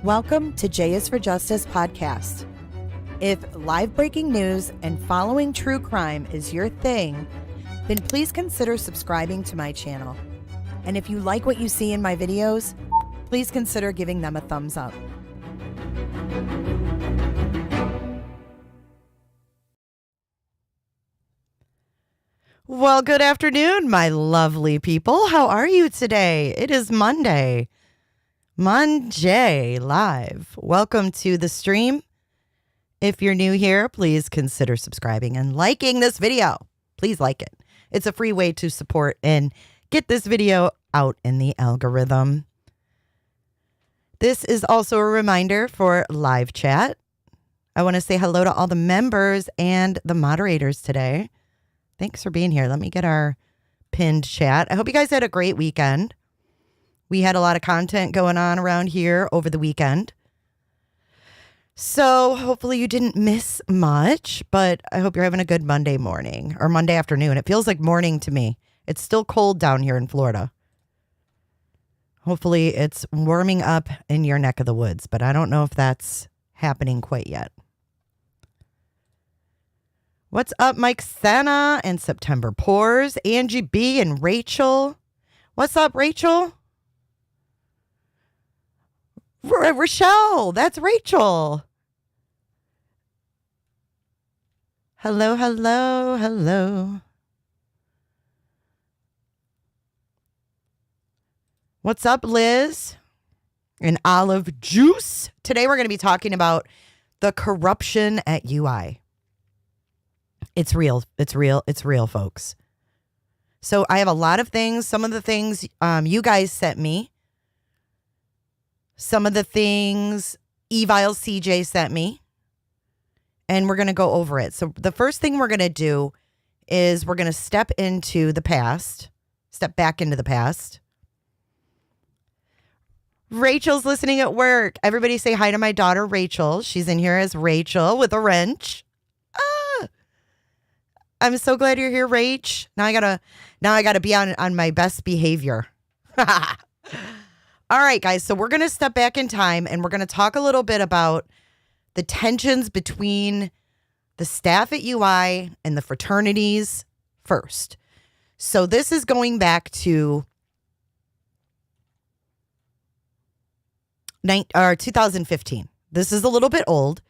Welcome to J is for Justice podcast. If live breaking news and following true crime is your thing, then please consider subscribing to my channel. And if you like what you see in my videos, please consider giving them a thumbs up. Well, good afternoon, my lovely people. How are you today? It is Monday live. Welcome to the stream. If you're new here, please consider subscribing and liking this video. Please like it. It's a free way to support and get this video out in the algorithm. This is also a reminder for live chat. I want to say hello to all the members and the moderators today. Thanks for being here. Let me get our pinned chat. I hope you guys had a great weekend. We had a lot of content going on around here over the weekend. So hopefully you didn't miss much, but I hope you're having a good Monday morning or Monday afternoon. It feels like morning to me. It's still cold down here in Florida. Hopefully it's warming up in your neck of the woods, but I don't know if that's happening quite yet. What's up, Mike Senna and September Pours, Angie B and Rachel. What's up, Rachel? Rochelle, that's Rachel. Hello, hello, hello. What's up, Liz and Olive Juice? Today we're going to be talking about the corruption at UI. It's real. It's real. It's real, folks. So I have a lot of things. Some of the things you guys sent me. Some of the things Evile CJ sent me. And we're going to go over it. So the first thing we're going to do is we're going to step into the past. Step back into the past. Rachel's listening at work. Everybody say hi to my daughter, Rachel. She's in here as Rachel with a wrench. I'm so glad you're here, Rach. Now I gotta be on my best behavior. All right, guys. So we're gonna step back in time and we're gonna talk a little bit about the tensions between the staff at UI and the fraternities first. So this is going back to 2015. This is a little bit old,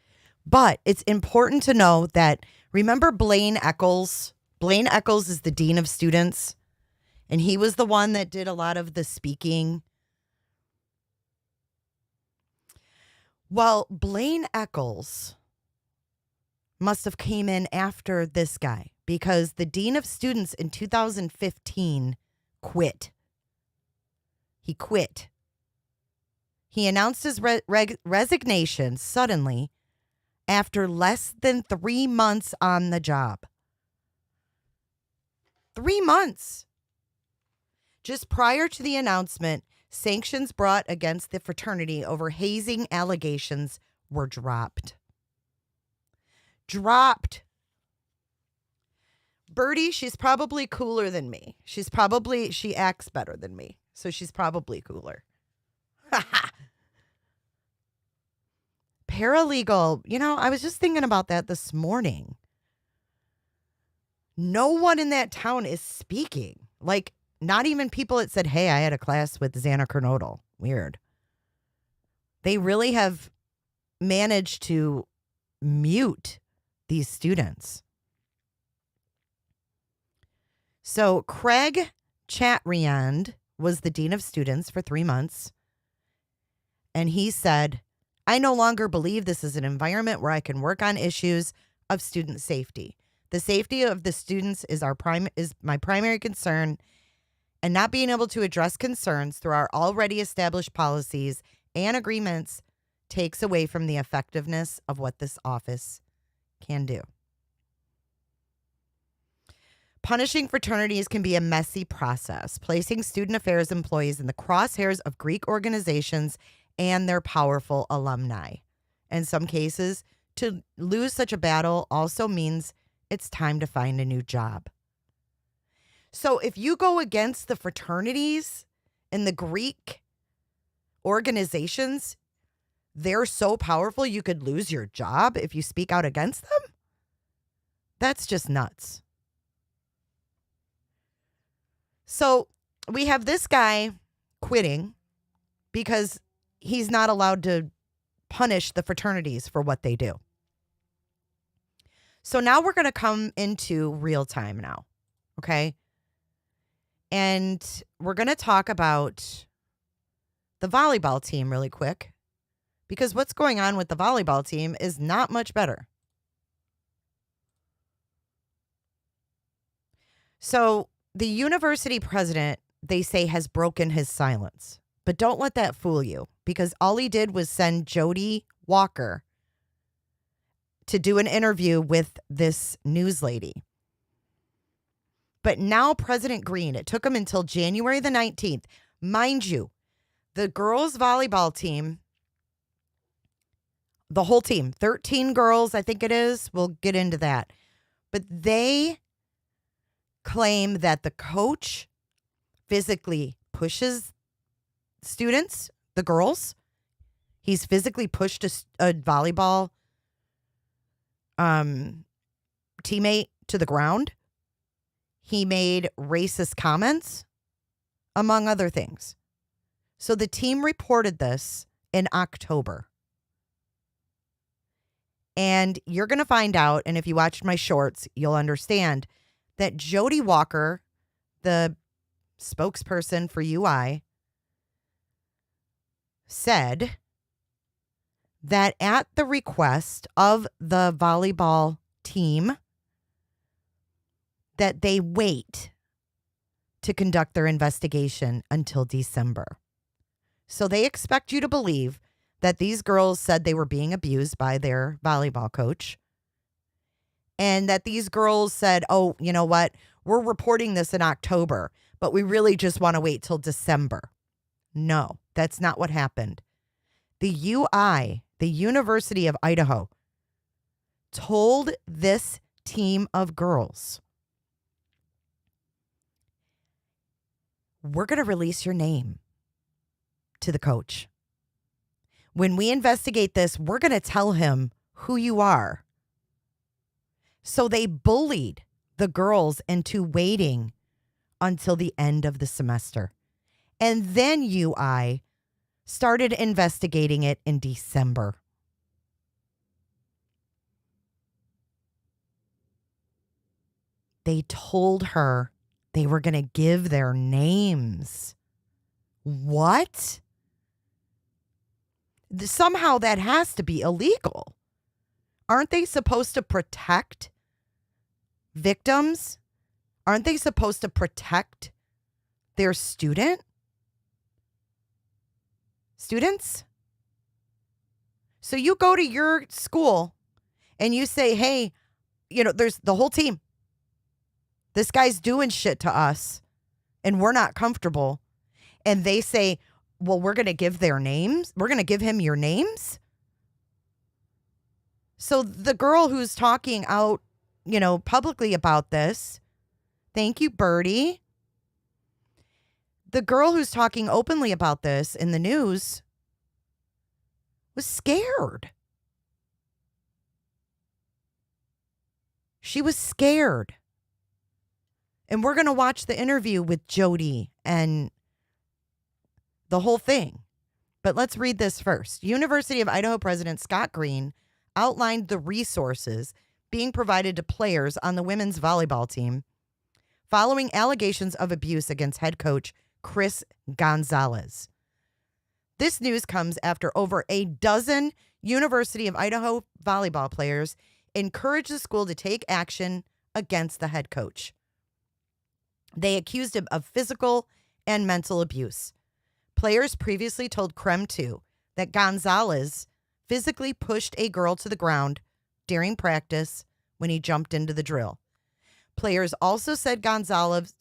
but it's important to know that. Remember Blaine Eccles? Blaine Eccles is the dean of students, and he was the one that did a lot of the speaking. Well, Blaine Eccles must have came in after this guy because the dean of students in 2015 quit. He quit. He announced his resignation suddenly after less than 3 months on the job. 3 months. Just prior to the announcement, sanctions brought against the fraternity over hazing allegations were dropped. Birdie, she's probably cooler than me. She acts better than me, so she's probably cooler. Paralegal, I was just thinking about that this morning. No one in that town is speaking. Like, not even people that said, hey, I had a class with Xana Kernodle. Weird. They really have managed to mute these students. So Craig Chatriand was the dean of students for 3 months. And he said, I no longer believe this is an environment where I can work on issues of student safety. The safety of the students is my primary concern, and not being able to address concerns through our already established policies and agreements takes away from the effectiveness of what this office can do. Punishing fraternities can be a messy process, placing student affairs employees in the crosshairs of Greek organizations and their powerful alumni. In some cases, to lose such a battle also means it's time to find a new job. So if you go against the fraternities and the Greek organizations, they're so powerful you could lose your job if you speak out against them? That's just nuts. So we have this guy quitting because he's not allowed to punish the fraternities for what they do. So now we're going to come into real time now, okay? And we're going to talk about the volleyball team really quick, because what's going on with the volleyball team is not much better. So the university president, they say, has broken his silence. But don't let that fool you, because all he did was send Jody Walker to do an interview with this news lady. But now President Green, it took him until January the 19th. Mind you, the girls' volleyball team, the whole team, 13 girls, I think it is. We'll get into that. But they claim that the coach physically pushes students, the girls. He's physically pushed a volleyball teammate to the ground. He made racist comments, among other things. So the team reported this in October. And you're going to find out, and if you watched my shorts, you'll understand that Jody Walker, the spokesperson for UI, said that at the request of the volleyball team, that they wait to conduct their investigation until December. So they expect you to believe that these girls said they were being abused by their volleyball coach, and that these girls said, oh, you know what? We're reporting this in October, but we really just want to wait till December. No, that's not what happened. The UI, the University of Idaho, told this team of girls, we're going to release your name to the coach. When we investigate this, we're going to tell him who you are. So they bullied the girls into waiting until the end of the semester. And then UI started investigating it in December. They told her they were going to give their names. What? Somehow that has to be illegal. Aren't they supposed to protect victims? Aren't they supposed to protect their students? So you go to your school and you say, hey, there's the whole team. This guy's doing shit to us and we're not comfortable. And they say, well, we're going to give their names. We're going to give him your names. So the girl who's talking out, publicly about this, thank you, Birdie. The girl who's talking openly about this in the news was scared. She was scared. And we're going to watch the interview with Jody and the whole thing. But let's read this first. University of Idaho President Scott Green outlined the resources being provided to players on the women's volleyball team following allegations of abuse against head coach Chris Gonzalez. This news comes after over a dozen University of Idaho volleyball players encouraged the school to take action against the head coach. They accused him of physical and mental abuse. Players previously told Creme 2 that Gonzalez physically pushed a girl to the ground during practice when he jumped into the drill. Players also said Gonzalez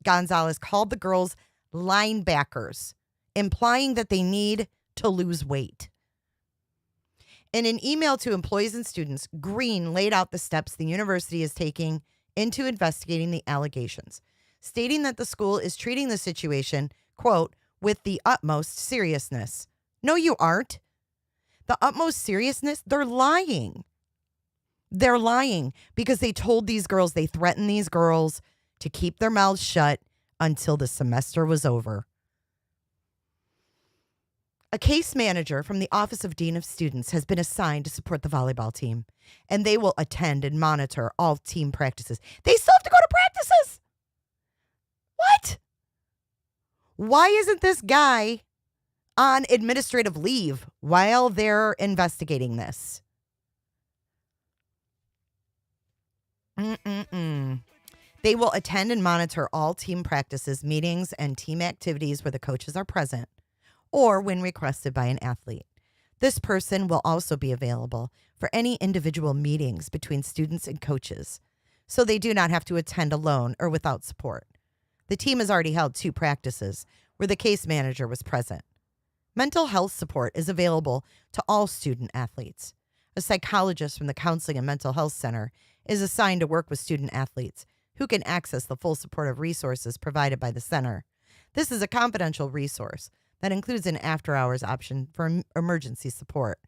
called the girls linebackers, implying that they need to lose weight. In an email to employees and students, Green laid out the steps the university is taking into investigating the allegations, stating that the school is treating the situation, quote, with the utmost seriousness. No, you aren't. the utmost seriousness, they're lying. They're lying because they told these girls, they threatened these girls to keep their mouths shut until the semester was over. A case manager from the Office of Dean of Students has been assigned to support the volleyball team, and they will attend and monitor all team practices. They still have to go to practices. What? Why isn't this guy on administrative leave while they're investigating this? They will attend and monitor all team practices, meetings, and team activities where the coaches are present, or when requested by an athlete. This person will also be available for any individual meetings between students and coaches, so they do not have to attend alone or without support. The team has already held 2 practices where the case manager was present. Mental health support is available to all student athletes. A psychologist from the Counseling and Mental Health Center is assigned to work with student athletes who can access the full supportive resources provided by the center. This is a confidential resource that includes an after-hours option for emergency support.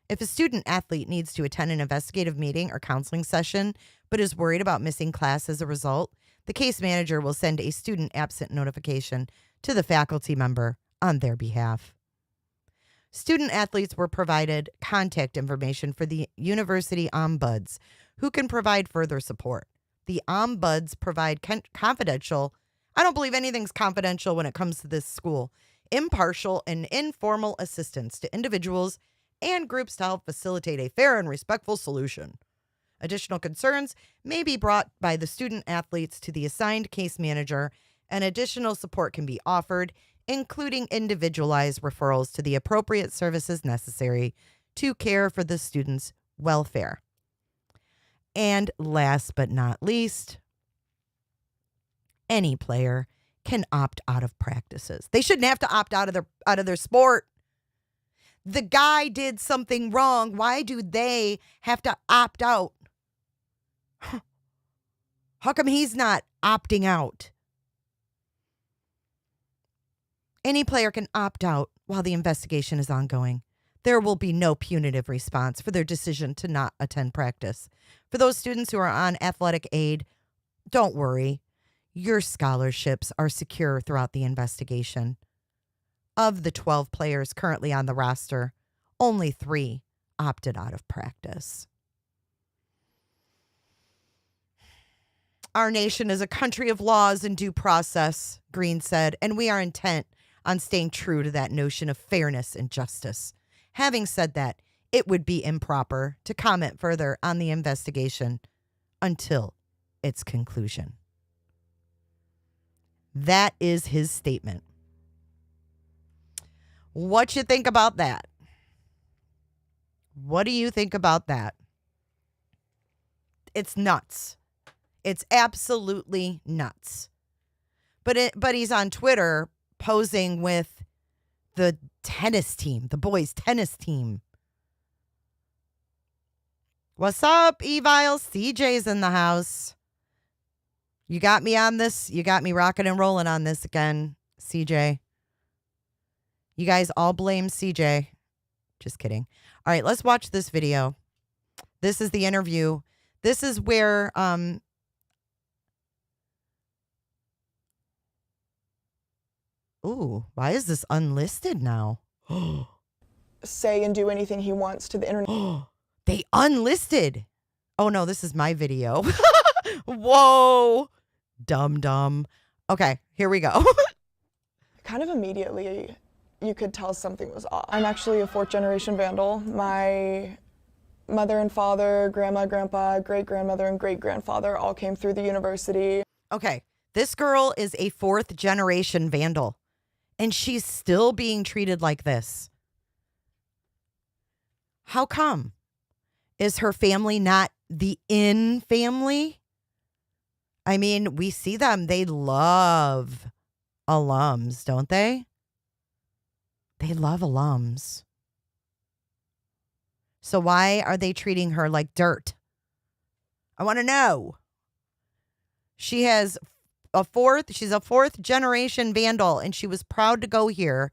If a student athlete needs to attend an investigative meeting or counseling session but is worried about missing class as a result, the case manager will send a student absent notification to the faculty member on their behalf. Student athletes were provided contact information for the university ombuds, who can provide further support. The ombuds provide confidential, I don't believe anything's confidential when it comes to this school, impartial and informal assistance to individuals and groups to help facilitate a fair and respectful solution. Additional concerns may be brought by the student athletes to the assigned case manager, and additional support can be offered, including individualized referrals to the appropriate services necessary to care for the student's welfare. And last but not least, any player can opt out of practices. They shouldn't have to opt out of their sport. The guy did something wrong. Why do they have to opt out? How come he's not opting out? Any player can opt out while the investigation is ongoing. There will be no punitive response for their decision to not attend practice. For those students who are on athletic aid, don't worry. Your scholarships are secure throughout the investigation. Of the 12 players currently on the roster, only 3 opted out of practice. Our nation is a country of laws and due process, Green said, and we are intent on staying true to that notion of fairness and justice. Having said that, it would be improper to comment further on the investigation until its conclusion. That is his statement. What you think about that? What do you think about that? It's nuts. It's absolutely nuts. But he's on Twitter posing with the tennis team, the boys' tennis team. What's up, Evile? CJ's in the house. You got me on this. You got me rocking and rolling on this again, CJ. You guys all blame CJ. Just kidding. All right, let's watch this video. This is the interview. This is where ooh, why is this unlisted now? Say and do anything he wants to the internet. They unlisted. Oh no, this is my video. Whoa. Dumb. Okay, here we go. Kind of immediately, you could tell something was off. I'm actually a 4th generation Vandal. My mother and father, grandma, grandpa, great-grandmother, and great-grandfather all came through the university. Okay, this girl is a 4th generation Vandal, and she's still being treated like this. How come? Is her family not the in family? I mean, we see them. They love alums, don't they? They love alums. So why are they treating her like dirt? I want to know. She's a 4th generation Vandal, and she was proud to go here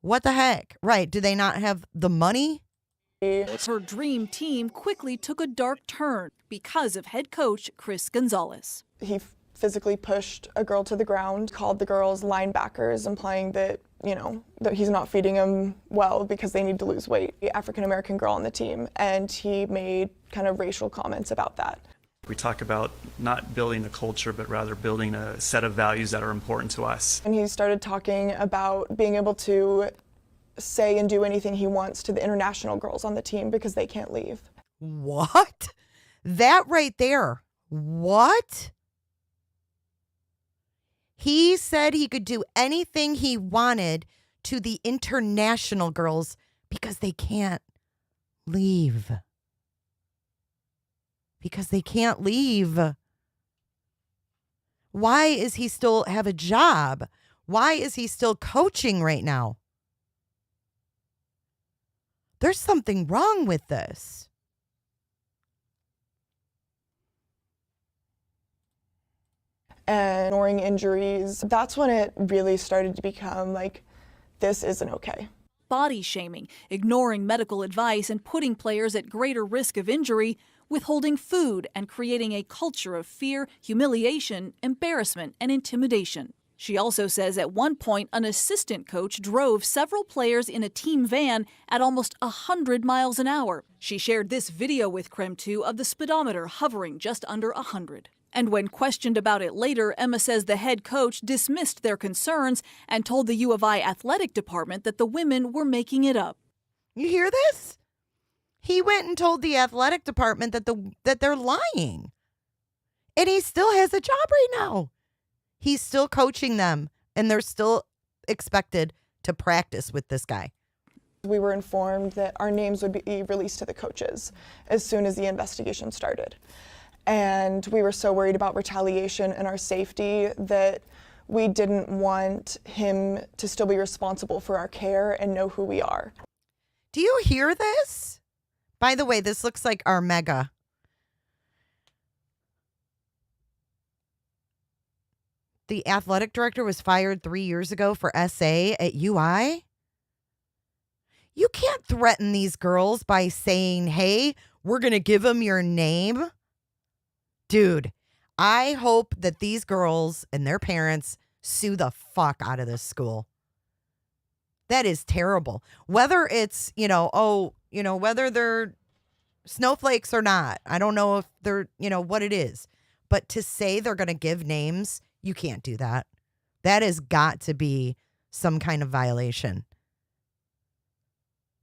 What the heck? Right. Do they not have the money? Her dream team quickly took a dark turn because of head coach Chris Gonzalez. He physically pushed a girl to the ground, called the girls linebackers, implying that, that he's not feeding them well because they need to lose weight. The African-American girl on the team, and he made kind of racial comments about that. We talk about not building a culture, but rather building a set of values that are important to us. And he started talking about being able to say and do anything he wants to the international girls on the team because they can't leave. What? That right there. What? He said he could do anything he wanted to the international girls because they can't leave. Because they can't leave. Why is he still have a job? Why is he still coaching right now? There's something wrong with this. And ignoring injuries, that's when it really started to become like, this isn't okay. Body shaming, ignoring medical advice, and putting players at greater risk of injury, withholding food, and creating a culture of fear, humiliation, embarrassment, and intimidation. She also says at one point an assistant coach drove several players in a team van at almost 100 miles an hour. She shared this video with Creme 2 of the speedometer hovering just under 100. And when questioned about it later, Emma says the head coach dismissed their concerns and told the U of I athletic department that the women were making it up. You hear this? He went and told the athletic department that they're lying. And he still has a job right now. He's still coaching them, and they're still expected to practice with this guy. We were informed that our names would be released to the coaches as soon as the investigation started. And we were so worried about retaliation and our safety that we didn't want him to still be responsible for our care and know who we are. Do you hear this? By the way, this looks like our mega. The athletic director was fired 3 years ago for SA at UI. You can't threaten these girls by saying, hey, we're going to give them your name. Dude, I hope that these girls and their parents sue the fuck out of this school. That is terrible. Whether it's, whether they're snowflakes or not. I don't know if they're, what it is. But to say they're going to give names, you can't do that. That has got to be some kind of violation.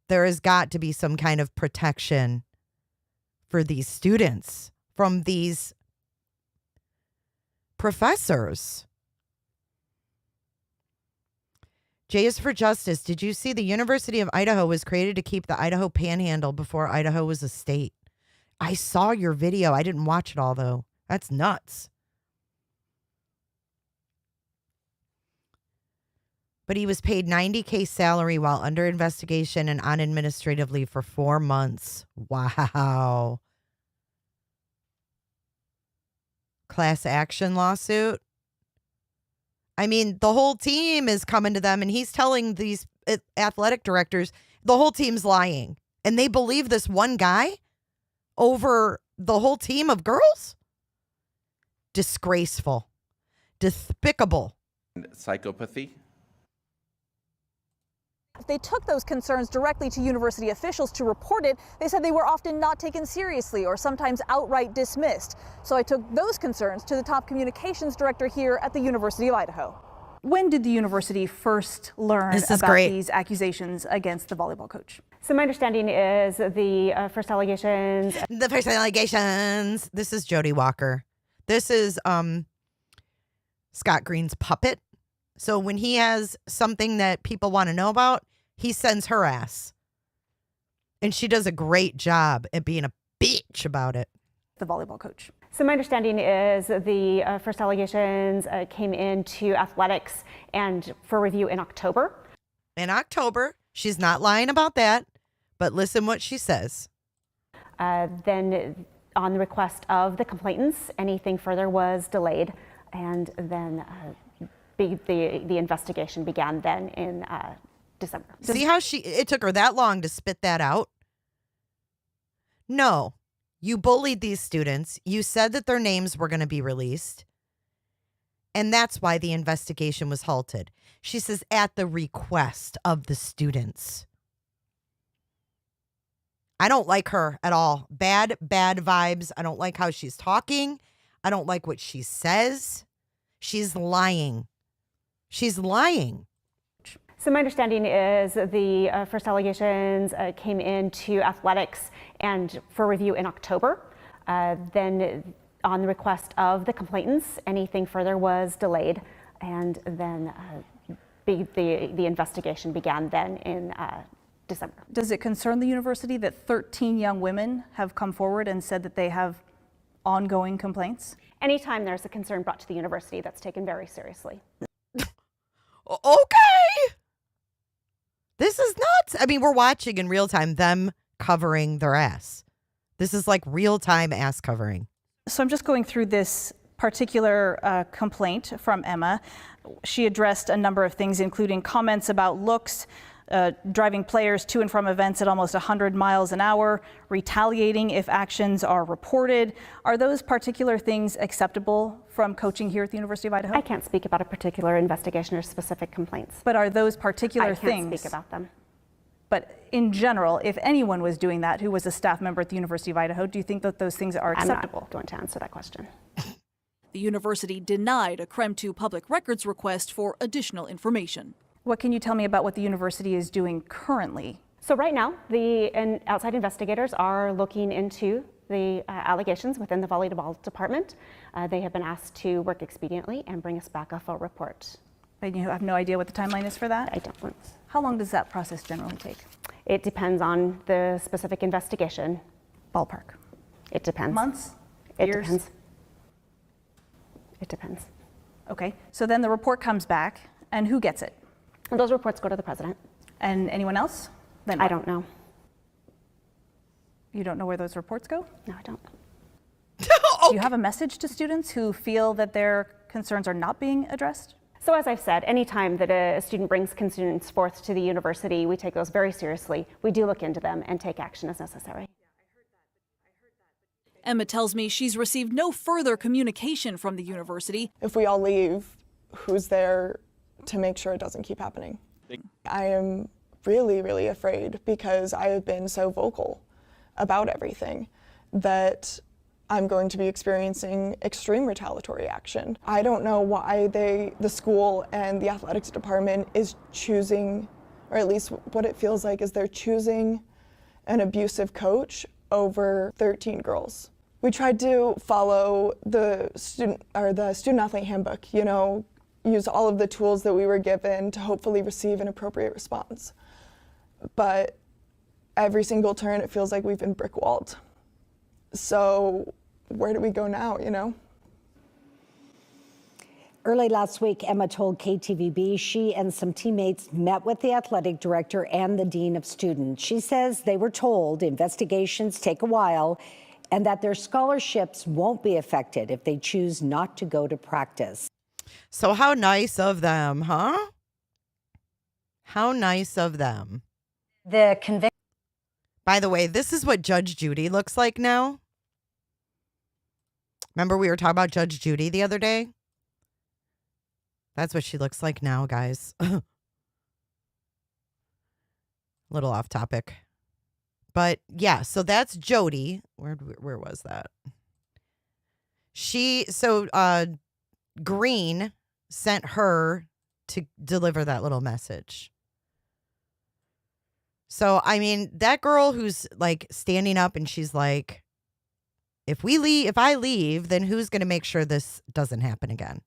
There has got to be some kind of protection for these students from these professors. J is for Justice. Did you see the University of Idaho was created to keep the Idaho Panhandle before Idaho was a state? I saw your video. I didn't watch it all, though. That's nuts. But he was paid $90K salary while under investigation and on administrative leave for 4 months. Wow. Class action lawsuit. I mean, the whole team is coming to them and he's telling these athletic directors the whole team's lying. And they believe this one guy over the whole team of girls? Disgraceful. Despicable. Psychopathy. They took those concerns directly to university officials to report it. They said they were often not taken seriously or sometimes outright dismissed. So I took those concerns to the top communications director here at the University of Idaho. When did the university first learn about these accusations against the volleyball coach? So my understanding is the first allegations. The first allegations. This is Jody Walker. This is Scott Green's puppet. So when he has something that people want to know about, he sends her ass. And she does a great job at being a bitch about it. The volleyball coach. So my understanding is the first allegations came into athletics and for review in October. In October. She's not lying about that. But listen what she says. Then on the request of the complainants, anything further was delayed. And then the investigation began then in December. See how it took her that long to spit that out? No, you bullied these students. You said that their names were going to be released. And that's why the investigation was halted. She says, at the request of the students. I don't like her at all. Bad vibes. I don't like how she's talking. I don't like what she says. She's lying. She's lying. So my understanding is the first allegations came into athletics and for review in October. Then on the request of the complainants, anything further was delayed, and then the investigation began then in December. Does it concern the university that 13 young women have come forward and said that they have ongoing complaints? Anytime there's a concern brought to the university, that's taken very seriously. Okay. This is nuts. I mean, we're watching in real time them covering their ass. This is like real time ass covering. So I'm just going through this particular complaint from Emma. She addressed a number of things, including comments about looks, driving players to and from events at almost 100 miles an hour, retaliating if actions are reported. Are those particular things acceptable from coaching here at the University of Idaho? I can't speak about a particular investigation or specific complaints. But are those particular things? I can't speak about them. But in general, if anyone was doing that who was a staff member at the University of Idaho, do you think that those things are acceptable? I'm not going to answer that question. The university denied a CREM 2 public records request for additional information. What can you tell me about what the university is doing currently? So right now, the outside investigators are looking into the allegations within the volleyball department. They have been asked to work expediently and bring us back a full report. And you have no idea what the timeline is for that? I don't. How long does that process generally take? It depends on the specific investigation. Ballpark. It depends. Months? It Years? depends. It depends. Okay, so then the report comes back, and who gets it? And those reports go to the president. And anyone else? Then I what? don't know. You don't know where those reports go? No, I don't. Do you have a message to students who feel that their concerns are not being addressed? So as I've said, anytime that a student brings concerns forth to the university, we take those very seriously. We do look into them and take action as necessary. Emma tells me she's received no further communication from the university. If we all leave, who's there to make sure it doesn't keep happening? I am really, really afraid because I have been so vocal about everything that I'm going to be experiencing extreme retaliatory action. I don't know why the school and the athletics department is choosing, or at least what it feels like is they're choosing an abusive coach over 13 girls. We tried to follow the student athlete handbook, use all of the tools that we were given to hopefully receive an appropriate response. But every single turn, it feels like we've been brick-walled. So where do we go now, Early last week, Emma told KTVB she and some teammates met with the athletic director and the dean of students. She says they were told investigations take a while and that their scholarships won't be affected if they choose not to go to practice. So how nice of them, huh? How nice of them. By the way, this is what Judge Judy looks like now. Remember we were talking about Judge Judy the other day? That's what she looks like now, guys. Little off topic. But yeah, so that's Jody. Where was that? Green sent her to deliver that little message. So, I mean, that girl who's like standing up and she's like, if I leave, then who's going to make sure this doesn't happen again?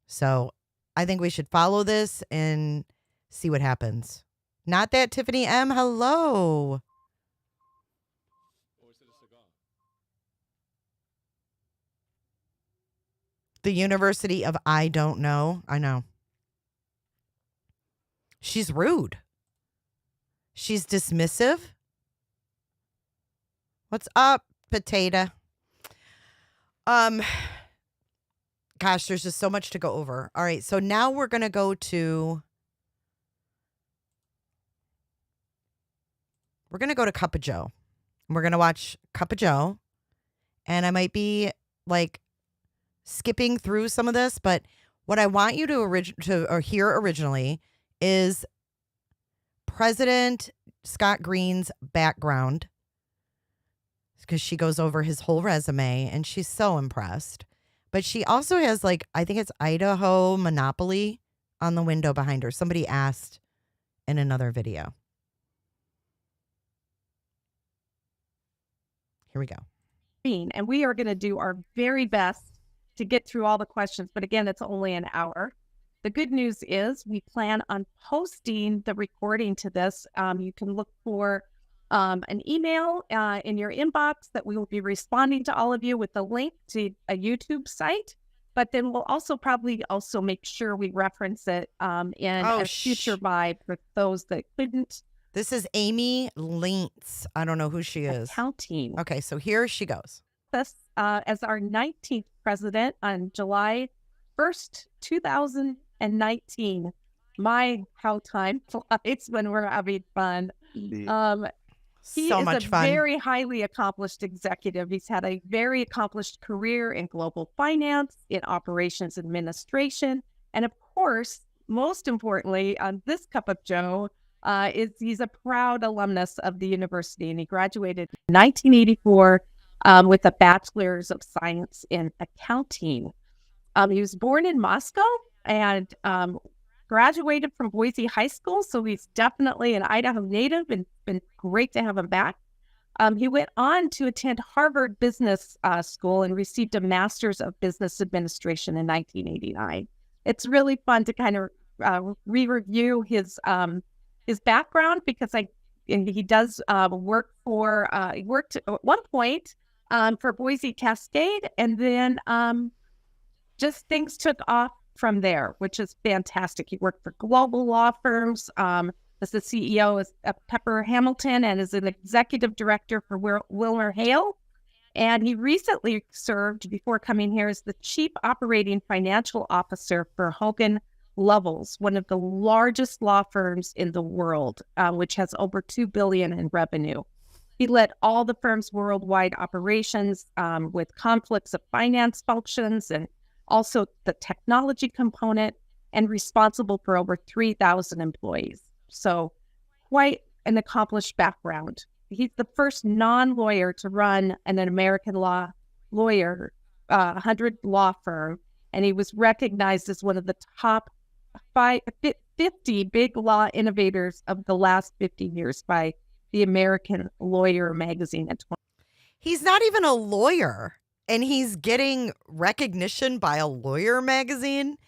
So I think we should follow this and see what happens. Not that Tiffany M. Hello. The University of I don't know. I know. She's rude. She's dismissive. What's up, potato? Gosh, there's just so much to go over. All right, so now we're going to go to... We're going to go to Cup of Joe. We're going to watch Cup of Joe. And I might be, like, skipping through some of this, but what I want you to hear originally is President Scott Green's background, because she goes over his whole resume, and she's so impressed. But she also has, like, I think it's Idaho Monopoly on the window behind her. Somebody asked in another video. Here we go. And we are going to do our very best to get through all the questions. But again, it's only an hour. The good news is we plan on posting the recording to this. You can look for an email in your inbox that we will be responding to all of you with a link to a YouTube site. But then we'll also probably also make sure we reference it in a future buy for those that couldn't. This is Amy Lentz. I don't know who she is. Accounting. Okay, so here she goes. This as our 19th president on July 1st, 2019. My, how time flies when we're having fun. He So is much a fun. very highly accomplished executive. He's had a very accomplished career in global finance, in operations administration, and of course, most importantly, on this Cup of Joe, he's a proud alumnus of the university, and he graduated in 1984 with a bachelor's of science in accounting. He was born in Moscow and graduated from Boise High School, so he's definitely an Idaho native, and been great to have him back. He went on to attend Harvard Business School and received a Master's of Business Administration in 1989. It's really fun to kind of re-review his background, because he does work for he worked at one point for Boise Cascade, and then just things took off from there, which is fantastic. He worked for global law firms as the CEO of Pepper Hamilton, and as an executive director for Wilmer Hale. And he recently served, before coming here, as the chief operating financial officer for Hogan Lovells, one of the largest law firms in the world, which has over $2 billion in revenue. He led all the firm's worldwide operations with conflicts of finance functions, and also the technology component, and responsible for over 3,000 employees. So quite an accomplished background. He's the first non-lawyer to run an American law lawyer, 100 law firm, and he was recognized as one of the top 50 big law innovators of the last 50 years by the American Lawyer magazine. He's not even a lawyer, and he's getting recognition by a lawyer magazine.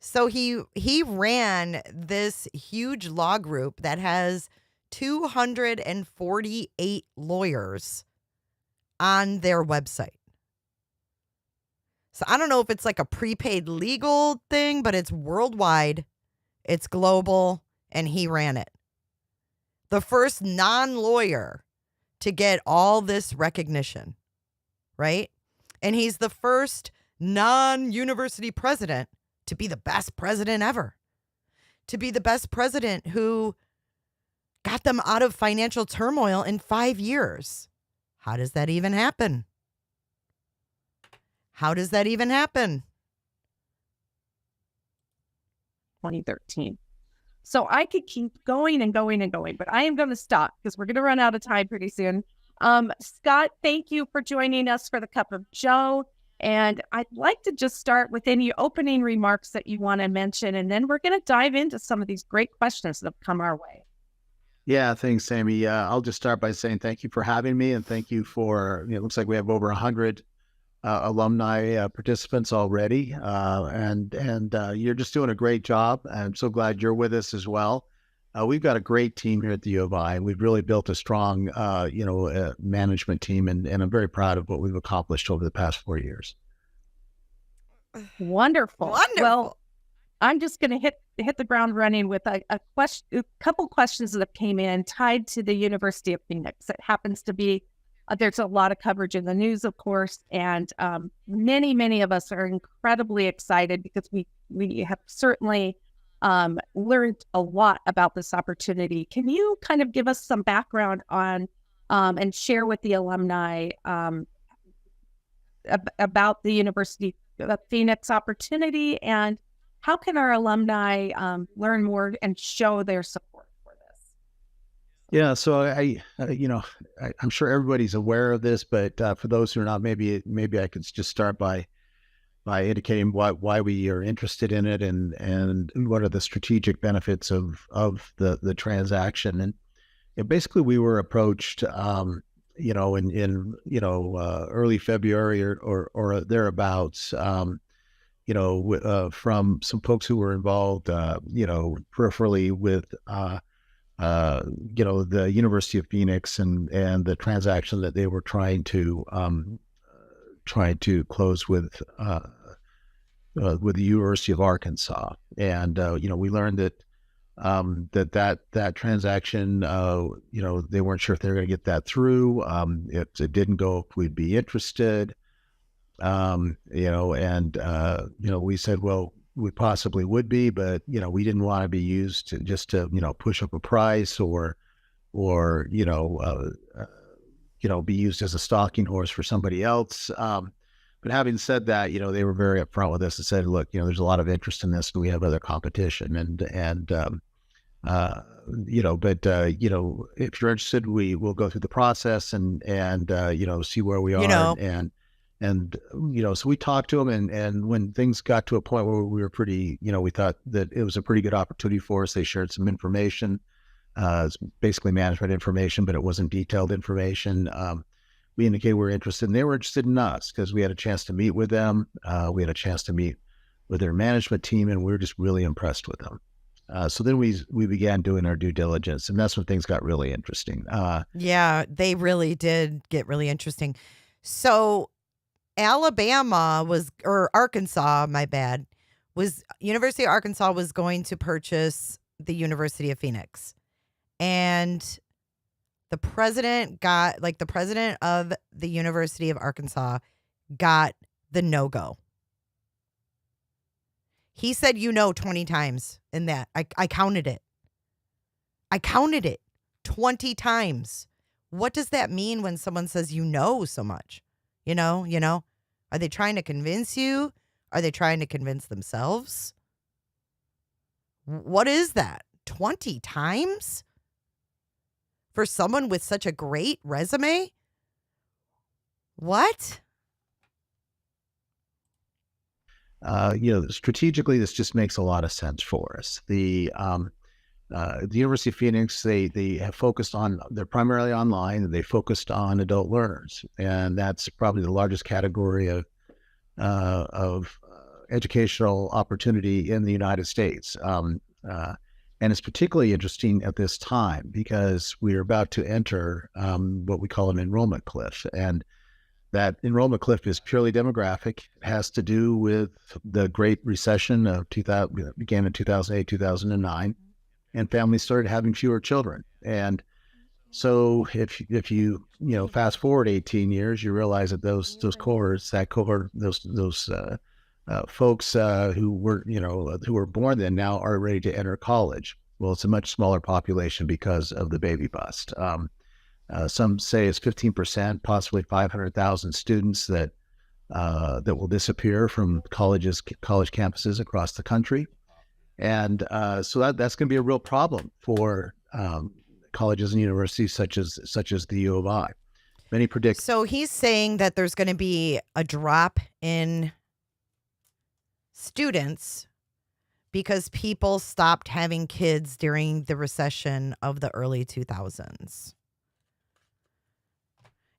So he ran this huge law group that has 248 lawyers on their website. So I don't know if it's like a prepaid legal thing, but it's worldwide, it's global, and he ran it. The first non-lawyer to get all this recognition, right? And he's the first non-university president to be the best president ever. To be the best president who got them out of financial turmoil in 5 years. How does that even happen? How does that even happen? 2013. So I could keep going and going and going, but I am going to stop because we're going to run out of time pretty soon. Scott, thank you for joining us for the Cup of Joe. And I'd like to just start with any opening remarks that you want to mention, and then we're going to dive into some of these great questions that have come our way. Yeah, thanks, Sammy. I'll just start by saying thank you for having me, and thank you for, it looks like we have over 100 alumni participants already, and you're just doing a great job. I'm so glad you're with us as well. We've got a great team here at the U of I. We've really built a strong, management team, and I'm very proud of what we've accomplished over the past 4 years. Wonderful. Well, I'm just going to hit the ground running with a couple questions that came in tied to the University of Phoenix. It happens to be There's a lot of coverage in the news, of course, and many of us are incredibly excited because we have certainly learned a lot about this opportunity. Can you kind of give us some background on and share with the alumni about the University of Phoenix opportunity, and how can our alumni learn more and show their support for this? Yeah, so I'm sure everybody's aware of this, but for those who are not, maybe I could just start by indicating why we are interested in it and what are the strategic benefits of the transaction. And basically, we were approached, in early February or thereabouts, from some folks who were involved, peripherally with, the University of Phoenix and the transaction that they were trying to close with the University of Arkansas. And we learned that that transaction, they weren't sure if they were going to get that through. If it didn't go, if we'd be interested. We said, well, we possibly would be, but we didn't want to be used to push up a price or be used as a stalking horse for somebody else. But having said that, they were very upfront with us and said, look, there's a lot of interest in this, and we have other competition, if you're interested, we'll go through the process and see where we are. So we talked to them, and when things got to a point where we were pretty, we thought that it was a pretty good opportunity for us. They shared some information. It's basically management information, but it wasn't detailed information. We indicated we were interested, and they were interested in us because we had a chance to meet with them. We had a chance to meet with their management team, and we were just really impressed with them. So then we began doing our due diligence, and that's when things got really interesting. Yeah, they really did get really interesting. So Arkansas, my bad, University of Arkansas was going to purchase the University of Phoenix. And the president of the University of Arkansas got the no-go. He said, 20 times in that. I counted it. 20 times. What does that mean when someone says so much? Are they trying to convince you? Are they trying to convince themselves? What is that? 20 times? For someone with such a great resume? What? Strategically, this just makes a lot of sense for us. The University of Phoenix, they have focused on, they're primarily online, and they focused on adult learners, and that's probably the largest category of educational opportunity in the United States. And it's particularly interesting at this time because we are about to enter what we call an enrollment cliff, and that enrollment cliff is purely demographic. It has to do with the Great Recession of 2000, began in 2008, 2009. And families started having fewer children. And so if you fast forward 18 years, you realize that those folks who were born then now are ready to enter college. Well, it's a much smaller population because of the baby bust. Some say it's 15%, possibly 500,000 students that will disappear from college campuses across the country. And so that's going to be a real problem for colleges and universities such as the U of I. Many predict. So he's saying that there's going to be a drop in students because people stopped having kids during the recession of the early 2000s.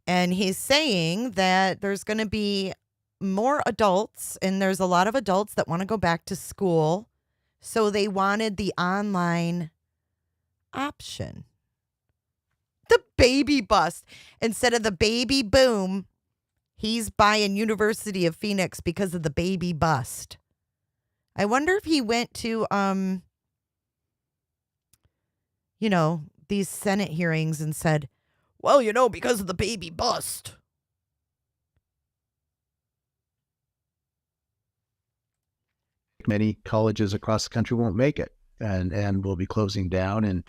And he's saying that there's going to be more adults, and there's a lot of adults that want to go back to school. So they wanted the online option. The baby bust. Instead of the baby boom, he's buying University of Phoenix because of the baby bust. I wonder if he went to, these Senate hearings and said, Well, you know, because of the baby bust. Many colleges across the country won't make it and will be closing down. And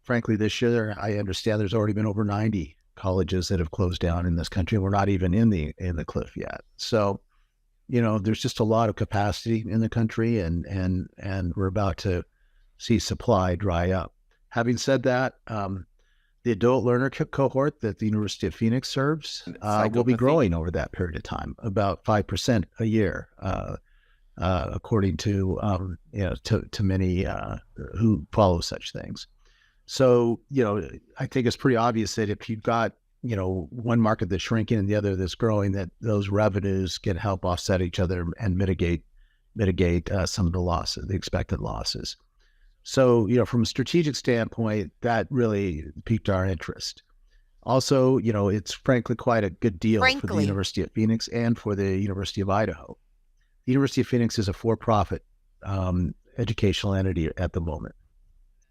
frankly, this year, I understand there's already been over 90 colleges that have closed down in this country. We're not even in the cliff yet. So, you know, there's just a lot of capacity in the country, and we're about to see supply dry up. Having said that, the adult learner cohort that the University of Phoenix serves will be growing over that period of time, about 5% a year, according to to many who follow such things. So, you know, I think it's pretty obvious that if you've got, you know, one market that's shrinking and the other that's growing, that those revenues can help offset each other and mitigate some of the losses, the expected losses. So, you know, from a strategic standpoint, that really piqued our interest. Also, you know, it's frankly quite a good deal for the University of Phoenix and for the University of Idaho. The University of Phoenix is a for-profit educational entity at the moment,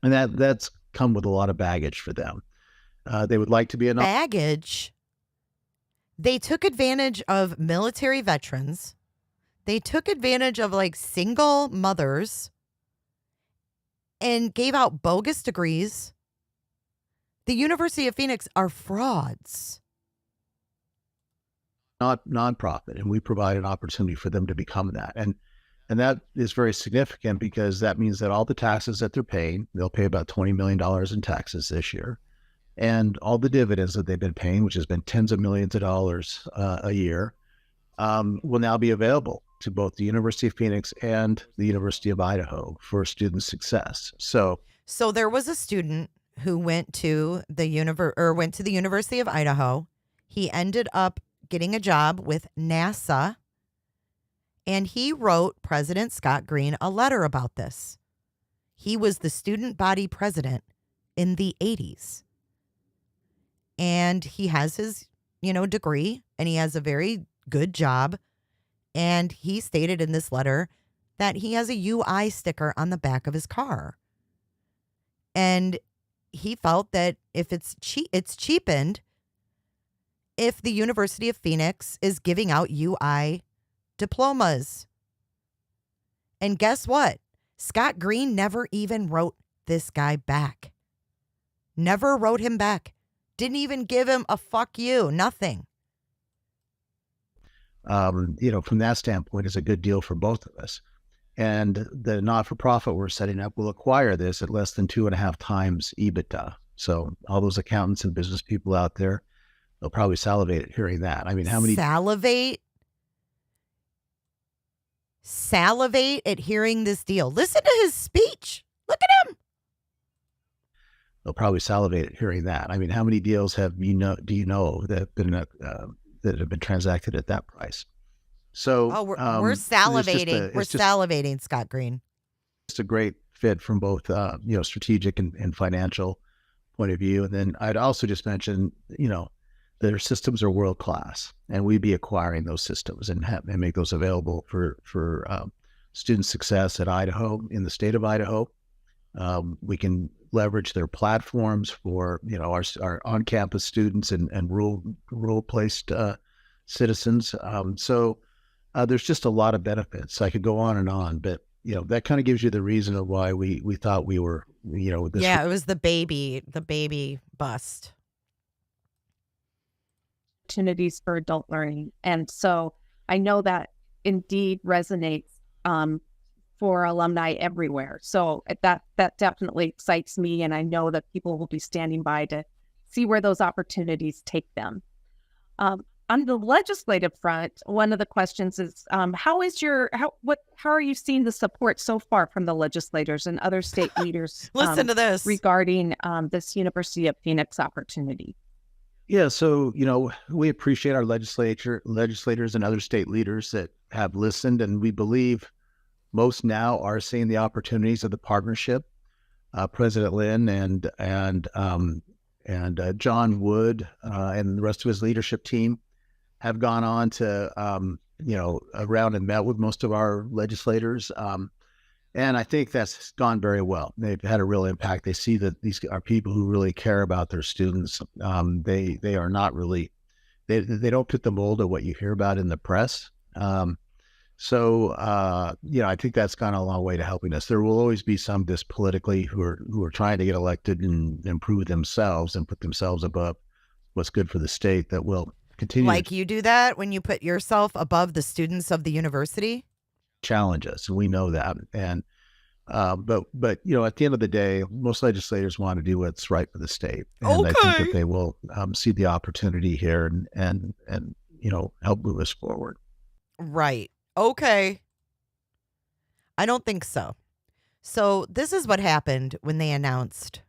and that's come with a lot of baggage for them. They would like to be baggage. They took advantage of military veterans. They took advantage of like single mothers and gave out bogus degrees. The University of Phoenix are frauds. Not nonprofit, and we provide an opportunity for them to become that. And that is very significant because that means that all the taxes that they're paying, they'll pay about $20 million in taxes this year, and all the dividends that they've been paying, which has been tens of millions of dollars a year, will now be available to both the University of Phoenix and the University of Idaho for student success. So there was a student who went to the University of Idaho. He ended up getting a job with NASA, and he wrote President Scott Green a letter about this. He was the student body president in the 80s. And he has his, degree, and he has a very good job. And he stated in this letter that he has a UI sticker on the back of his car. And he felt that if it's cheapened if the University of Phoenix is giving out UI diplomas. And guess what? Scott Green never even wrote this guy back. Never wrote him back. Didn't even give him a fuck you. Nothing. From that standpoint, it's a good deal for both of us. And the not-for-profit we're setting up will acquire this at less than 2.5 times EBITDA. So all those accountants and business people out there, they'll probably salivate at hearing that. I mean, how many... Salivate at hearing this deal. Listen to his speech. Look at him. They'll probably salivate at hearing that. I mean, how many deals do you know that have been that have been transacted at that price? So we're salivating. We're salivating, Scott Green. It's a great fit from both strategic and financial point of view. And then I'd also just mention, their systems are world class, and we'd be acquiring those systems and make those available for student success at Idaho, in the state of Idaho. We can leverage their platforms for our on-campus students and rural placed citizens. So there's just a lot of benefits. I could go on, but that kind of gives you the reason of why we thought we were this. Yeah, it was the baby bust. Opportunities for adult learning, and so I know that indeed resonates for alumni everywhere. So that definitely excites me, and I know that people will be standing by to see where those opportunities take them. On the legislative front, one of the questions is how are you seeing the support so far from the legislators and other state leaders? Listen to this regarding this University of Phoenix opportunity. Yeah, so we appreciate our legislators and other state leaders that have listened, and we believe most now are seeing the opportunities of the partnership. President Lynn and John Wood and the rest of his leadership team have gone on to around and met with most of our legislators, And I think that's gone very well. They've had a real impact. They see that these are people who really care about their students. They are not really, they don't fit the mold of what you hear about in the press. I think that's gone a long way to helping us. There will always be some just politically who are trying to get elected and improve themselves and put themselves above what's good for the state that will continue. Like you do that when you put yourself above the students of the university? Challenge us, and we know that. And but at the end of the day, most legislators want to do what's right for the state, and I think that they will see the opportunity here and help move us forward. Right. Okay. I don't think so. So this is what happened when they announced.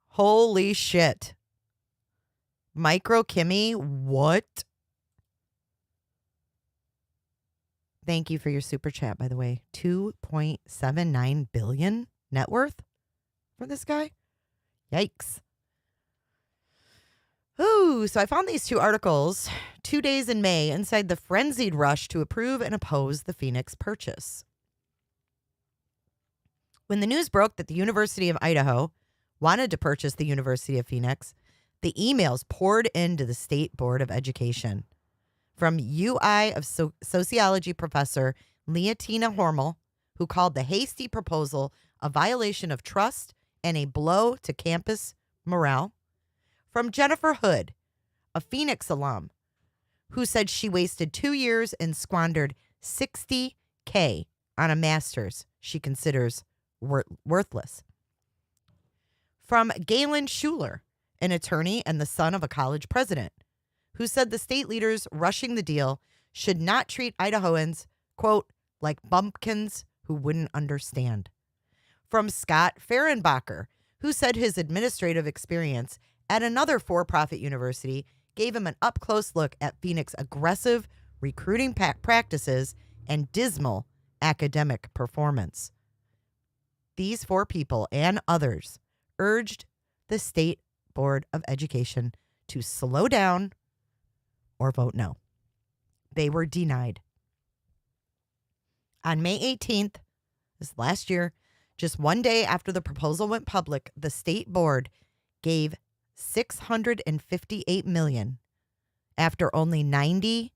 Holy shit. Micro Kimmy, what? Thank you for your super chat, by the way. 2.79 billion net worth for this guy. Yikes. Ooh, so I found these two articles, 2 days in May, inside the frenzied rush to approve and oppose the Phoenix Purchase. When the news broke that the University of Idaho wanted to purchase the University of Phoenix, the emails poured into the State Board of Education. From UI of Sociology professor Leotina Hormel, who called the hasty proposal a violation of trust and a blow to campus morale. From Jennifer Hood, a Phoenix alum, who said she wasted 2 years and squandered $60K on a master's she considers worthless. From Galen Schuler, an attorney and the son of a college president, who said the state leaders rushing the deal should not treat Idahoans, quote, like bumpkins who wouldn't understand. From Scott Fehrenbacher, who said his administrative experience at another for-profit university gave him an up-close look at Phoenix's aggressive recruiting practices and dismal academic performance. These 4 people and others urged the State Board of Education to slow down or vote no. They were denied. On May 18th, this last year, just 1 day after the proposal went public, the State Board gave $658 million after only 90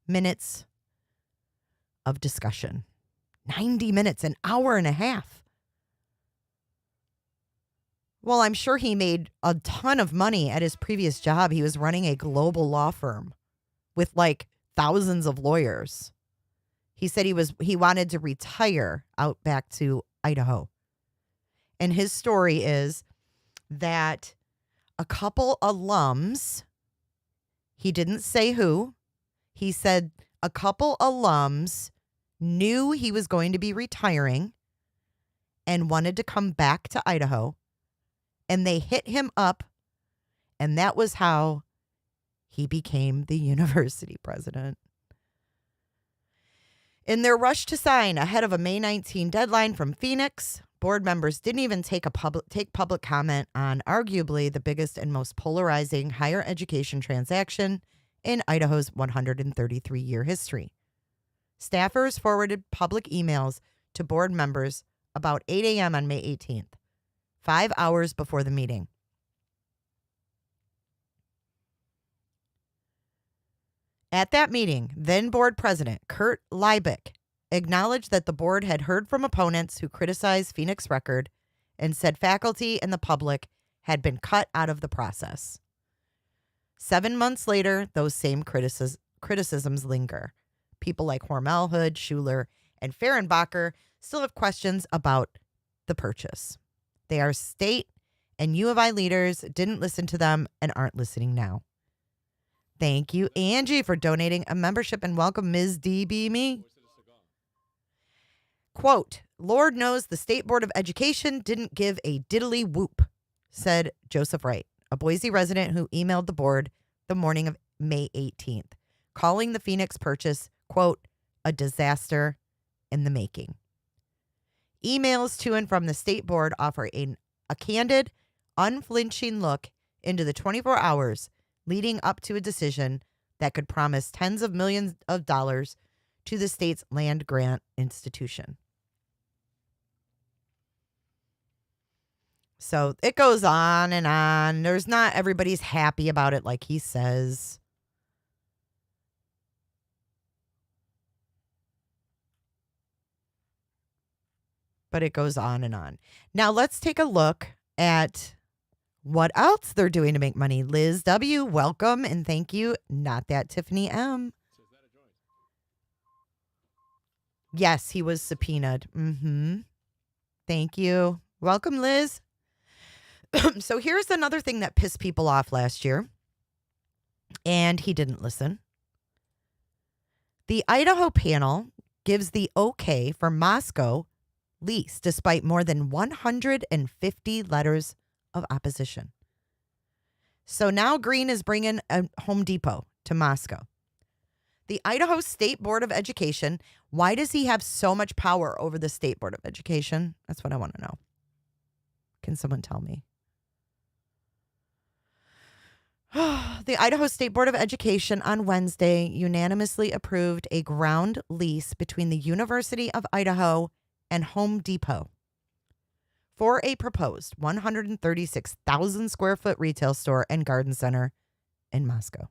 minutes of discussion. 90 minutes, an hour and a half. Well, I'm sure he made a ton of money at his previous job. He was running a global law firm with like thousands of lawyers. He said he wanted to retire out back to Idaho. And his story is that a couple alums, he didn't say who, he said a couple alums knew he was going to be retiring and wanted to come back to Idaho, and they hit him up, and that was how he became the university president. In their rush to sign ahead of a May 19 deadline from Phoenix, board members didn't even take public comment on arguably the biggest and most polarizing higher education transaction in Idaho's 133-year history. Staffers forwarded public emails to board members about 8 a.m. on May 18th, 5 hours before the meeting. At that meeting, then board president Kurt Liebeck acknowledged that the board had heard from opponents who criticized Phoenix record and said faculty and the public had been cut out of the process. 7 months later, those same criticisms linger. People like Hormel, Hood, Schuler, and Fehrenbacher still have questions about the purchase. They are state and U of I leaders didn't listen to them and aren't listening now. Thank you, Angie, for donating a membership, and welcome, Ms. DB Me. Quote, Lord knows the State Board of Education didn't give a diddly whoop, said Joseph Wright, a Boise resident who emailed the board the morning of May 18th, calling the Phoenix purchase, quote, a disaster in the making. Emails to and from the state board offer a candid, unflinching look into the 24 hours leading up to a decision that could promise tens of millions of dollars to the state's land grant institution. So it goes on and on. There's not everybody's happy about it like he says. But it goes on and on. Now let's take a look at what else they're doing to make money. Liz W., welcome and thank you. Not that Tiffany M. Yes, he was subpoenaed. Thank you. Welcome, Liz. So here's another thing that pissed people off last year, and he didn't listen. The Idaho panel gives the okay for Moscow lease despite more than 150 letters of opposition. So now Green is bringing a Home Depot to Moscow. The Idaho State Board of Education, why does he have so much power over the State Board of Education? That's what I want to know. Can someone tell me? The Idaho State Board of Education on Wednesday unanimously approved a ground lease between the University of Idaho and Home Depot for a proposed 136,000 square foot retail store and garden center in Moscow.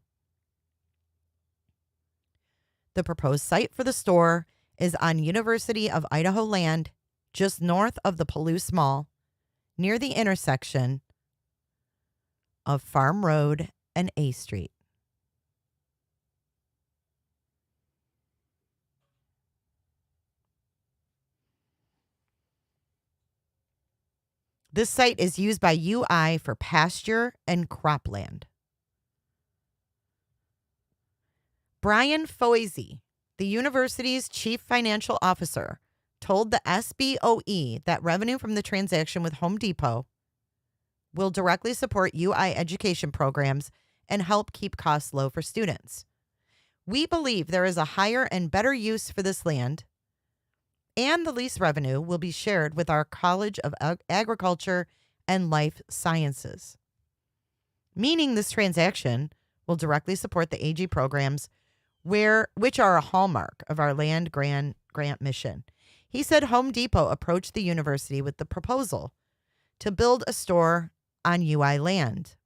The proposed site for the store is on University of Idaho land just north of the Palouse Mall, near the intersection of Farm Road and A Street. This site is used by UI for pasture and cropland. Brian Foisey, the university's chief financial officer, told the SBOE that revenue from the transaction with Home Depot will directly support UI education programs and help keep costs low for students. We believe there is a higher and better use for this land, and the lease revenue will be shared with our College of Agriculture and Life Sciences, meaning this transaction will directly support the AG programs which are a hallmark of our land grant mission. He said Home Depot approached the university with the proposal to build a store on UI land.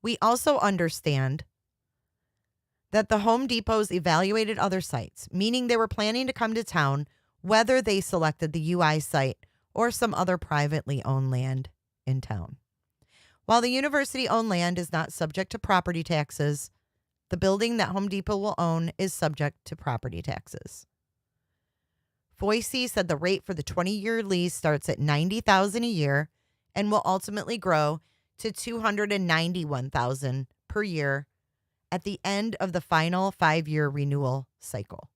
We also understand that the Home Depots evaluated other sites, meaning they were planning to come to town whether they selected the UI site or some other privately owned land in town. While the university-owned land is not subject to property taxes, the building that Home Depot will own is subject to property taxes. Foisey said the rate for the 20-year lease starts at $90,000 a year and will ultimately grow to $291,000 per year at the end of the final 5-year renewal cycle.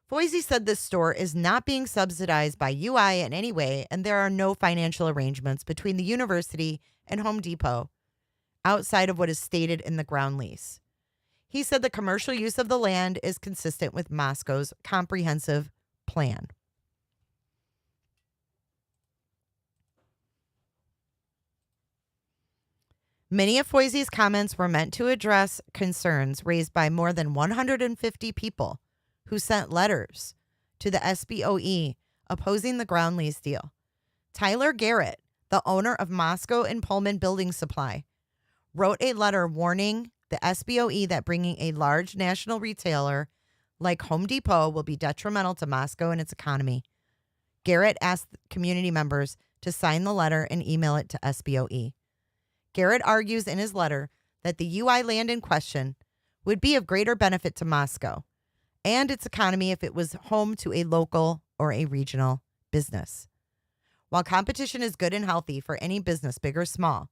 Foisey said this store is not being subsidized by UI in any way, and there are no financial arrangements between the university and Home Depot outside of what is stated in the ground lease. He said the commercial use of the land is consistent with Moscow's comprehensive plan. Many of Foisey's comments were meant to address concerns raised by more than 150 people who sent letters to the SBOE opposing the ground lease deal. Tyler Garrett, the owner of Moscow and Pullman Building Supply, wrote a letter warning the SBOE that bringing a large national retailer like Home Depot will be detrimental to Moscow and its economy. Garrett asked community members to sign the letter and email it to SBOE. Garrett argues in his letter that the UI land in question would be of greater benefit to Moscow and its economy if it was home to a local or a regional business. While competition is good and healthy for any business, big or small,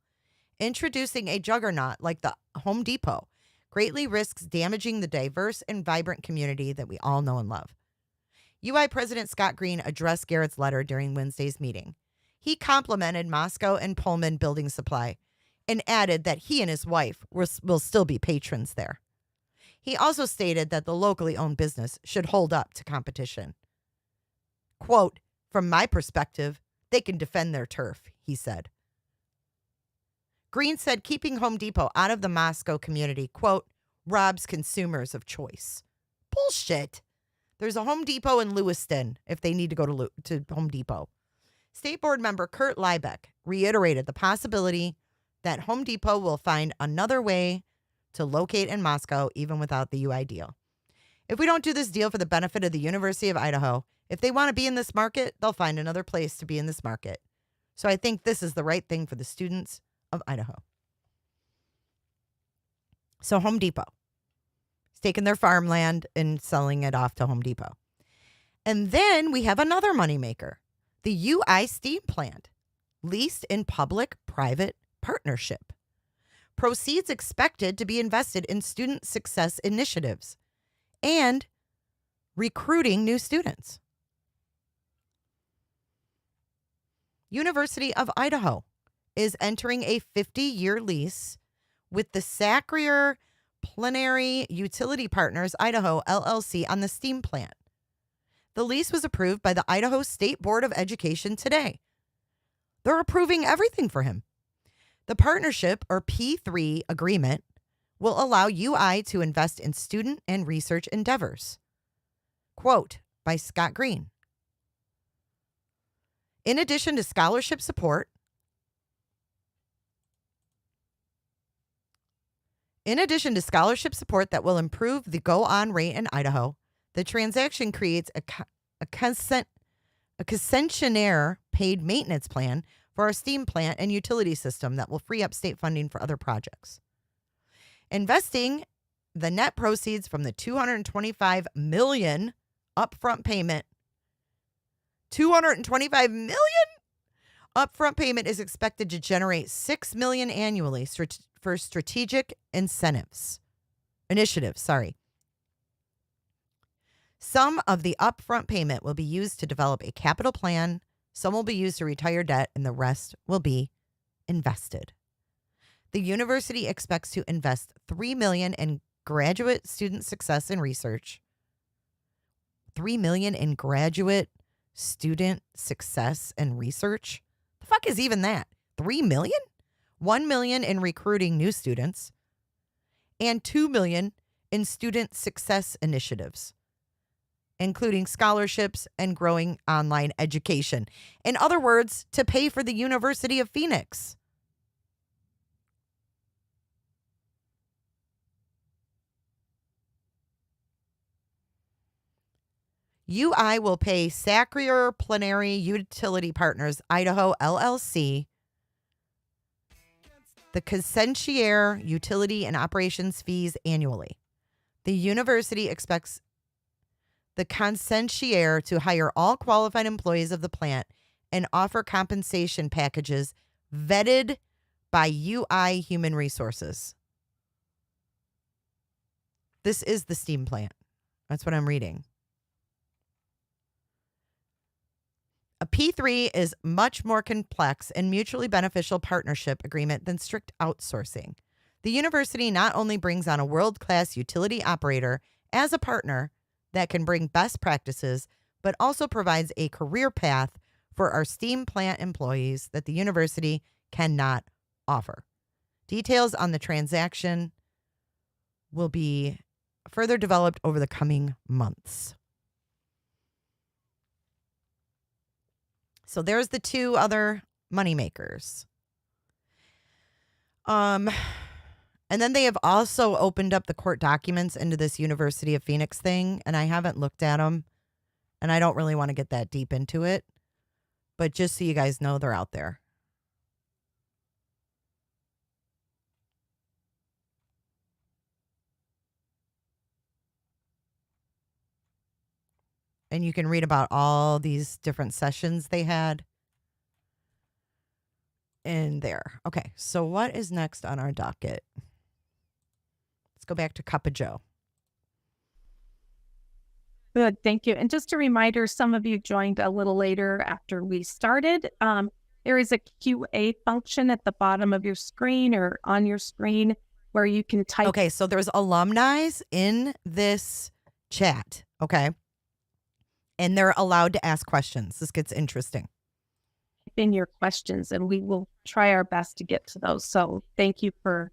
introducing a juggernaut like the Home Depot greatly risks damaging the diverse and vibrant community that we all know and love. UI President Scott Green addressed Garrett's letter during Wednesday's meeting. He complimented Moscow and Pullman Building Supply and added that he and his wife will still be patrons there. He also stated that the locally owned business should hold up to competition. Quote, "From my perspective, they can defend their turf," he said. Green said keeping Home Depot out of the Moscow community, quote, "robs consumers of choice." Bullshit. There's a Home Depot in Lewiston if they need to go to Home Depot. State Board member Kurt Liebeck reiterated the possibility that Home Depot will find another way to locate in Moscow even without the UI deal. If we don't do this deal for the benefit of the University of Idaho, if they want to be in this market, they'll find another place to be in this market. So I think this is the right thing for the students of Idaho. So Home Depot is taking their farmland and selling it off to Home Depot. And then we have another moneymaker, the UI STEAM plant, leased in public-private partnership. Proceeds expected to be invested in student success initiatives and recruiting new students. University of Idaho is entering a 50-year lease with the Sacrier Plenary Utility Partners Idaho LLC on the STEAM plant. The lease was approved by the Idaho State Board of Education today. They're approving everything for him. The partnership, or P3 agreement, will allow UI to invest in student and research endeavors. Quote by Scott Green. In addition to scholarship support, that will improve the go-on rate in Idaho, the transaction creates a concessionaire paid maintenance plan for our steam plant and utility system that will free up state funding for other projects. Investing the net proceeds from the $225 million upfront payment. $225 million upfront payment is expected to generate $6 million annually for strategic initiatives. Some of the upfront payment will be used to develop a capital plan, some will be used to retire debt, and the rest will be invested. The university expects to invest $3 million in graduate student success and research. $3 million in graduate student success and research? The fuck is even that? $3 million? $1 million in recruiting new students, and $2 million in student success initiatives, including scholarships and growing online education. In other words, to pay for the University of Phoenix. UI will pay Sacrier Plenary Utility Partners Idaho LLC the concessionaire utility and operations fees annually. The university expects the concessionaire to hire all qualified employees of the plant and offer compensation packages vetted by UI Human Resources. This is the steam plant. That's what I'm reading. A P3 is much more complex and mutually beneficial partnership agreement than strict outsourcing. The university not only brings on a world-class utility operator as a partner that can bring best practices, but also provides a career path for our steam plant employees that the university cannot offer. Details on the transaction will be further developed over the coming months. So there's the two other moneymakers. And then they have also opened up the court documents into this University of Phoenix thing, and I haven't looked at them, and I don't really want to get that deep into it. But just so you guys know, they're out there. And you can read about all these different sessions they had in there. Okay, so what is next on our docket? Let's go back to Cup of Joe. Good, thank you. And just a reminder, some of you joined a little later after we started. There is a QA function at the bottom of your screen or on your screen where you can type. Okay, so there's alumni in this chat, okay? And they're allowed to ask questions. This gets interesting. In your questions, and we will try our best to get to those. So thank you for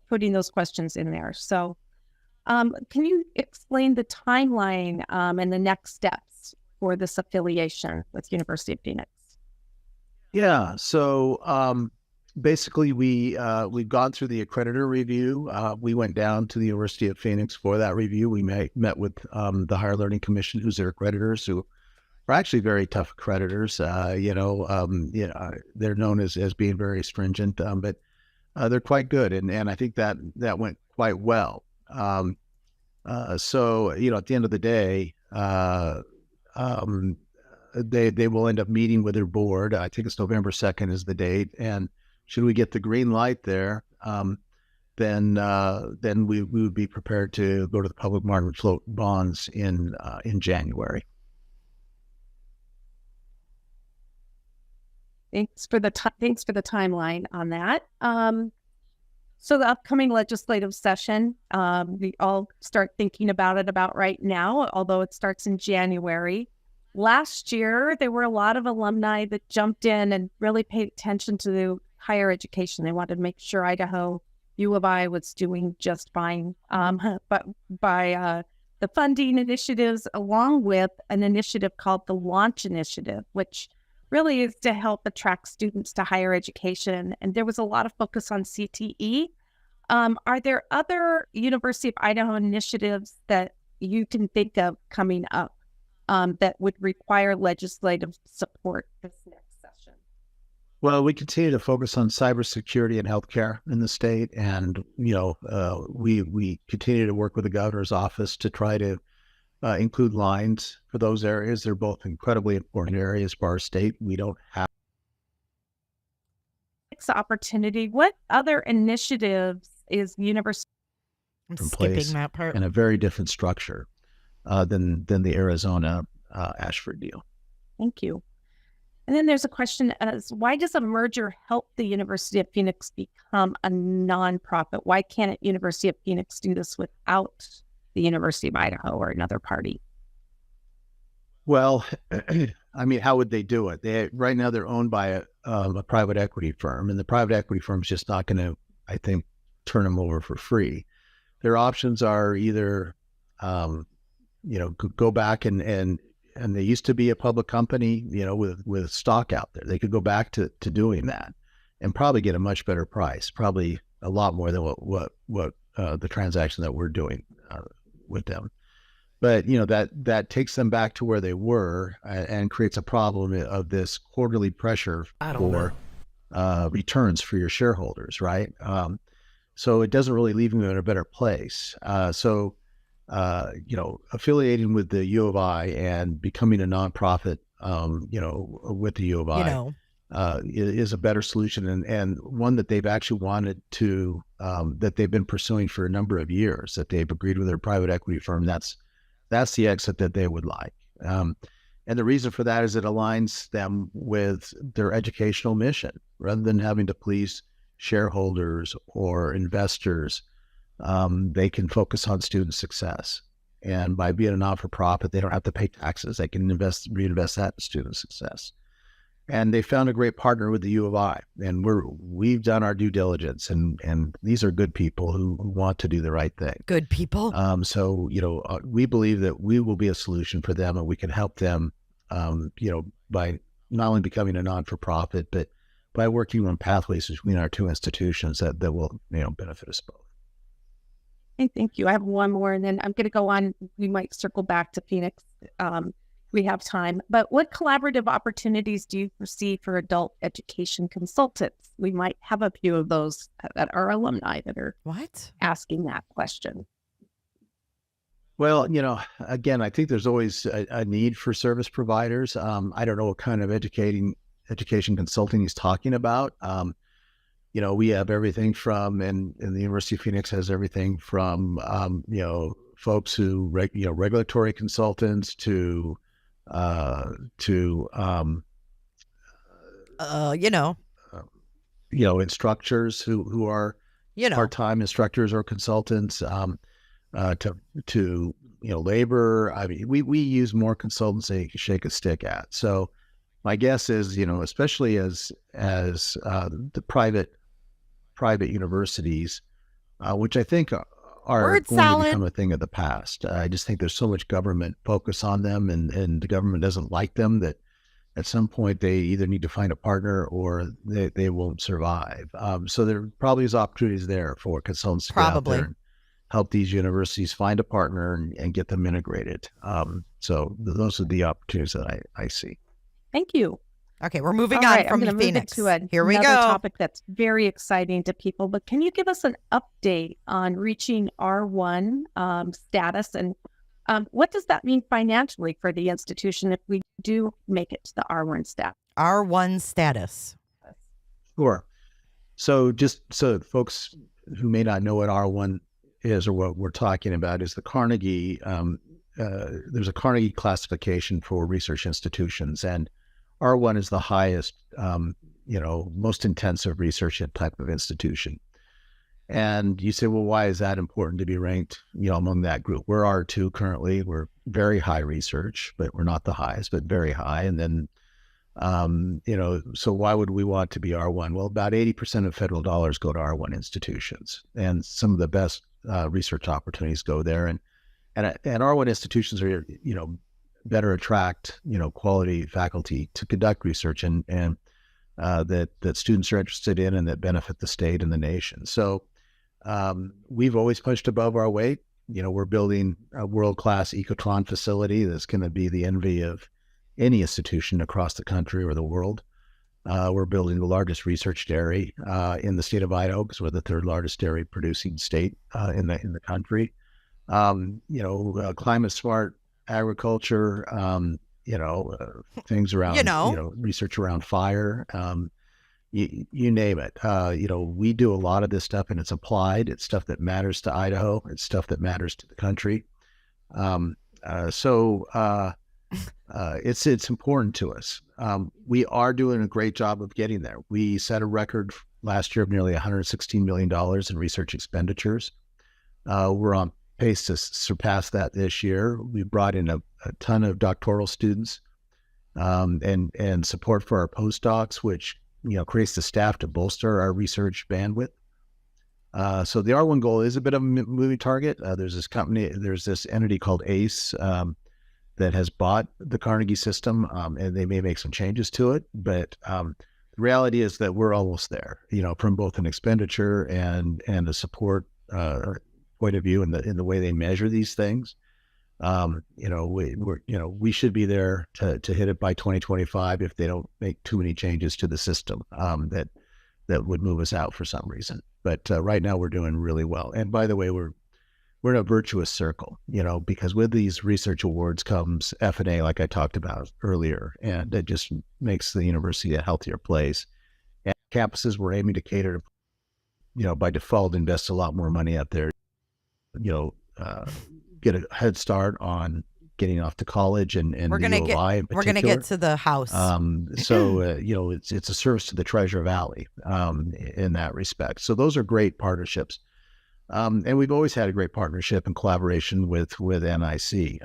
putting those questions in there. So can you explain the timeline and the next steps for this affiliation with University of Phoenix? Yeah. So basically, we've gone through the accreditor review. We went down to the University of Phoenix for that review. We met with the Higher Learning Commission, who's their accreditors, who are actually very tough accreditors. They're known as being very stringent, but they're quite good, and I think that went quite well. So at the end of the day, they will end up meeting with their board. I think it's November 2nd is the date, and should we get the green light there, then we would be prepared to go to the public market and float bonds in January. Thanks for the timeline on that. So the upcoming legislative session, we all start thinking about it about right now, although it starts in January. Last year, there were a lot of alumni that jumped in and really paid attention to higher education. They wanted to make sure Idaho U of I was doing just fine, but by the funding initiatives, along with an initiative called the Launch Initiative, which really is to help attract students to higher education. And there was a lot of focus on CTE. Are there other University of Idaho initiatives that you can think of coming up that would require legislative support this next session? Well, we continue to focus on cybersecurity and healthcare in the state, and we continue to work with the governor's office to try to include lines for those areas. They're both incredibly important areas for our state. We don't have opportunity. What other initiatives is University I'm skipping that part. in a very different structure than the Arizona Ashford deal? Thank you. And then there's a question as why does a merger help the University of Phoenix become a nonprofit? Why can't University of Phoenix do this without the University of Idaho or another party? Well, I mean, how would they do it? Right now they're owned by a private equity firm, and the private equity firm is just not going to, I think, turn them over for free. Their options are either, go back and they used to be a public company, with stock out there. They could go back to doing that and probably get a much better price, probably a lot more than what the transaction that we're doing with them. But that takes them back to where they were and creates a problem of this quarterly pressure for returns for your shareholders, right? So it doesn't really leave them in a better place. Affiliating with the U of I and becoming a nonprofit, with the U of I, is a better solution and one that they've actually wanted to, that they've been pursuing for a number of years, that they've agreed with their private equity firm. That's the exit that they would like. And the reason for that is it aligns them with their educational mission rather than having to please shareholders or investors. They can focus on student success. And by being a not-for-profit, they don't have to pay taxes. They can reinvest that in student success. And they found a great partner with the U of I. And we've done our due diligence, and these are good people who want to do the right thing. Good people. So we believe that we will be a solution for them, and we can help them, by not only becoming a non-for-profit, but by working on pathways between our two institutions that will, benefit us both. Okay, thank you. I have one more, and then I'm going to go on. We might circle back to Phoenix. We have time. But what collaborative opportunities do you foresee for adult education consultants? We might have a few of those that are alumni that are asking that question. Well, again, I think there's always a need for service providers. I don't know what kind of education consulting he's talking about. We have everything from, and the University of Phoenix has everything from, folks who, regulatory consultants to instructors who are part-time instructors or consultants, to labor. I mean, we use more consultants than you can shake a stick at. So my guess is, especially as the private universities, which I think are Word going to salad. become a thing of the past. I just think there's so much government focus on them, and the government doesn't like them, that at some point they either need to find a partner or they won't survive. So there probably is opportunities there for consultants to get out Probably. there and help these universities find a partner and get them integrated. So those are the opportunities that I see. Thank you. Okay, we're moving All on right, from I'm going to move it Phoenix. to Here we another go. topic that's very exciting to people. But can you give us an update on reaching R1 status, and what does that mean financially for the institution if we do make it to the R1 status? R1 status. Sure. So just so folks who may not know what R1 is or what we're talking about, is the Carnegie, there's a Carnegie classification for research institutions, and R1 is the highest, most intensive research type of institution. And you say, well, why is that important to be ranked, among that group? We're R2 currently. We're very high research, but we're not the highest, but very high. And then, so why would we want to be R1? Well, about 80% of federal dollars go to R1 institutions, and some of the best research opportunities go there. And R1 institutions are, better attract, quality faculty to conduct research and that students are interested in and that benefit the state and the nation. So we've always punched above our weight. We're building a world-class ecotron facility that's going to be the envy of any institution across the country or the world. We're building the largest research dairy in the state of Idaho, because we're the third largest dairy producing state in the country. Climate smart agriculture, things around, research around fire, you name it. We do a lot of this stuff, and it's applied. It's stuff that matters to Idaho. It's stuff that matters to the country. It's important to us. We are doing a great job of getting there. We set a record last year of nearly $116 million in research expenditures. We're on pace to surpass that this year. We brought in a ton of doctoral students and support for our postdocs, which creates the staff to bolster our research bandwidth. So the R1 goal is a bit of a moving target. There's this entity called ACE that has bought the Carnegie system, and they may make some changes to it. But the reality is that we're almost there, from both an expenditure and a support point of view in the way they measure these things. We should be there to hit it by 2025 if they don't make too many changes to the system that would move us out for some reason. But right now we're doing really well. And by the way, we're in a virtuous circle, because with these research awards comes F&A, like I talked about earlier, and it just makes the university a healthier place. And campuses we're aiming to cater to, by default, invest a lot more money out there, get a head start on getting off to college and we're gonna the UOI in we're gonna get to the house. It's a service to the Treasure Valley in that respect. So those are great partnerships. And we've always had a great partnership and collaboration with NIC.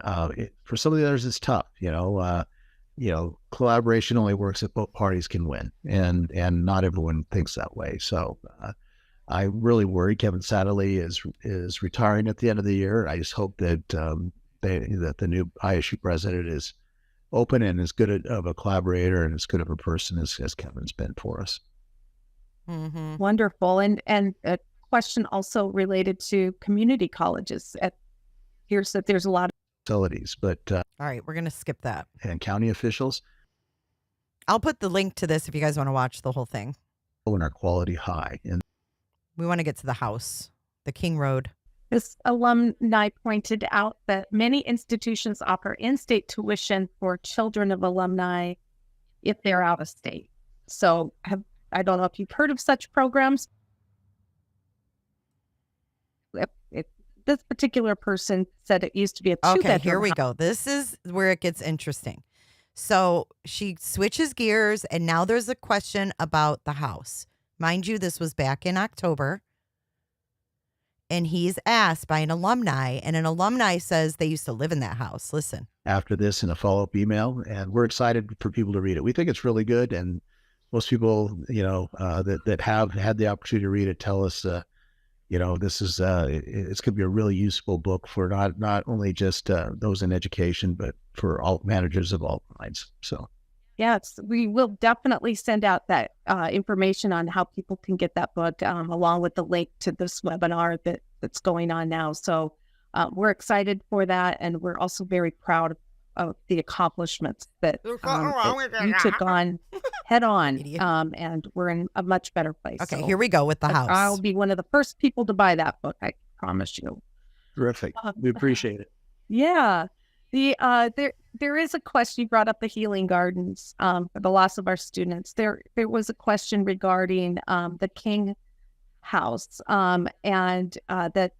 For some of the others, it's tough. Collaboration only works if both parties can win, and not everyone thinks that way. So I really worry Kevin Satterley is retiring at the end of the year. I just hope that that the new ISU president is open and as good of a collaborator and as good of a person as Kevin's been for us. Mm-hmm. Wonderful. And a question also related to community colleges. Here's that there's a lot of facilities, but all right, we're going to skip that. And county officials. I'll put the link to this if you guys want to watch the whole thing. And our quality high. And we want to get to the house, the King Road. This alumni pointed out that many institutions offer in-state tuition for children of alumni if they're out of state. So I don't know if you've heard of such programs. This particular person said it used to be a two-bedroom. Okay, here we go. This is where it gets interesting. So she switches gears, and now there's a question about the house. Mind you, this was back in October. And he's asked by an alumni, and an alumni says they used to live in that house. Listen. After this in a follow-up email, and we're excited for people to read it. We think it's really good, and most people, that have had the opportunity to read it tell us, this is it's going to be a really useful book for not only just those in education, but for all managers of all kinds. So. Yes, we will definitely send out that information on how people can get that book, along with the link to this webinar that's going on now. So we're excited for that, and we're also very proud of the accomplishments that you took on head on, and we're in a much better place. Okay, so here we go with the house. I'll be one of the first people to buy that book, I promise you. Terrific. We appreciate it. Yeah. There is a question. You brought up the healing gardens for the loss of our students. There was a question regarding the King house, and that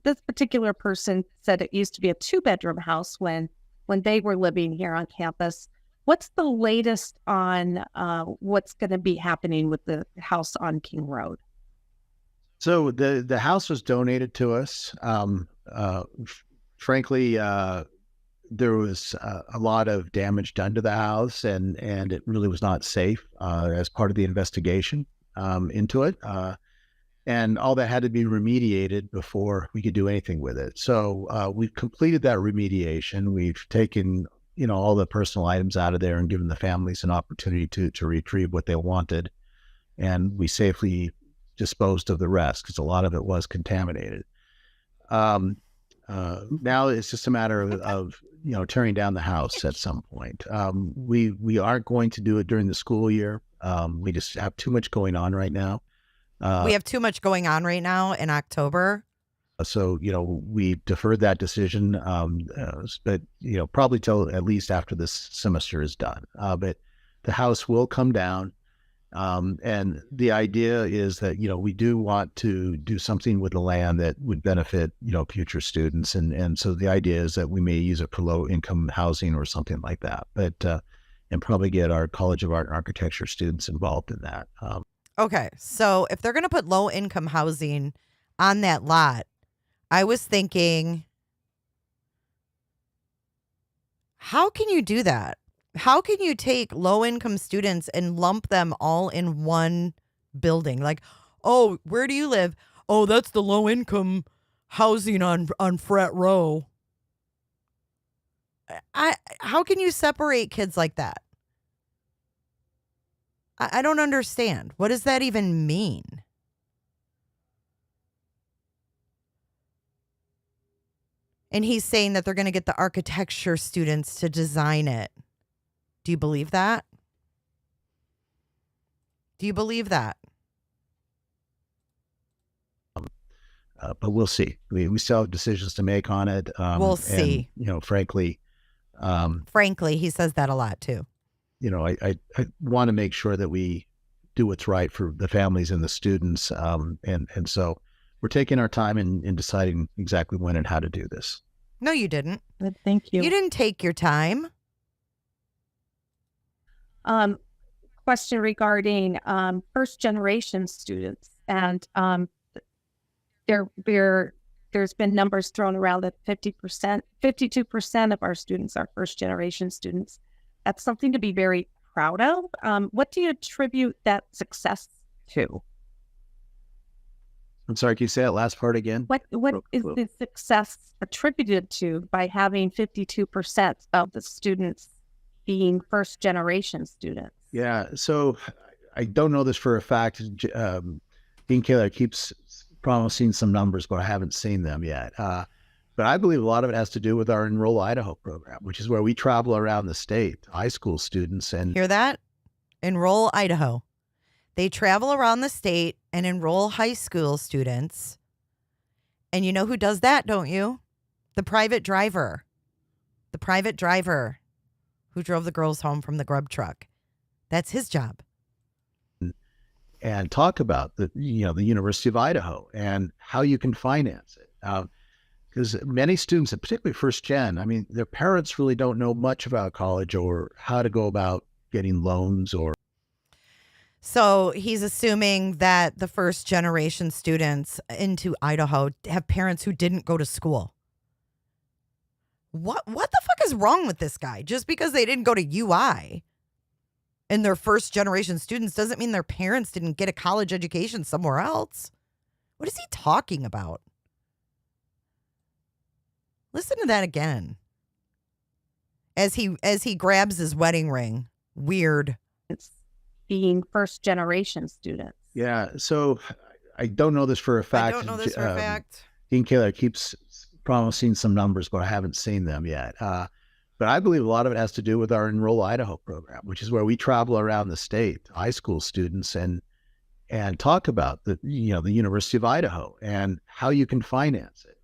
this particular person said it used to be a 2-bedroom house when they were living here on campus. What's the latest on what's going to be happening with the house on King Road? So the house was donated to us. Frankly, there was a lot of damage done to the house, and it really was not safe as part of the investigation into it. And all that had to be remediated before we could do anything with it. So we've completed that remediation. We've taken, all the personal items out of there and given the families an opportunity to retrieve what they wanted. And we safely disposed of the rest because a lot of it was contaminated. Now it's just a matter of tearing down the house at some point. We aren't going to do it during the school year. We just have too much going on right now. We have too much going on right now in October. So, we deferred that decision, but, probably till at least after this semester is done. But the house will come down. And the idea is that, we do want to do something with the land that would benefit, future students. And so the idea is that we may use it for low income housing or something like that, but, and probably get our College of Art and Architecture students involved in that. Okay. So if they're going to put low income housing on that lot, I was thinking, how can you do that? How can you take low-income students and lump them all in one building? Like, oh, where do you live? Oh, that's the low-income housing on Frat Row. How can you separate kids like that? I don't understand. What does that even mean? And he's saying that they're going to get the architecture students to design it. Do you believe that? Do you believe that? But we'll see. We still have decisions to make on it. We'll see. And, frankly, he says that a lot too. I want to make sure that we do what's right for the families and the students. And so we're taking our time in deciding exactly when and how to do this. No, you didn't. Good, thank you. You didn't take your time. Question regarding first generation students, and there's been numbers thrown around that 52% of our students are first generation students. That's something to be very proud of. What do you attribute that success to? I'm sorry, can you say that last part again? What is the success attributed to by having 52% of the students being first generation students? Yeah, so I don't know this for a fact. Dean Kaler keeps promising some numbers, but I haven't seen them yet. But I believe a lot of it has to do with our Enroll Idaho program, which is where we travel around the state, high school students. And hear that? Enroll Idaho. They travel around the state and enroll high school students. And you know who does that, don't you? The private driver. The private driver who drove the girls home from the grub truck. That's his job. And talk about the University of Idaho and how you can finance it. Because many students, particularly first gen, their parents really don't know much about college or how to go about getting loans or. So he's assuming that the first generation students into Idaho have parents who didn't go to school. What the fuck is wrong with this guy? Just because they didn't go to UI and they're first generation students doesn't mean their parents didn't get a college education somewhere else. What is he talking about? Listen to that again. As he grabs his wedding ring. Weird. It's being first generation students. Yeah. So I don't know this for a fact. I don't know this for a fact. Dean Kaler keeps promising some numbers, but I haven't seen them yet. But I believe a lot of it has to do with our Enroll Idaho program, which is where we travel around the state, high school students, and talk about the University of Idaho and how you can finance it.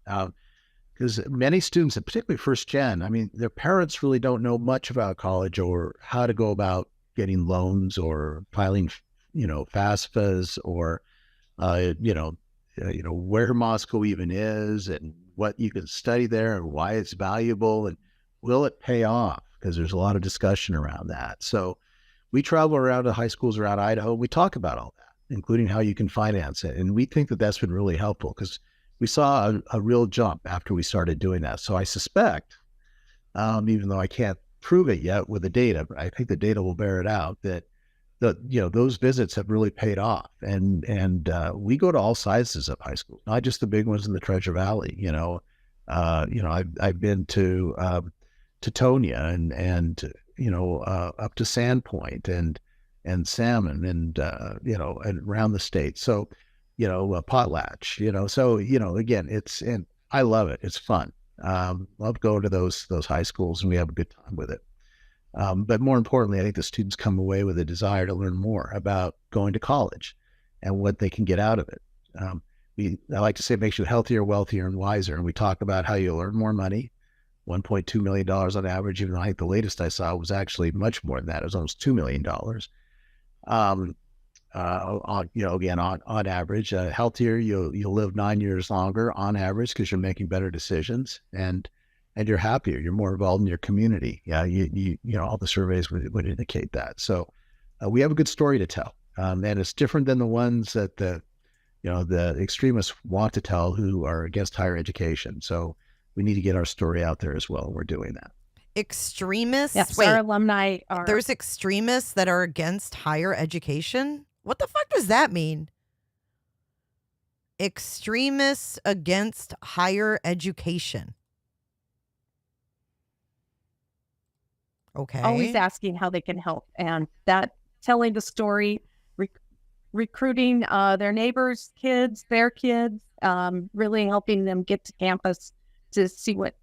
Because many students, particularly first gen, I mean, their parents really don't know much about college or how to go about getting loans or filing, FAFSAs or, where Moscow even is and what you can study there and why it's valuable and will it pay off? Because there's a lot of discussion around that. So we travel around to high schools around Idaho. We talk about all that, including how you can finance it. And we think that that's been really helpful because we saw a real jump after we started doing that. So I suspect, even though I can't prove it yet with the data, but I think the data will bear it out, that those visits have really paid off. And we go to all sizes of high schools, not just the big ones in the Treasure Valley. I've been to Tetonia and up to Sandpoint and Salmon and around the state. So, Potlatch, so, again, and I love it. It's fun. Love going to those high schools and we have a good time with it. But more importantly, I think the students come away with a desire to learn more about going to college and what they can get out of it. I like to say it makes you healthier, wealthier, and wiser. And we talk about how you earn more money, $1.2 million on average, even though I think the latest I saw was actually much more than that. It was almost $2 million. Again, on average, healthier, you'll live 9 years longer on average because you're making better decisions and you're happier, you're more involved in your community. Yeah, all the surveys would indicate that. So we have a good story to tell, and it's different than the ones that the extremists want to tell who are against higher education. So we need to get our story out there as well. We're doing that. Extremists? Yes, Wait, our alumni are. There's extremists that are against higher education? What the fuck does that mean? Extremists against higher education. Okay. Always asking how they can help. And that telling the story, recruiting their neighbors' kids, their kids, really helping them get to campus to see what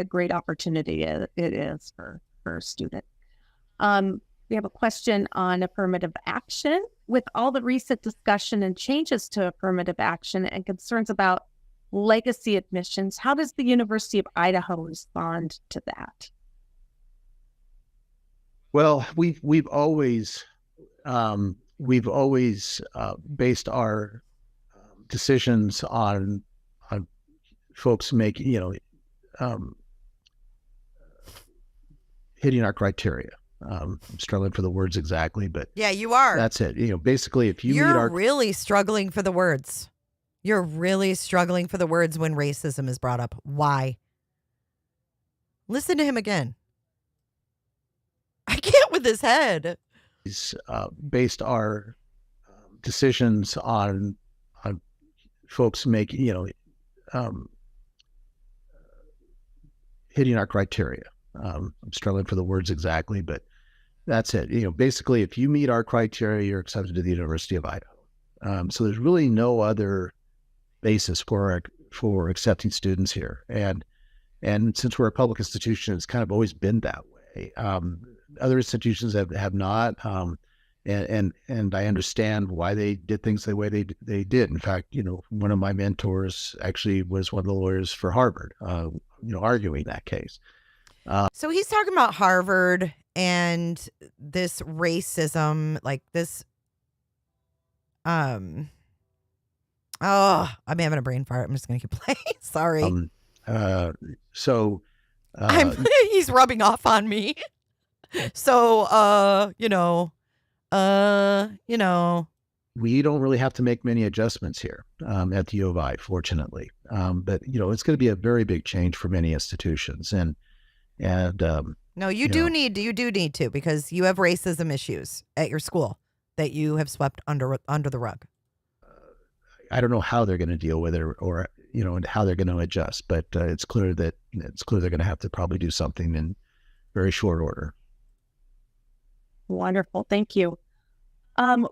a great opportunity it is for a student. We have a question on affirmative action. With all the recent discussion and changes to affirmative action and concerns about legacy admissions, how does the University of Idaho respond to that? Well, we've always based our decisions on folks making hitting our criteria. I'm struggling for the words exactly, but yeah, you are. That's it. Basically, if You're really struggling for the words. You're really struggling for the words when racism is brought up. Why? Listen to him again. I can't with his head. He's based our decisions on folks making hitting our criteria. I'm struggling for the words exactly, but that's it. Basically, if you meet our criteria, you're accepted to the University of Idaho. So there's really no other basis for accepting students here. And since we're a public institution, it's kind of always been that way. Other institutions have not, and I understand why they did things the way they did. In fact, one of my mentors actually was one of the lawyers for Harvard, arguing that case. So he's talking about Harvard and this racism, like this. I'm having a brain fart. I'm just gonna keep playing. Sorry. He's rubbing off on me. So, we don't really have to make many adjustments here at the U of I, fortunately. But it's going to be a very big change for many institutions, and no, you do need to, because you have racism issues at your school that you have swept under the rug. I don't know how they're going to deal with it or and how they're going to adjust, but it's clear they're going to have to probably do something in very short order. Wonderful. Thank you.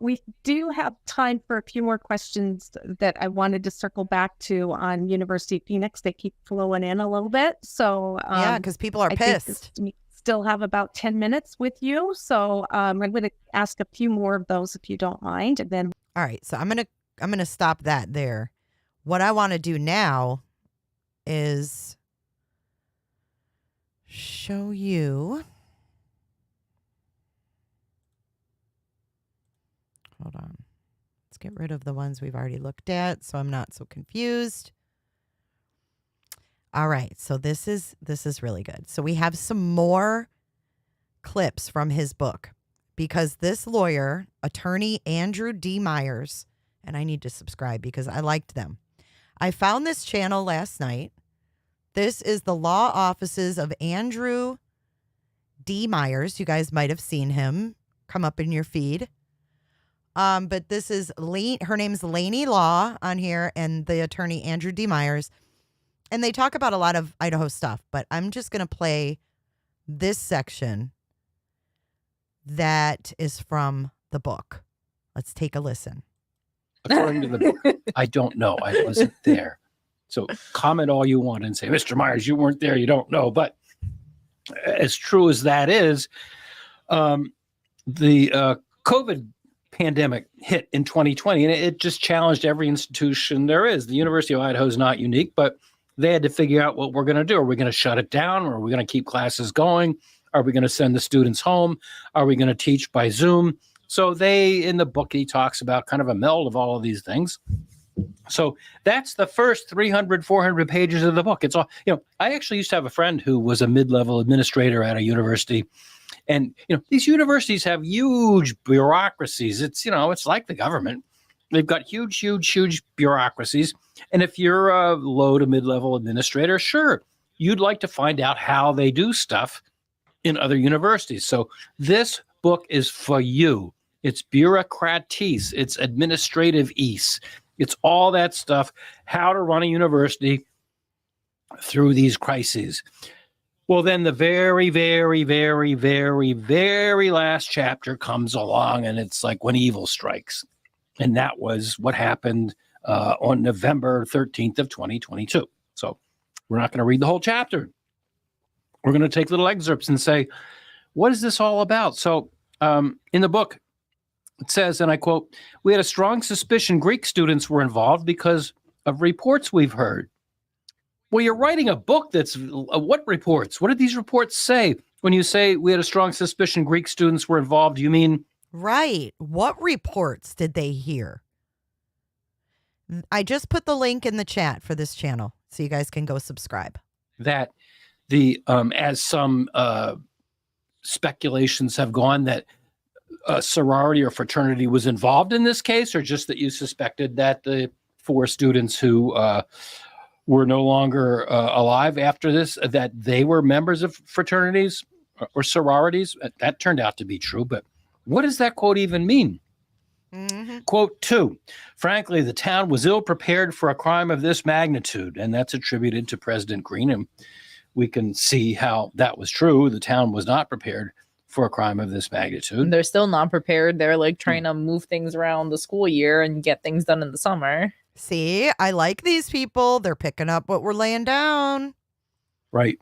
We do have time for a few more questions that I wanted to circle back to on University of Phoenix. They keep flowing in a little bit. So yeah, because people are pissed. We still have about 10 minutes with you. So I'm going to ask a few more of those if you don't mind. And then all right. So I'm gonna stop that there. What I want to do now is show you. Hold on. Let's get rid of the ones we've already looked at so I'm not so confused. All right. So this is really good. So we have some more clips from his book because this lawyer, attorney Andrew D. Myers, and I need to subscribe because I liked them. I found this channel last night. This is the law offices of Andrew D. Myers. You guys might have seen him come up in your feed. But this is her name's Lainey Law on here and the attorney Andrew D. Myers. And they talk about a lot of Idaho stuff, but I'm just going to play this section that is from the book. Let's take a listen. According to the book, I don't know. I wasn't there. So comment all you want and say, Mr. Myers, you weren't there. You don't know. But as true as that is, the COVID pandemic hit in 2020, and it just challenged every institution there is. The University of Idaho is not unique, but they had to figure out what we're going to do. Are we going to shut it down? Or are we going to keep classes going? Are we going to send the students home? Are we going to teach by Zoom? So in the book, he talks about kind of a meld of all of these things. So that's the first 300, 400 pages of the book. It's all, I actually used to have a friend who was a mid-level administrator at a university. And, these universities have huge bureaucracies. It's, it's like the government. They've got huge, huge, huge bureaucracies. And if you're a low to mid-level administrator, sure, you'd like to find out how they do stuff in other universities. So this book is for you. It's bureaucraties. It's administrative-ease. It's all that stuff, how to run a university through these crises. Well, then the very, very, very, very, very last chapter comes along, and it's like when evil strikes. And that was what happened on November 13th of 2022. So we're not going to read the whole chapter. We're going to take little excerpts and say, what is this all about? So in the book, it says, and I quote, "We had a strong suspicion Greek students were involved because of reports we've heard." Well, you're writing a book that's what reports? What did these reports say? When you say we had a strong suspicion Greek students were involved, you mean? Right. What reports did they hear? I just put the link in the chat for this channel so you guys can go subscribe. That as some speculations have gone that a sorority or fraternity was involved in this case, or just that you suspected that the 4 students who were no longer alive after this, that they were members of fraternities or sororities? That turned out to be true, but what does that quote even mean? Mm-hmm. Quote 2, "Frankly, the town was ill prepared for a crime of this magnitude," and that's attributed to President Green, and we can see how that was true. The town was not prepared for a crime of this magnitude. They're still not prepared. They're like trying to move things around the school year and get things done in the summer. See, I like these people. They're picking up what we're laying down. Right.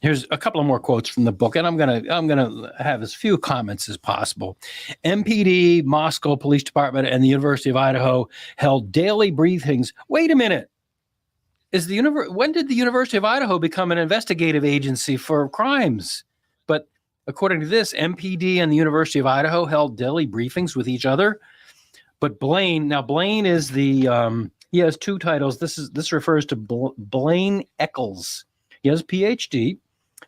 Here's a couple of more quotes from the book, and I'm gonna have as few comments as possible. "MPD, Moscow Police Department, and the University of Idaho held daily briefings." Wait a minute. When did the University of Idaho become an investigative agency for crimes? But according to this, MPD and the University of Idaho held daily briefings with each other. But Blaine is the he has 2 titles. This refers to Blaine Eccles. He has a PhD.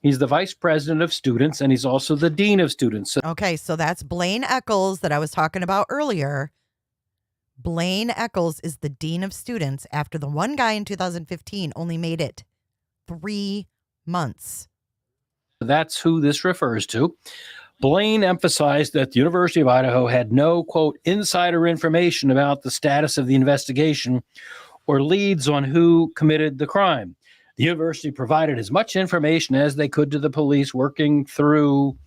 He's the vice president of students, and he's also the dean of students. Okay, so that's Blaine Eccles that I was talking about earlier. Blaine Eccles is the dean of students after the one guy in 2015 only made it 3 months. That's who this refers to. Blaine emphasized that the University of Idaho had no, quote, insider information about the status of the investigation or leads on who committed the crime. The university provided as much information as they could to the police, working through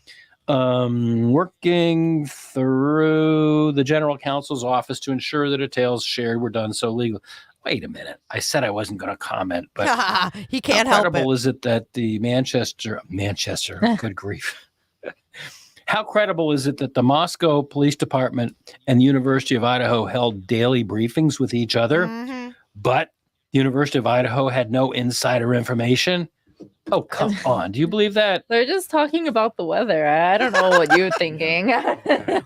the general counsel's office to ensure the details shared were done so legally. Wait a minute. I said I wasn't going to comment, but he can't how help credible it. is it that the Manchester, good grief. How credible is it that the Moscow Police Department and the University of Idaho held daily briefings with each other, but the University of Idaho had no insider information? Oh, come on. Do you believe that? They're just talking about the weather. I don't know what you're thinking.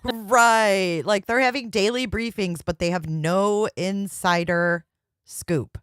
Right. Like they're having daily briefings, but they have no insider scoop.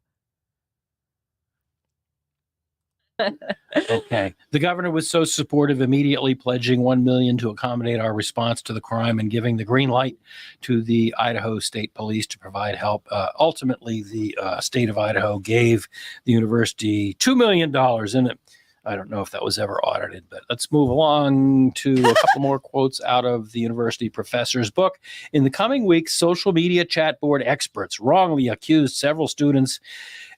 Okay. The governor was so supportive, immediately pledging $1 million to accommodate our response to the crime and giving the green light to the Idaho State Police to provide help. Ultimately, the state of Idaho gave the university $2 million in it. I don't know if that was ever audited, but let's move along to a couple more quotes out of the university professor's book. In the coming weeks, social media chat board experts wrongly accused several students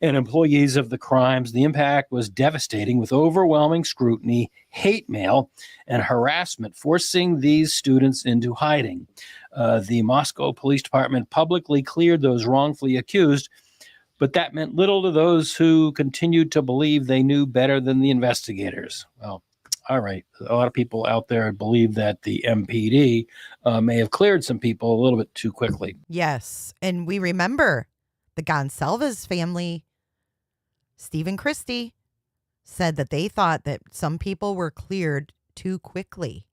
and employees of the crimes. The impact was devastating, with overwhelming scrutiny, hate mail, and harassment, forcing these students into hiding. The Moscow Police Department publicly cleared those wrongfully accused, but that meant little to those who continued to believe they knew better than the investigators. Well, all right. A lot of people out there believe that the MPD may have cleared some people a little bit too quickly. Yes. And we remember the Gonsalves family, Stephen Christie, said that they thought that some people were cleared too quickly.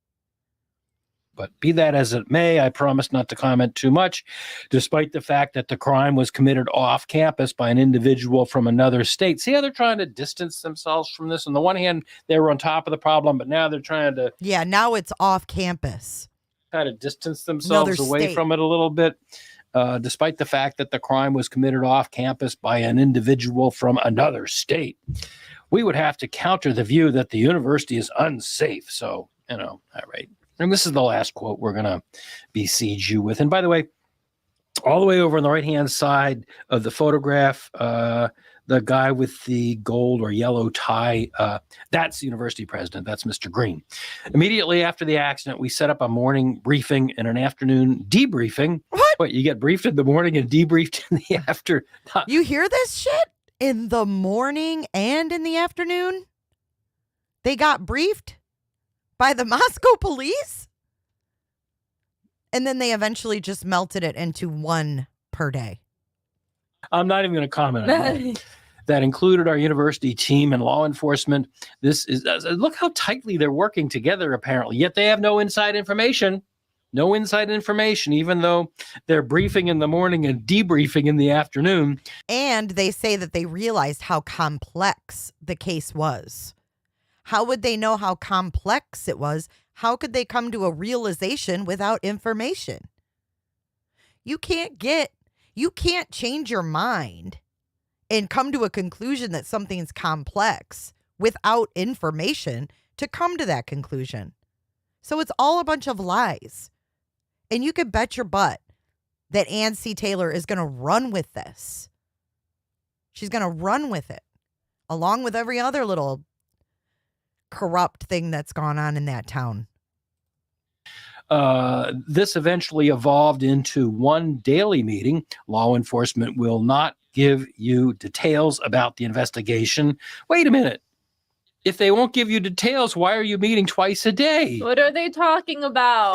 But be that as it may, I promise not to comment too much, despite the fact that the crime was committed off campus by an individual from another state. See how they're trying to distance themselves from this? On the one hand, they were on top of the problem, but now they're trying to... Yeah, now it's off campus. Try to distance themselves away from it a little bit, despite the fact that the crime was committed off campus by an individual from another state. We would have to counter the view that the university is unsafe. So, all right. And this is the last quote we're going to besiege you with. And by the way, all the way over on the right-hand side of the photograph, the guy with the gold or yellow tie, that's the university president. That's Mr. Green. Immediately after the accident, we set up a morning briefing and an afternoon debriefing. What, you get briefed in the morning and debriefed in the afternoon? You hear this shit? In the morning and in the afternoon? They got briefed by the Moscow police? And then they eventually just melted it into one per day. I'm not even going to comment on that. That included our university team and law enforcement. This is, look how tightly they're working together, apparently. Yet they have no inside information. No inside information, even though they're briefing in the morning and debriefing in the afternoon. And they say that they realized how complex the case was. How would they know how complex it was? How could they come to a realization without information? You can't change your mind and come to a conclusion that something's complex without information to come to that conclusion. So it's all a bunch of lies. And you can bet your butt that Ann C. Taylor is going to run with this. She's going to run with it, along with every other little corrupt thing that's gone on in that town. This eventually evolved into one daily meeting. Law enforcement will not give you details about the investigation. Wait a minute. If they won't give you details, why are you meeting twice a day? What are they talking about?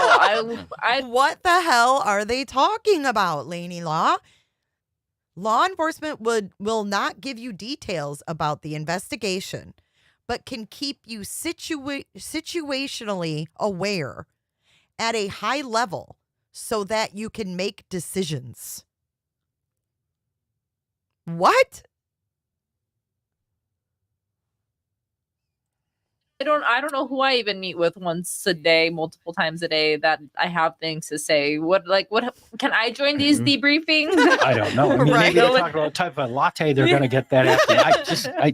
What the hell are they talking about, Lainey Law? Law enforcement will not give you details about the investigation, but can keep you situationally aware at a high level so that you can make decisions. What? I don't know who I even meet with once a day, multiple times a day, that I have things to say. What can I join these debriefings? I don't know. I mean, Right. maybe they're talking about the type of latte they're going to get that after. I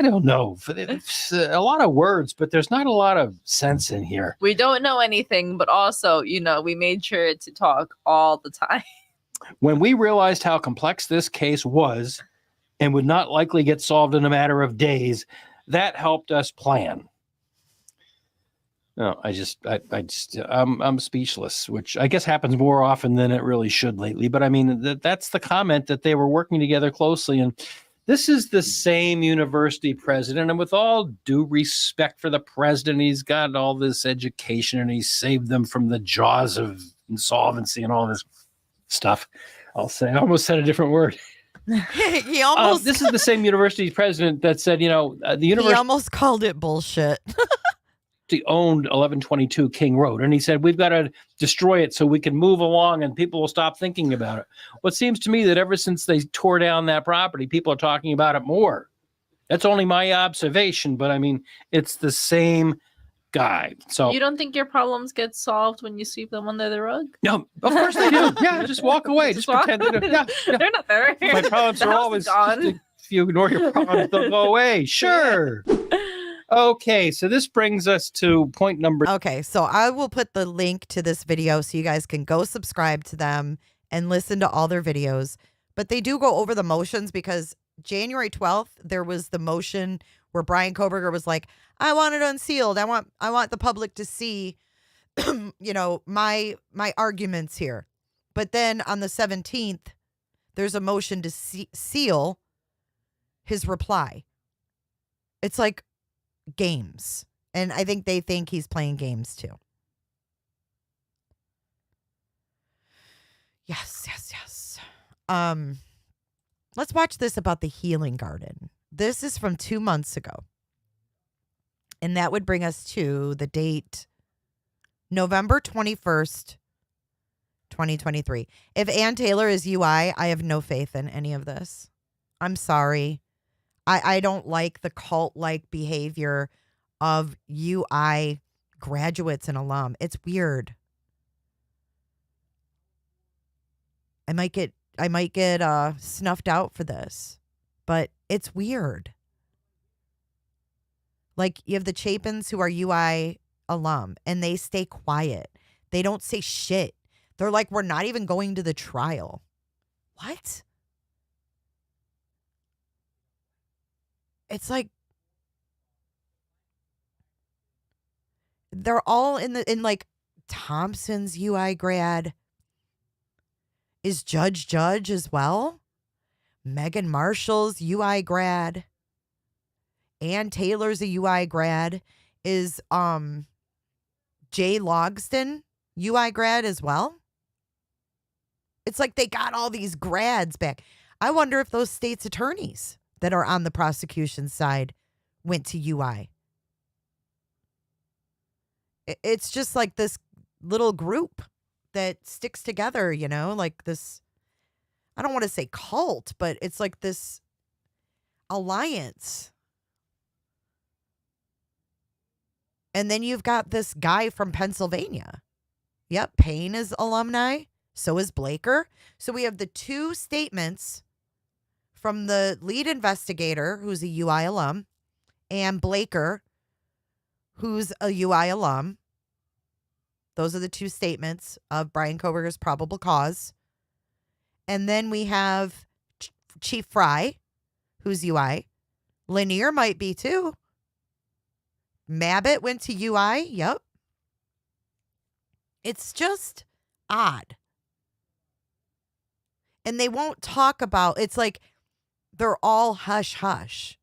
don't know. It's a lot of words, but there's not a lot of sense in here. We don't know anything, but also, we made sure to talk all the time. When we realized how complex this case was and would not likely get solved in a matter of days, that helped us plan. No, I'm speechless, which I guess happens more often than it really should lately. But I mean, that's the comment, that they were working together closely. And this is the same university president. And with all due respect for the president, he's got all this education and he saved them from the jaws of insolvency and all this stuff. I almost said a different word. He almost. This is the same university president that said, the university. He almost called it bullshit. Owned 1122 King Road. And he said, we've got to destroy it so we can move along and people will stop thinking about it. Well, it seems to me that ever since they tore down that property, people are talking about it more. That's only my observation, but I mean, it's the same guy. So you don't think your problems get solved when you sweep them under the rug? No, of course they do. Yeah, just walk away. Just pretend they don't. Yeah. They're not there. My problems are always gone. If you ignore your problems, they'll go away. Sure. Okay, so this brings us to point number. Okay, so I will put the link to this video so you guys can go subscribe to them and listen to all their videos. But they do go over the motions because January 12th, there was the motion where Brian Koberger was like, I want it unsealed. I want the public to see, my arguments here. But then on the 17th, there's a motion to seal his reply. It's like games. And I think they think he's playing games too. Yes. Let's watch this about the healing garden. This is from 2 months ago. And that would bring us to the date November 21st, 2023. If Ann Taylor is UI, I have no faith in any of this. I'm sorry. I don't like the cult-like behavior of UI graduates and alum. It's weird. I might get snuffed out for this, but it's weird. Like, you have the Chapins who are UI alum, and they stay quiet. They don't say shit. They're like, we're not even going to the trial. What? It's like they're all in like Thompson's UI grad. Is Judge as well? Megan Marshall's UI grad. Ann Taylor's a UI grad. Is Jay Logston UI grad as well? It's like they got all these grads back. I wonder if those state's attorneys that are on the prosecution side went to UI. It's just like this little group that sticks together, like this, I don't want to say cult, but it's like this alliance. And then you've got this guy from Pennsylvania. Yep, Payne is alumni. So is Blaker. So we have the two statements from the lead investigator, who's a UI alum, and Blaker, who's a UI alum. Those are the two statements of Brian Koberger's probable cause. And then we have Chief Fry, who's UI. Lanier might be too. Mabbitt went to UI. Yep. It's just odd. And they won't talk about, it's like they're all hush hush.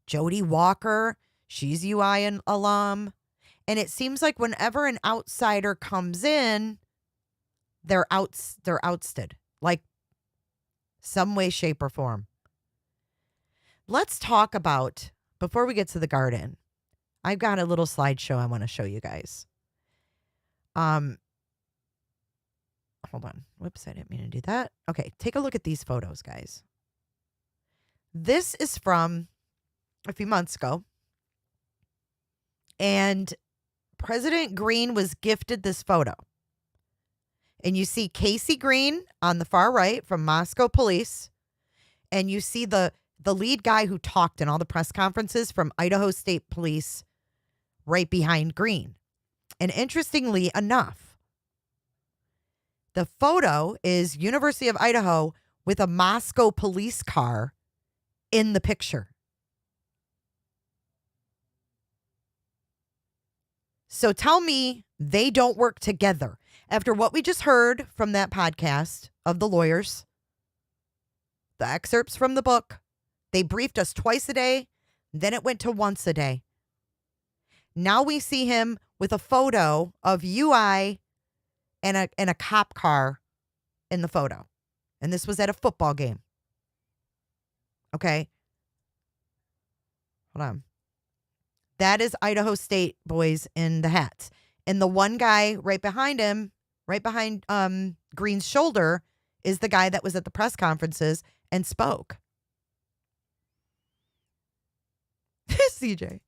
Jody Walker, she's UI and alum. And it seems like whenever an outsider comes in, they're ousted. Like some way, shape, or form. Let's talk about, before we get to the garden, I've got a little slideshow I want to show you guys. Hold on. Whoops, I didn't mean to do that. Okay, take a look at these photos, guys. This is from a few months ago. And President Green was gifted this photo. And you see Casey Green on the far right from Moscow Police. And you see the lead guy who talked in all the press conferences from Idaho State Police right behind Green. And interestingly enough, the photo is University of Idaho with a Moscow police car in the picture. So tell me they don't work together. After what we just heard from that podcast of the lawyers, the excerpts from the book, they briefed us twice a day, then it went to once a day. Now we see him with a photo of UI and a cop car in the photo. And this was at a football game. Okay. Hold on. That is Idaho State boys in the hats. And the one guy right behind him, right behind Green's shoulder, is the guy that was at the press conferences and spoke. CJ.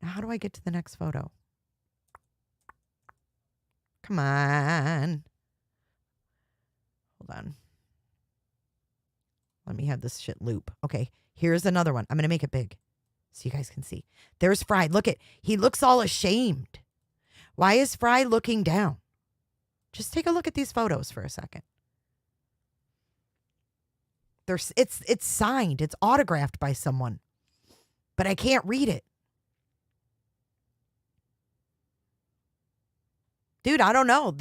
Now, how do I get to the next photo? Come on. Hold on. Let me have this shit loop. Okay, here's another one. I'm going to make it big so you guys can see. There's Fry. Look at, he looks all ashamed. Why is Fry looking down? Just take a look at these photos for a second. It's signed. It's autographed by someone. But I can't read it. Dude, I don't know.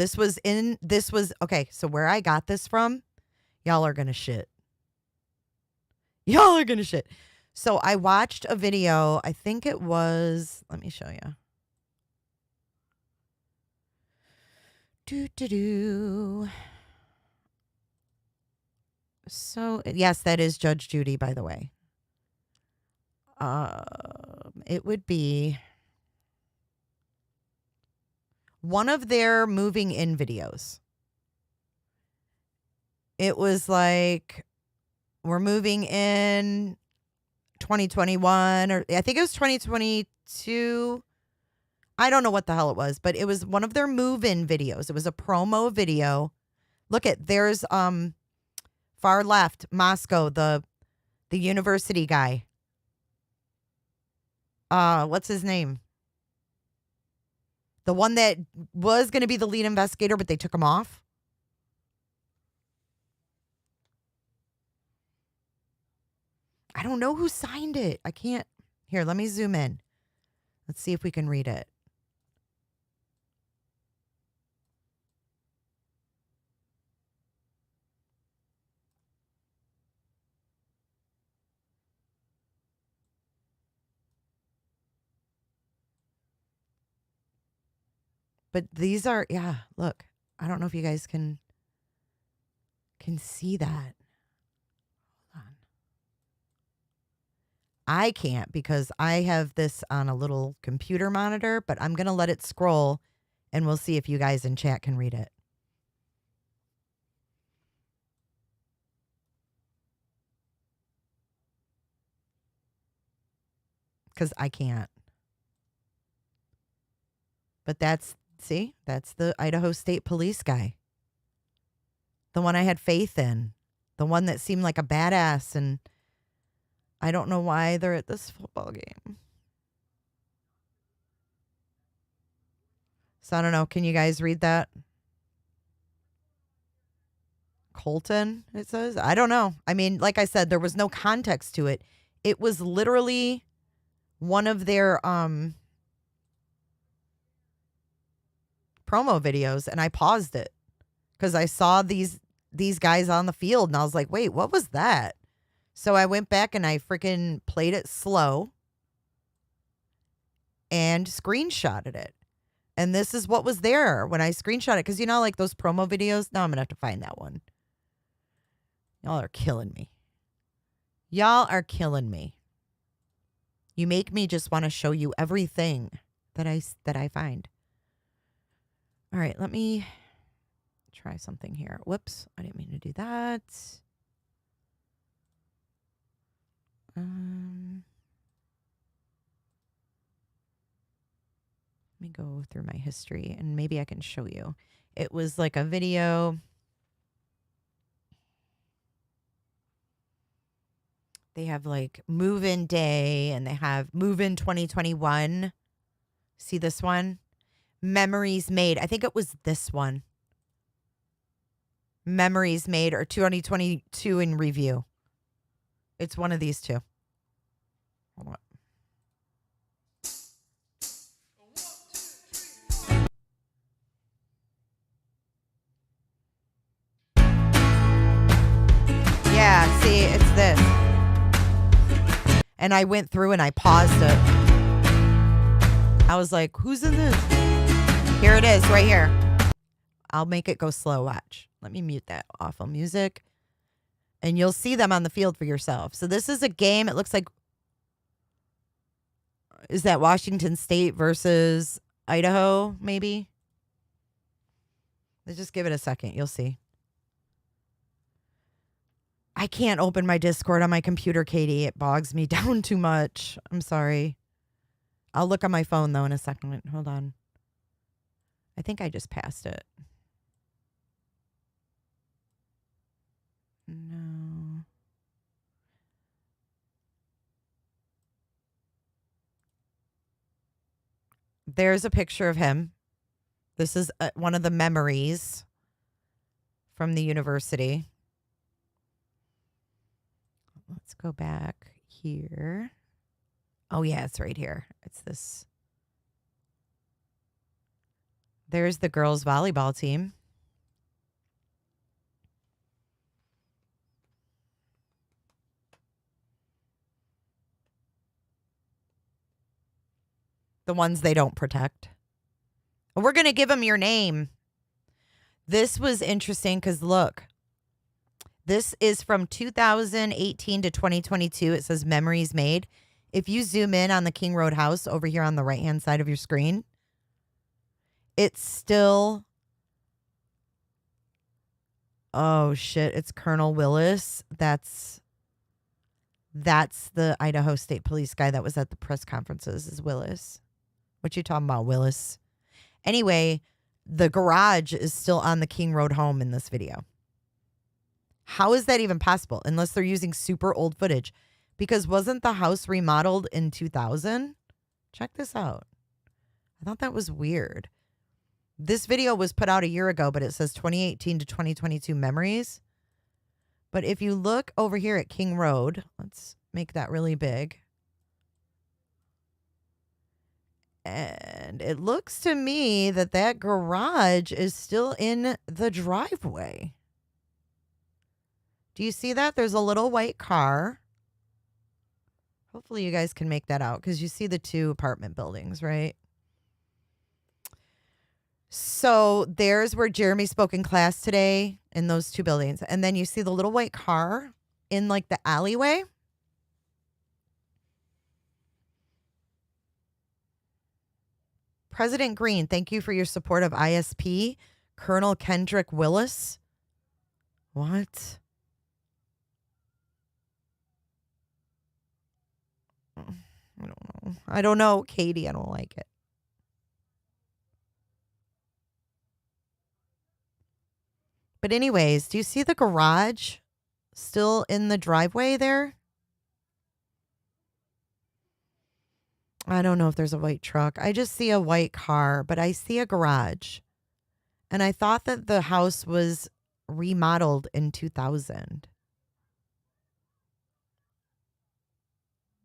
Okay, so where I got this from, y'all are going to shit. Y'all are going to shit. So I watched a video. I think it was, let me show you. So, yes, that is Judge Judy, by the way. It would be one of their moving in videos. It was like, we're moving in 2021, or I think it was 2022. I don't know what the hell it was, but it was one of their move-in videos. It was a promo video. Look at, there's far left, Moscow, the university guy. What's his name? The one that was going to be the lead investigator, but they took him off. I don't know who signed it. I can't. Here, let me zoom in. Let's see if we can read it. But these are, yeah, look. I don't know if you guys can see that. Hold on. I can't because I have this on a little computer monitor, but I'm going to let it scroll and we'll see if you guys in chat can read it. Because I can't. But that's the Idaho State Police guy. The one I had faith in. The one that seemed like a badass, and I don't know why they're at this football game. So I don't know. Can you guys read that? Colton, it says. I don't know. I mean, like I said, there was no context to it. It was literally one of their promo videos, and I paused it because I saw these guys on the field, and I was like, wait, what was that? So I went back and I freaking played it slow and screenshotted it. And this is what was there when I screenshot it. Because, you know, like those promo videos. Now I'm going to have to find that one. Y'all are killing me. Y'all are killing me. You make me just want to show you everything that I find. All right, let me try something here. Whoops, I didn't mean to do that. Let me go through my history and maybe I can show you. It was like a video. They have like move-in day and they have move-in 2021. See this one? Memories made. I think it was this one. Memories made or 2022 in review. It's one of these two. Hold on. Yeah, see, it's this. And I went through and I paused it. I was like, who's in this? Here it is, right here. I'll make it go slow. Watch. Let me mute that awful music. And you'll see them on the field for yourself. So this is a game. It looks like, is that Washington State versus Idaho, maybe? Let's just give it a second. You'll see. I can't open my Discord on my computer, Katie. It bogs me down too much. I'm sorry. I'll look on my phone, though, in a second. Hold on. I think I just passed it. No. There's a picture of him. This is one of the memories from the university. Let's go back here. Oh, yeah, it's right here. It's this. There's the girls' volleyball team. The ones they don't protect. We're going to give them your name. This was interesting because look. This is from 2018 to 2022. It says memories made. If you zoom in on the King Road house over here on the right-hand side of your screen, it's still, oh shit, it's Colonel Willis. That's the Idaho State Police guy that was at the press conferences is Willis. What you talking about, Willis? Anyway, the garage is still on the King Road home in this video. How is that even possible? Unless they're using super old footage. Because wasn't the house remodeled in 2000? Check this out. I thought that was weird. This video was put out a year ago, but it says 2018 to 2022 memories. But if you look over here at King Road, let's make that really big. And it looks to me that that garage is still in the driveway. Do you see that? There's a little white car. Hopefully you guys can make that out because you see the two apartment buildings, right? So there's where Jeremy spoke in class today in those two buildings. And then you see the little white car in like the alleyway. President Green, thank you for your support of ISP. Colonel Kendrick Willis. What? I don't know. I don't know, Katie. I don't like it. But anyways, do you see the garage still in the driveway there? I don't know if there's a white truck. I just see a white car, but I see a garage. And I thought that the house was remodeled in 2000.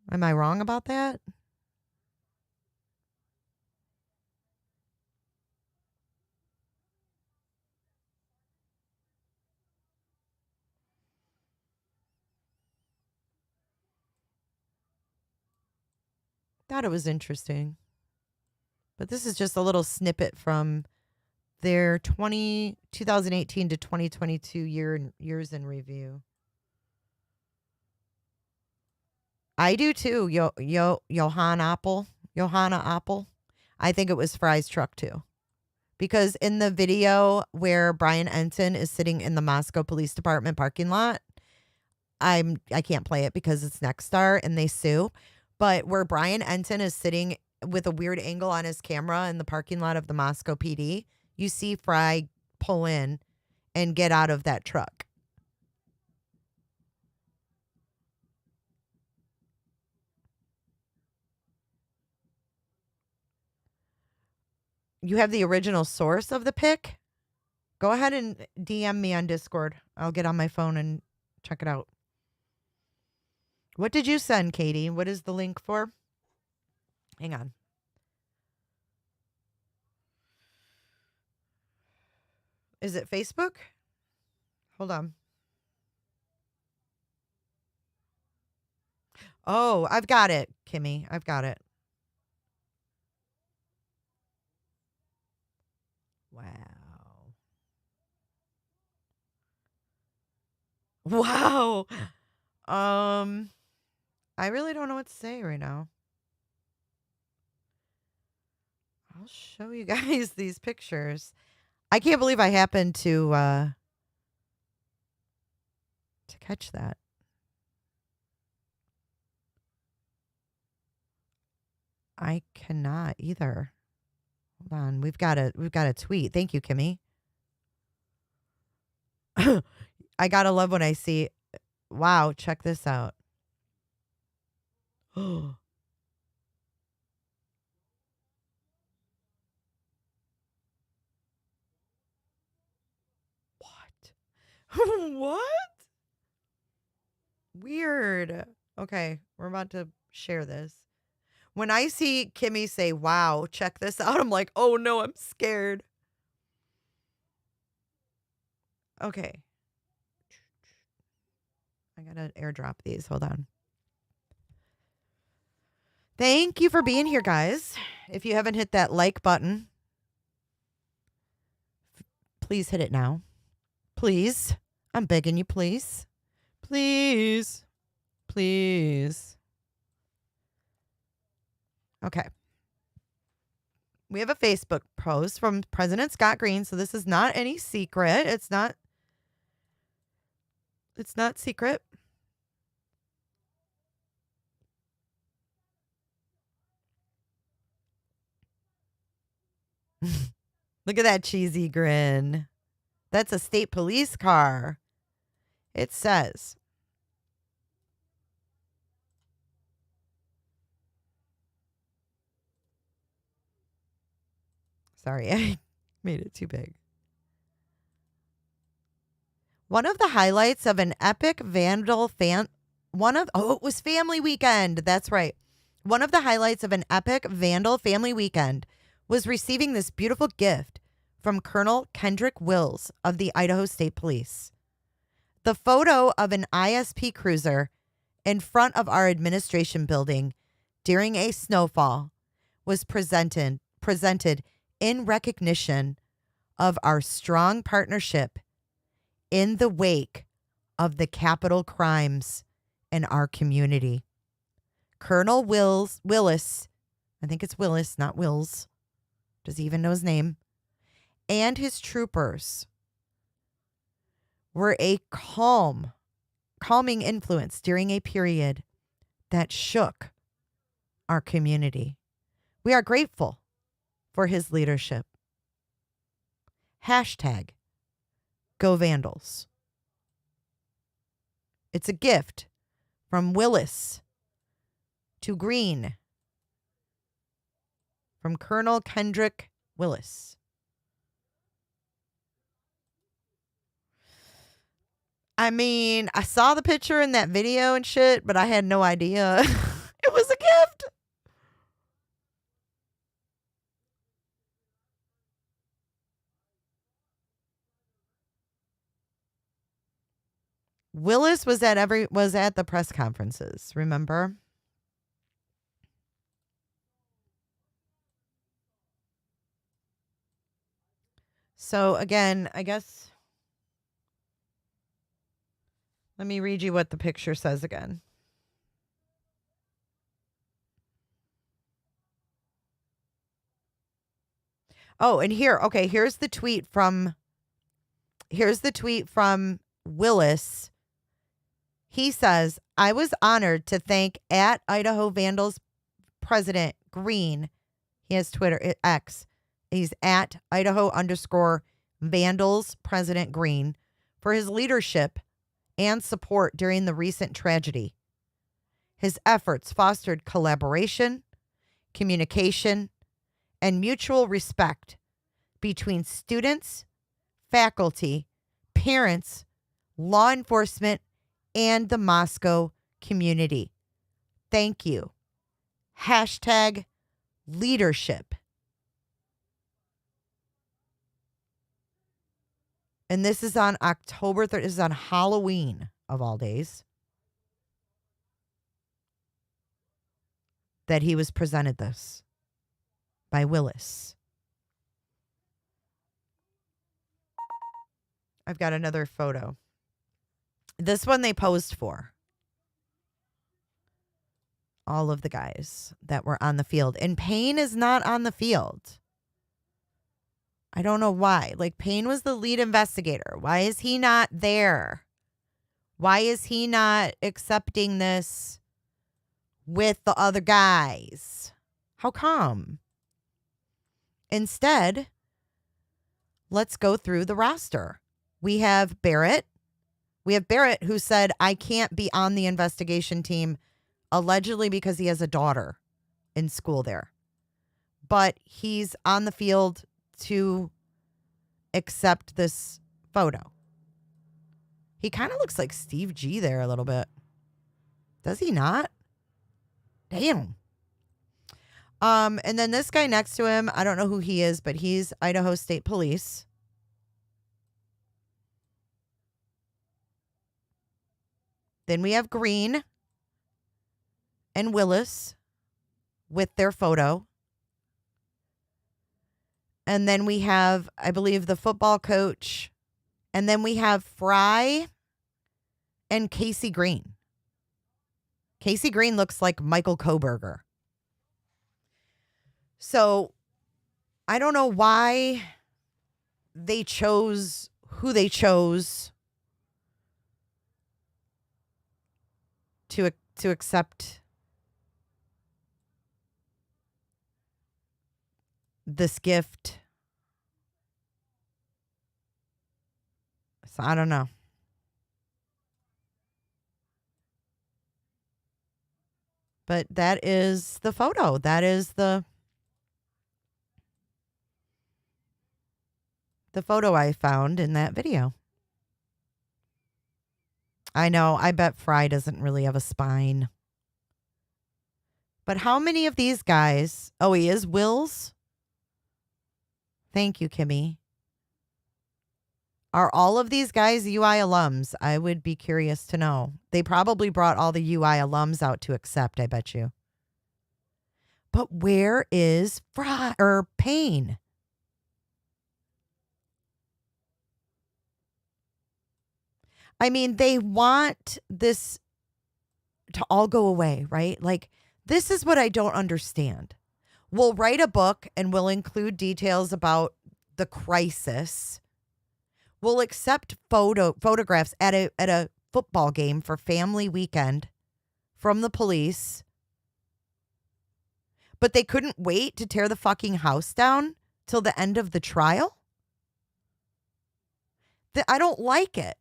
Am I wrong about that? Thought it was interesting. But this is just a little snippet from their 2018 to 2022 years in review. I do too, Johanna Apple. I think it was Fry's truck too. Because in the video where Brian Enton is sitting in the Moscow Police Department parking lot, I can't play it because it's Nexstar and they sue. But where Brian Enton is sitting with a weird angle on his camera in the parking lot of the Moscow PD. You see Fry pull in and get out of that truck. You have the original source of the pic? Go ahead and DM me on Discord. I'll get on my phone and check it out. What did you send, Katie? What is the link for? Hang on. Is it Facebook? Hold on. Oh, I've got it, Kimmy. I've got it. Wow. Wow. I really don't know what to say right now. I'll show you guys these pictures. I can't believe I happened to catch that. I cannot either. Hold on. We've got a tweet. Thank you, Kimmy. I gotta love when I see, wow, check this out. What? What? Weird. Okay, we're about to share this. When I see Kimmy say, wow, check this out, I'm like, oh no, I'm scared. Okay. I gotta airdrop these. Hold on. Thank you for being here, guys. If you haven't hit that like button, please hit it now. Please. I'm begging you, please. Please. Please. Okay. We have a Facebook post from President Scott Green, so this is not any secret. It's not secret. Look at that cheesy grin. That's a state police car. It says, sorry, I made it too big. One of the highlights of an epic vandal it was family weekend. That's right. One of the highlights of an epic vandal family weekend was receiving this beautiful gift from Colonel Kendrick Wills of the Idaho State Police. The photo of an ISP cruiser in front of our administration building during a snowfall was presented in recognition of our strong partnership in the wake of the capital crimes in our community. Colonel Willis, I think it's Willis, not Wills. Does he even know his name? And his troopers were a calming influence during a period that shook our community. We are grateful for his leadership. Hashtag Go Vandals. It's a gift from Willis to Green from Colonel Kendrick Willis. I mean, I saw the picture in that video and shit, but I had no idea it was a gift. Willis was at the press conferences, remember? So again, I guess let me read you what the picture says again. Oh, and here's the tweet from Willis. He says, I was honored to thank at Idaho Vandals President Green, he has Twitter, X. He's at Idaho_Vandals President Green for his leadership and support during the recent tragedy. His efforts fostered collaboration, communication, and mutual respect between students, faculty, parents, law enforcement, and the Moscow community. Thank you. Hashtag leadership. And this is on October 3rd. This is on Halloween, of all days, that he was presented this by Willis. I've got another photo. This one they posed for. All of the guys that were on the field. And Payne is not on the field. I don't know why. Like, Payne was the lead investigator. Why is he not there? Why is he not accepting this with the other guys? How come? Instead, let's go through the roster. We have Barrett. We have Barrett, who said, I can't be on the investigation team, allegedly because he has a daughter in school there. But he's on the field to accept this photo. He kind of looks like Steve G there a little bit. Does he not? Damn. And then this guy next to him, I don't know who he is, but he's Idaho State Police. Then we have Green and Willis with their photo. And then we have, I believe, the football coach. And then we have Fry and Casey Green. Casey Green looks like Michael Koberger. So I don't know why they chose who they chose to accept this gift. So I don't know. But that is the photo. That is the photo I found in that video. I know. I bet Fry doesn't really have a spine. But how many of these guys? Oh, he is Wills? Thank you, Kimmy. Are all of these guys UI alums? I would be curious to know. They probably brought all the UI alums out to accept, I bet you. But where is Fry or Payne? I mean, they want this to all go away, right? Like, this is what I don't understand. We'll write a book and we'll include details about the crisis. We'll accept photographs at a football game for family weekend from the police. But they couldn't wait to tear the fucking house down till the end of the trial? I don't like it.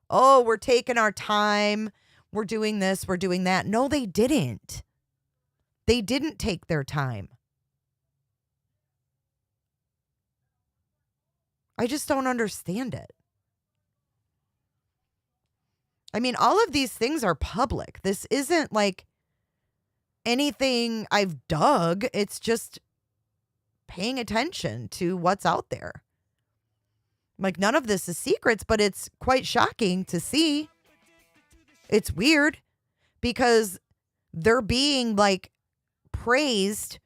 Oh, we're taking our time. We're doing this. We're doing that. No, they didn't. They didn't take their time. I just don't understand it. I mean, all of these things are public. This isn't like anything I've dug. It's just paying attention to what's out there. Like, none of this is secrets, but it's quite shocking to see. It's weird because they're being like praised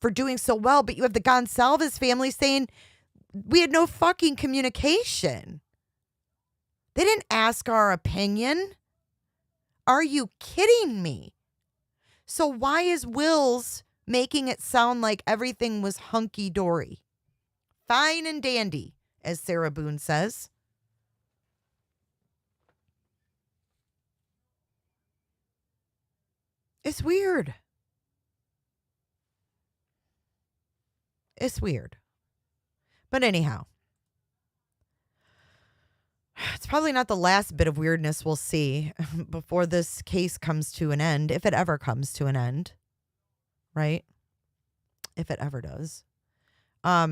for doing so well, but you have the Gonsalves family saying we had no fucking communication. They didn't ask our opinion. Are you kidding me? So why is Wills making it sound like everything was hunky-dory? Fine and dandy, as Sarah Boone says. It's weird. It's weird. But anyhow, it's probably not the last bit of weirdness we'll see before this case comes to an end, if it ever comes to an end, right? If it ever does. What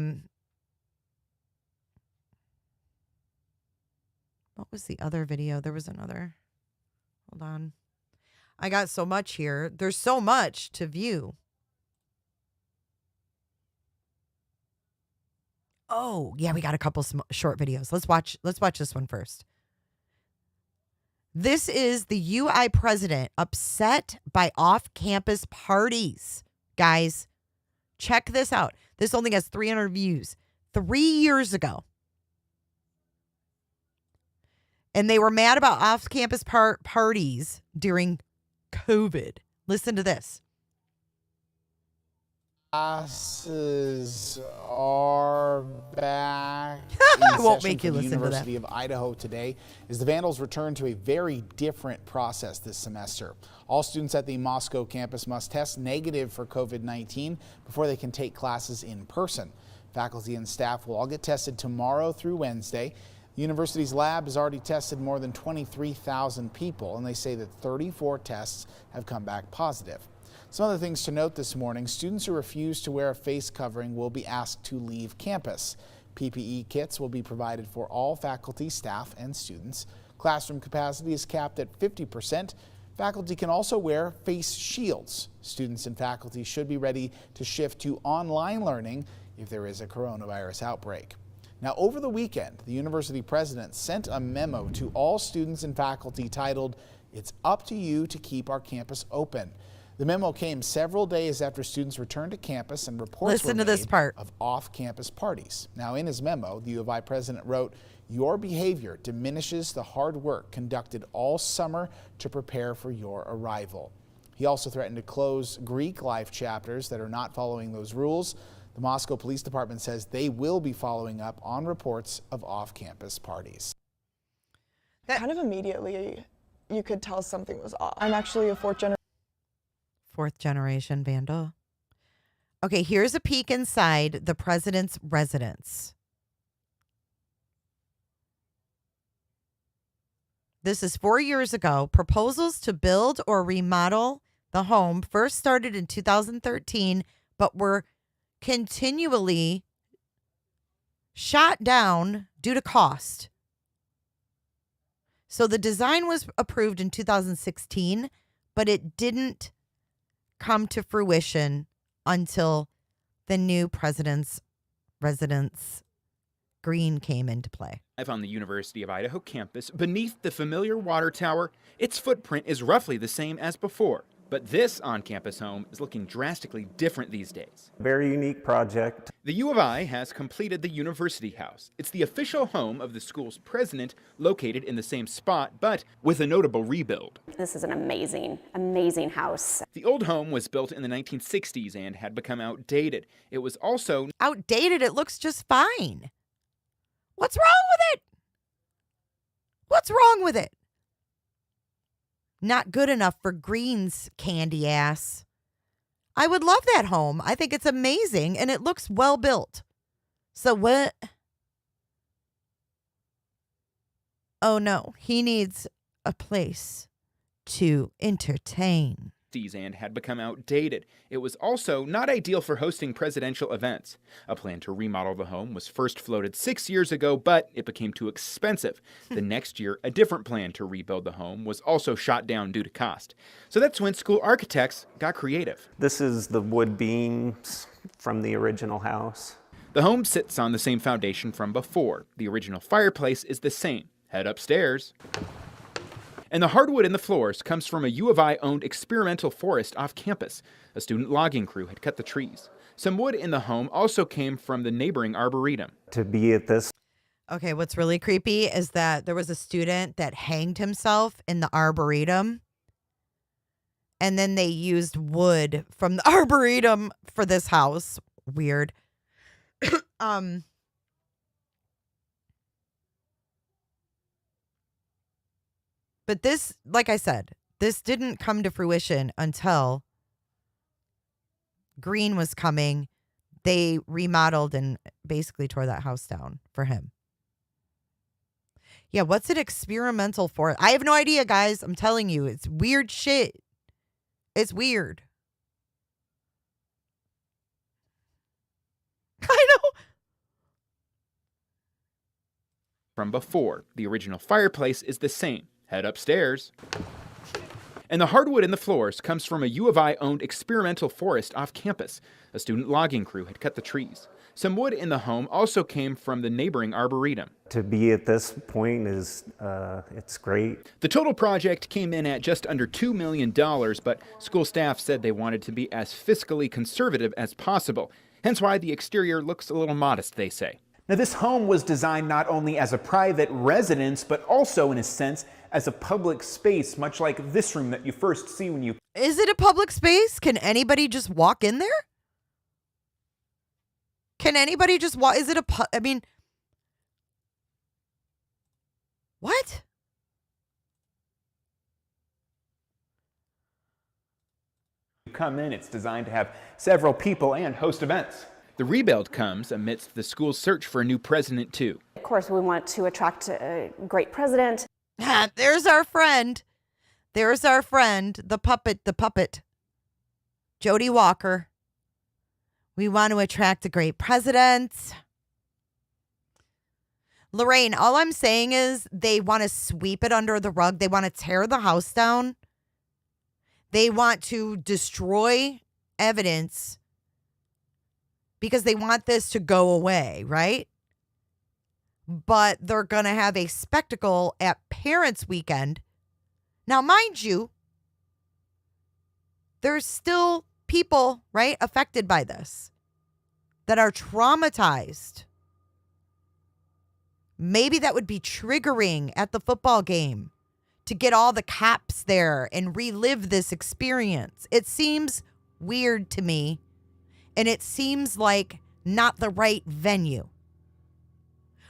was the other video? There was another. Hold on. I got so much here. There's so much to view. Oh, yeah, we got a couple short videos. Let's watch this one first. This is the UI president upset by off-campus parties. Guys, check this out. This only has 300 views. 3 years ago. And they were mad about off-campus parties during COVID. Listen to this. Classes are back. I won't make you listen to that. University of Idaho today as the Vandals return to a very different process this semester. All students at the Moscow campus must test negative for COVID-19 before they can take classes in person. Faculty and staff will all get tested tomorrow through Wednesday. The university's lab has already tested more than 23,000 people, and they say that 34 tests have come back positive. Some other things to note this morning: students who refuse to wear a face covering will be asked to leave campus. PPE kits will be provided for all faculty, staff, and students. Classroom capacity is capped at 50%. Faculty can also wear face shields. Students and faculty should be ready to shift to online learning if there is a coronavirus outbreak. Now, over the weekend, the university president sent a memo to all students and faculty titled, "It's up to you to keep our campus open." The memo came several days after students returned to campus and reports were made of off-campus parties. Now, in his memo, the U of I president wrote, "Your behavior diminishes the hard work conducted all summer to prepare for your arrival." He also threatened to close Greek life chapters that are not following those rules. The Moscow Police Department says they will be following up on reports of off-campus parties. Kind of immediately, you could tell something was off. I'm actually a fourth generation vandal. Okay, here's a peek inside the president's residence. This is 4 years ago. Proposals to build or remodel the home first started in 2013, but were continually shot down due to cost. So the design was approved in 2016, but it didn't come to fruition until the new president's residence green came into play. On the University of Idaho campus, beneath the familiar water tower, its footprint is roughly the same as before. But this on-campus home is looking drastically different these days. Very unique project. The U of I has completed the University House. It's the official home of the school's president, located in the same spot, but with a notable rebuild. This is an amazing, amazing house. The old home was built in the 1960s and had become outdated. It was also outdated. It looks just fine. What's wrong with it? What's wrong with it? Not good enough for Green's candy ass. I would love that home. I think it's amazing and it looks well built. So what? Oh no, he needs a place to entertain. And had become outdated. It was also not ideal for hosting presidential events. A plan to remodel the home was first floated 6 years ago, but it became too expensive. The next year, a different plan to rebuild the home was also shot down due to cost. So that's when school architects got creative. This is the wood beams from the original house. The home sits on the same foundation from before. The original fireplace is the same. Head upstairs. And the hardwood in the floors comes from a U of I-owned experimental forest off campus. A student logging crew had cut the trees. Some wood in the home also came from the neighboring arboretum. To be at this. Okay, what's really creepy is that there was a student that hanged himself in the arboretum. And then they used wood from the arboretum for this house. Weird. But this, like I said, this didn't come to fruition until Green was coming. they remodeled and basically tore that house down for him. Yeah, what's an experimental forest? I have no idea, guys. I'm telling you, it's weird shit. It's weird. I know. From before, the original fireplace is the same. Head upstairs. And the hardwood in the floors comes from a U of I-owned experimental forest off campus. A student logging crew had cut the trees. Some wood in the home also came from the neighboring arboretum. To be at this point is, it's great. The total project came in at just under $2 million, but school staff said they wanted to be as fiscally conservative as possible. Hence why the exterior looks a little modest, they say. Now, this home was designed not only as a private residence, but also, in a sense, as a public space, much like this room that you first see when you... Is it a public space? Can anybody just walk in there? Can anybody just walk? Is it a... I mean... What? You come in, it's designed to have several people and host events. The rebuild comes amidst the school's search for a new president, too. Of course, we want to attract a great president. There's our friend. There's our friend, the puppet. Jody Walker. We want to attract a great president. Lorraine, all I'm saying is they want to sweep it under the rug. They want to tear the house down. They want to destroy evidence because they want this to go away, right? But they're going to have a spectacle at Parents' Weekend. Now, mind you, there's still people, right, affected by this that are traumatized. Maybe that would be triggering at the football game to get all the cops there and relive this experience. It seems weird to me, and it seems like not the right venue.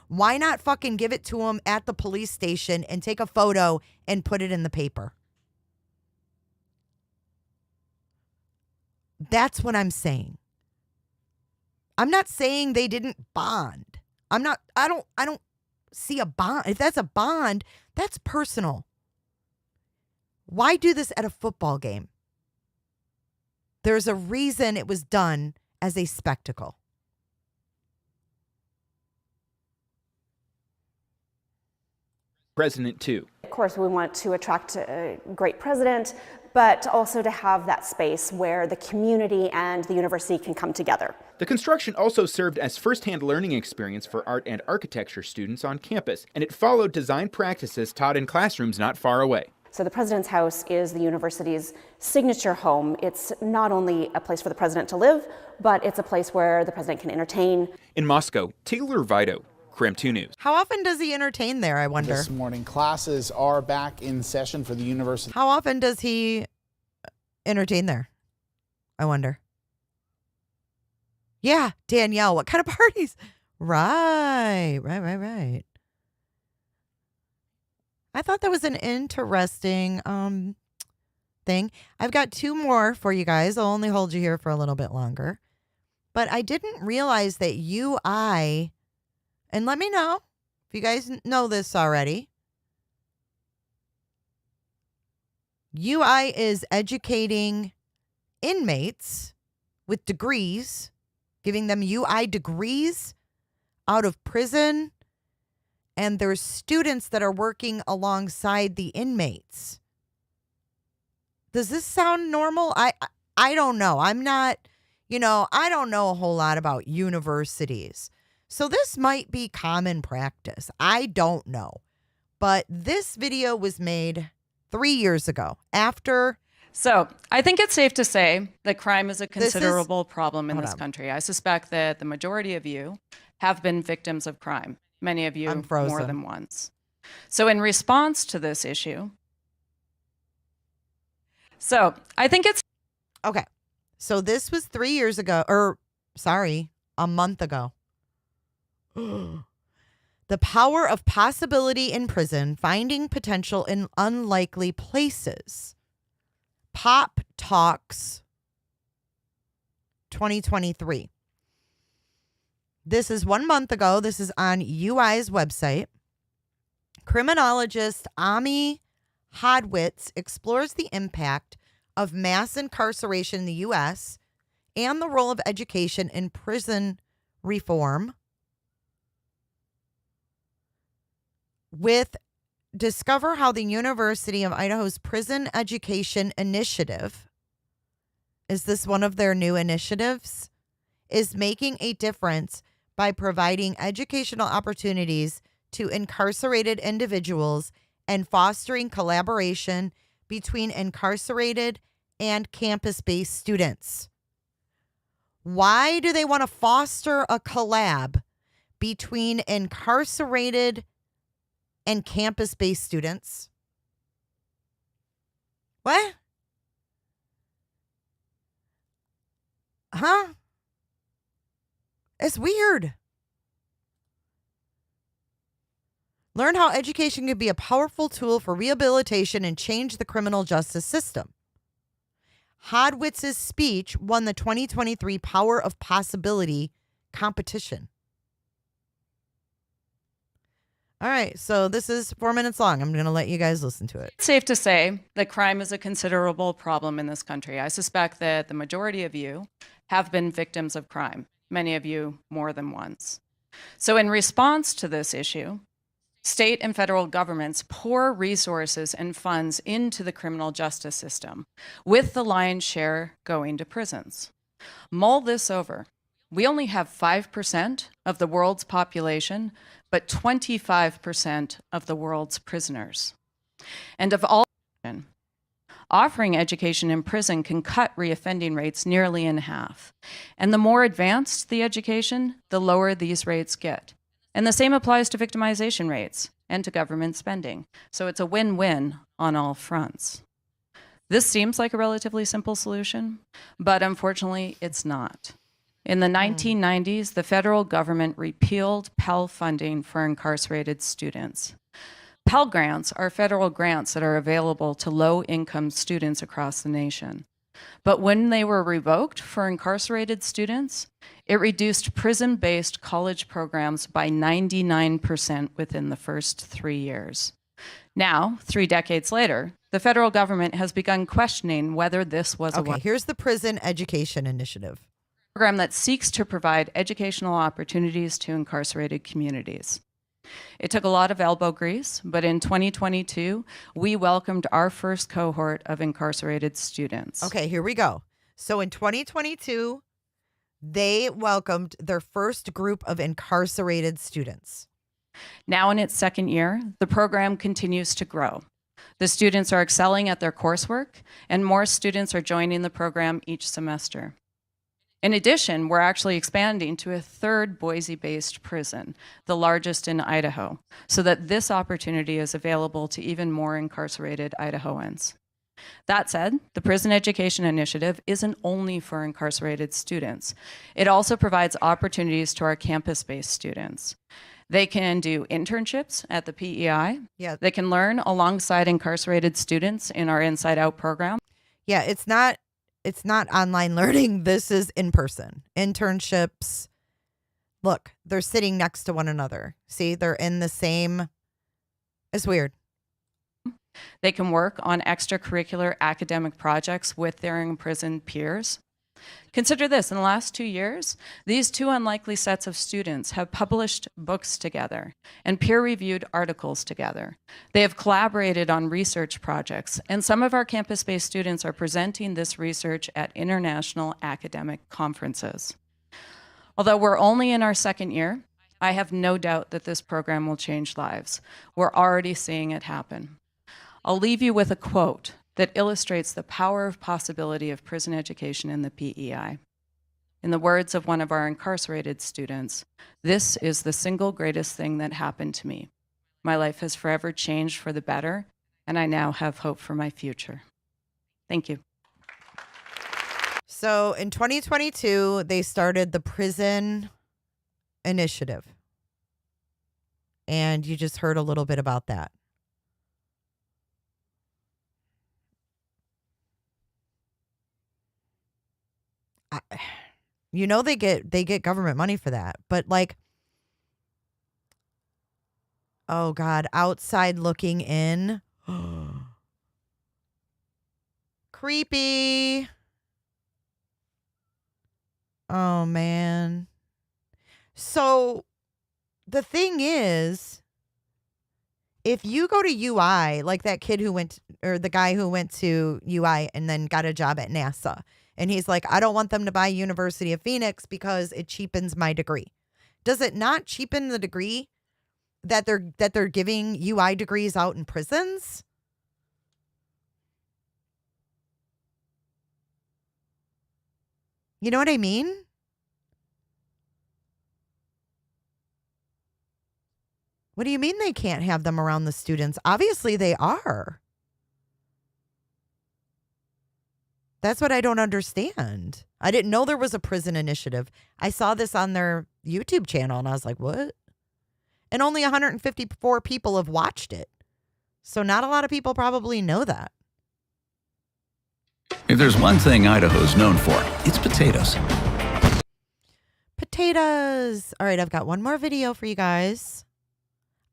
Why not fucking give it to them at the police station and take a photo and put it in the paper? That's what I'm saying. I'm not saying they didn't bond. I don't see a bond. If that's a bond, that's personal. Why do this at a football game? There's a reason it was done as a spectacle. President, too. Of course, we want to attract a great president, but also to have that space where the community and the university can come together. The construction also served as first-hand learning experience for art and architecture students on campus, and it followed design practices taught in classrooms not far away. So the President's House is the university's signature home. It's not only a place for the president to live, but it's a place where the president can entertain. In Moscow, Taylor Vito, Cram 2 News. How often does he entertain there, I wonder? This morning, classes are back in session for the university. How often does he entertain there? I wonder. Yeah, Danielle, what kind of parties? Right. I thought that was an interesting thing. I've got two more for you guys. I'll only hold you here for a little bit longer. But I didn't realize that UI, and let me know if you guys know this already. UI is educating inmates with degrees, giving them UI degrees out of prison. And there's students that are working alongside the inmates. Does this sound normal? I don't know. I'm not, I don't know a whole lot about universities. So this might be common practice. I don't know. But this video was made 3 years ago after. So I think it's safe to say that crime is a considerable problem in this country. I suspect that the majority of you have been victims of crime. Many of you more than once. So in response to this issue, so I think it's... Okay. So this was 3 years ago, a month ago. The power of possibility in prison, finding potential in unlikely places. Pop Talks 2023. This is 1 month ago. This is on UI's website. Criminologist Ami Hodwitz explores the impact of mass incarceration in the U.S. and the role of education in prison reform with discover how the University of Idaho's Prison Education Initiative, is this one of their new initiatives, is making a difference by providing educational opportunities to incarcerated individuals and fostering collaboration between incarcerated and campus-based students. Why do they want to foster a collab between incarcerated and campus-based students? What? Huh? It's weird. Learn how education can be a powerful tool for rehabilitation and change the criminal justice system. Hodwitz's speech won the 2023 Power of Possibility competition. All right, so this is 4 minutes long. I'm going to let you guys listen to it. It's safe to say that crime is a considerable problem in this country. I suspect that the majority of you have been victims of crime, many of you more than once. So in response to this issue, state and federal governments pour resources and funds into the criminal justice system, with the lion's share going to prisons. Mull this over. We only have 5% of the world's population, but 25% of the world's prisoners. And of all, offering education in prison can cut reoffending rates nearly in half. And the more advanced the education, the lower these rates get. And the same applies to victimization rates and to government spending. So it's a win-win on all fronts. This seems like a relatively simple solution, but unfortunately it's not. In the 1990s, the federal government repealed Pell funding for incarcerated students. Pell grants are federal grants that are available to low-income students across the nation. But when they were revoked for incarcerated students, it reduced prison-based college programs by 99% within the first 3 years. Now, 3 decades later, the federal government has begun questioning whether this was a here's the Prison Education Initiative. Program that seeks to provide educational opportunities to incarcerated communities. It took a lot of elbow grease, but in 2022, we welcomed our first cohort of incarcerated students. Okay, here we go. So in 2022, they welcomed their first group of incarcerated students. Now in its second year, the program continues to grow. The students are excelling at their coursework, and more students are joining the program each semester. In addition, we're actually expanding to a third Boise-based prison, the largest in Idaho, so that this opportunity is available to even more incarcerated Idahoans. That said, the Prison Education Initiative isn't only for incarcerated students. It also provides opportunities to our campus-based students. They can do internships at the PEI. Yeah. They can learn alongside incarcerated students in our Inside Out program. Yeah, it's not online learning. This is in person. Internships. Look, they're sitting next to one another. See, they're in the same. It's weird. They can work on extracurricular academic projects with their imprisoned peers. Consider this, in the last 2 years, these two unlikely sets of students have published books together and peer-reviewed articles together. They have collaborated on research projects, and some of our campus-based students are presenting this research at international academic conferences. Although we're only in our second year, I have no doubt that this program will change lives. We're already seeing it happen. I'll leave you with a quote that illustrates the power of possibility of prison education in the PEI. In the words of one of our incarcerated students, "This is the single greatest thing that happened to me. My life has forever changed for the better, and I now have hope for my future." Thank you. So in 2022, they started the Prison Initiative. And you just heard a little bit about that. You know they get government money for that. But like, oh God, outside looking in. Creepy. Oh man. So the thing is, if you go to UI, like that kid who went, or the guy who went to UI and then got a job at NASA, and he's like, I don't want them to buy University of Phoenix because it cheapens my degree. Does it not cheapen the degree that they're giving UI degrees out in prisons? You know what I mean? What do you mean they can't have them around the students? Obviously they are. That's what I don't understand. I didn't know there was a prison initiative. I saw this on their YouTube channel and I was like, what? And only 154 people have watched it. So not a lot of people probably know that. If there's one thing Idaho's known for, it's potatoes. Potatoes. All right, I've got one more video for you guys.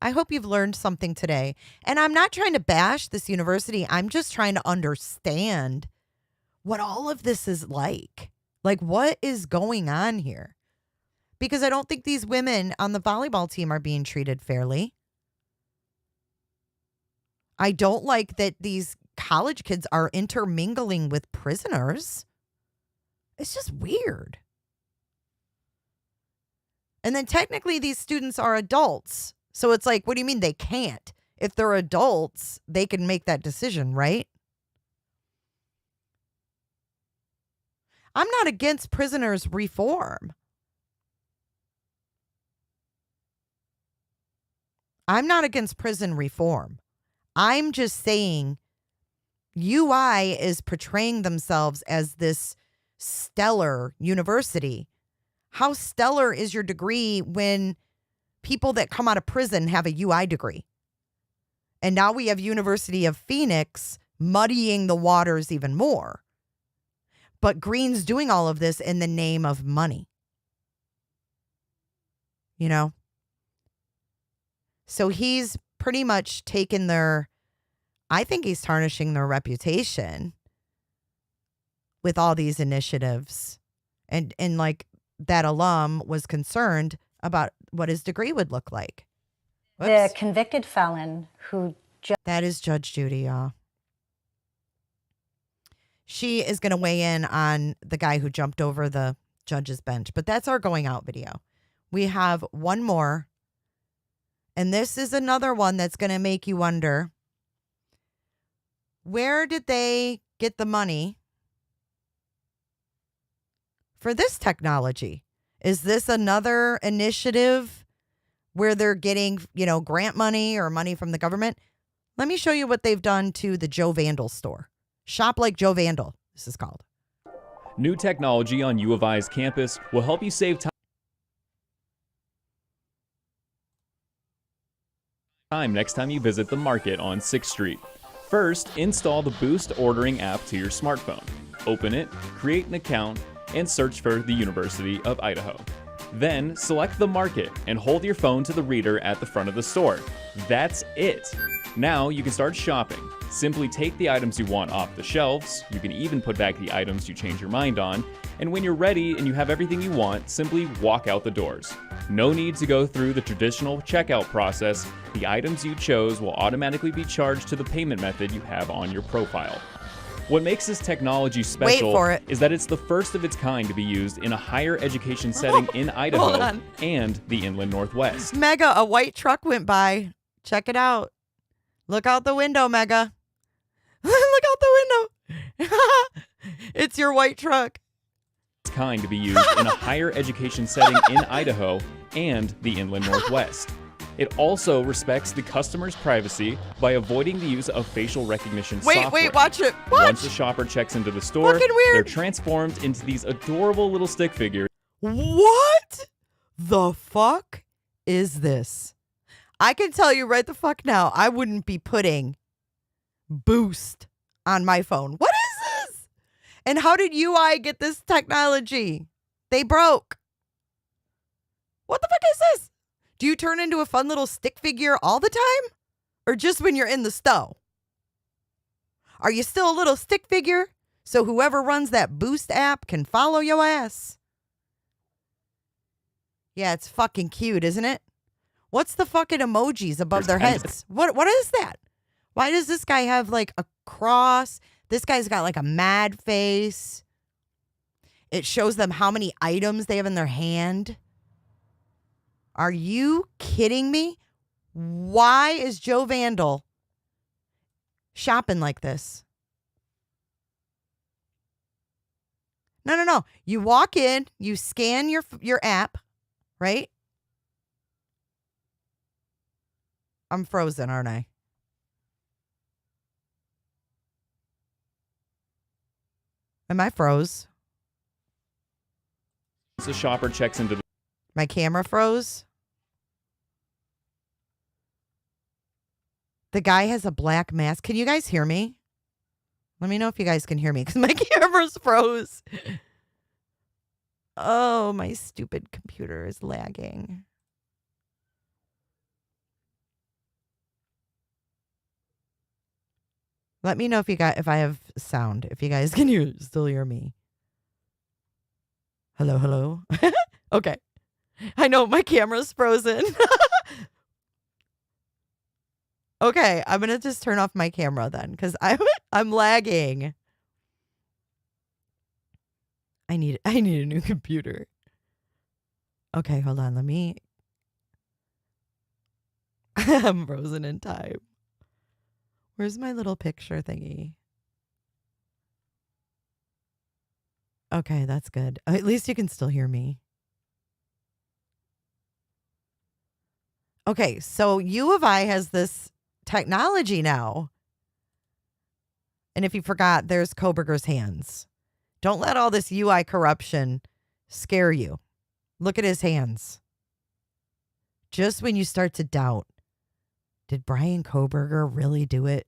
I hope you've learned something today. And I'm not trying to bash this university. I'm just trying to understand what all of this is like. Like, what is going on here? Because I don't think these women on the volleyball team are being treated fairly. I don't like that these college kids are intermingling with prisoners. It's just weird. And then technically these students are adults. So it's like, what do you mean they can't? If they're adults, they can make that decision, right? I'm not against prisoners reform. I'm not against prison reform. I'm just saying UI is portraying themselves as this stellar university. How stellar is your degree when people that come out of prison have a UI degree? And now we have University of Phoenix muddying the waters even more. But Green's doing all of this in the name of money. You know? So he's pretty much taken their, I think he's tarnishing their reputation with all these initiatives. And like that alum was concerned about what his degree would look like. Whoops. The convicted felon who... That is Judge Judy, y'all. She is going to weigh in on the guy who jumped over the judge's bench. But that's our going out video. We have one more. And this is another one that's going to make you wonder, where did they get the money for this technology? Is this another initiative where they're getting, grant money or money from the government? Let me show you what they've done to the Joe Vandal store. Shop like Joe Vandal, this is called. New technology on U of I's campus will help you save time next time you visit the market on 6th Street. First, install the Boost ordering app to your smartphone. Open it, create an account, and search for the University of Idaho. Then, select the market and hold your phone to the reader at the front of the store. That's it. Now you can start shopping. Simply take the items you want off the shelves. You can even put back the items you change your mind on. And when you're ready and you have everything you want, simply walk out the doors. No need to go through the traditional checkout process. The items you chose will automatically be charged to the payment method you have on your profile. What makes this technology special is that it's the first of its kind to be used in a higher education setting in Idaho and the Inland Northwest. Mega, a white truck went by. Check it out. Look out the window, Mega. Look out the window. It's your white truck. It's kind to be used in a higher education setting in Idaho and the Inland Northwest. It also respects the customer's privacy by avoiding the use of facial recognition software. Wait, watch it. Watch. Once the shopper checks into the store, they're transformed into these adorable little stick figures. What the fuck is this? I can tell you right the fuck now, I wouldn't be putting Boost on my phone. What is this? And how did UI get this technology? They broke. What the fuck is this? Do you turn into a fun little stick figure all the time? Or just when you're in the stove? Are you still a little stick figure? So whoever runs that Boost app can follow your ass. Yeah, it's fucking cute, isn't it? What's the fucking emojis above their heads? What is that? Why does this guy have like a cross? This guy's got like a mad face. It shows them how many items they have in their hand. Are you kidding me? Why is Joe Vandal shopping like this? No. You walk in, you scan your app, right? I'm frozen, aren't I? Am I froze? The shopper checks into the My camera froze. The guy has a black mask. Can you guys hear me? Let me know if you guys can hear me because my camera's froze. Oh, my stupid computer is lagging. Let me know if I have sound. If you guys can still hear me. Hello. Okay. I know my camera's frozen. Okay, I'm gonna just turn off my camera then, because I'm lagging. I need a new computer. Okay, hold on. I'm frozen in time. Where's my little picture thingy? Okay, that's good. At least you can still hear me. Okay, so U of I has this technology now. And if you forgot, there's Koberger's hands. Don't let all this UI corruption scare you. Look at his hands. Just when you start to doubt, did Brian Koberger really do it?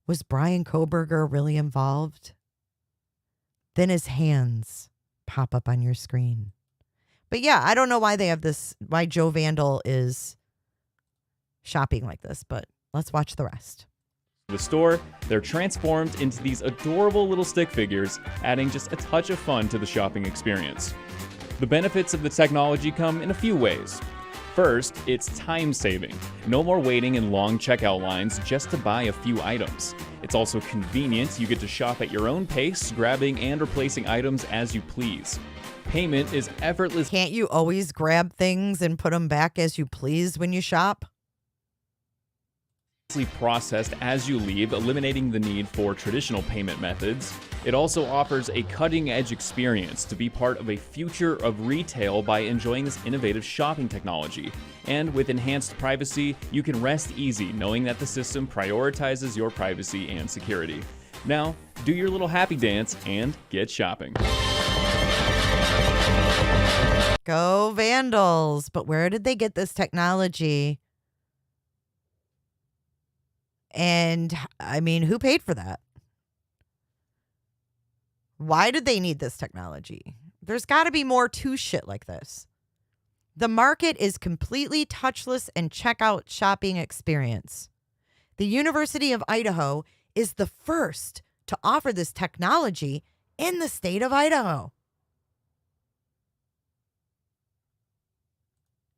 Was Brian Koberger really involved? Then his hands pop up on your screen. But yeah, I don't know why they have this, why Joe Vandal is shopping like this, but let's watch the rest. The store, they're transformed into these adorable little stick figures, adding just a touch of fun to the shopping experience. The benefits of the technology come in a few ways. First, it's time-saving. No more waiting in long checkout lines just to buy a few items. It's also convenient. You get to shop at your own pace, grabbing and replacing items as you please. Payment is effortless. Can't you always grab things and put them back as you please when you shop? Processed as you leave, eliminating the need for traditional payment methods. It also offers a cutting-edge experience to be part of a future of retail by enjoying this innovative shopping technology. And with enhanced privacy, you can rest easy knowing that the system prioritizes your privacy and security. Now, do your little happy dance and get shopping. Go Vandals. But where did they get this technology? And, I mean, who paid for that? Why did they need this technology? There's got to be more to shit like this. The market is completely touchless and checkout shopping experience. The University of Idaho is the first to offer this technology in the state of Idaho.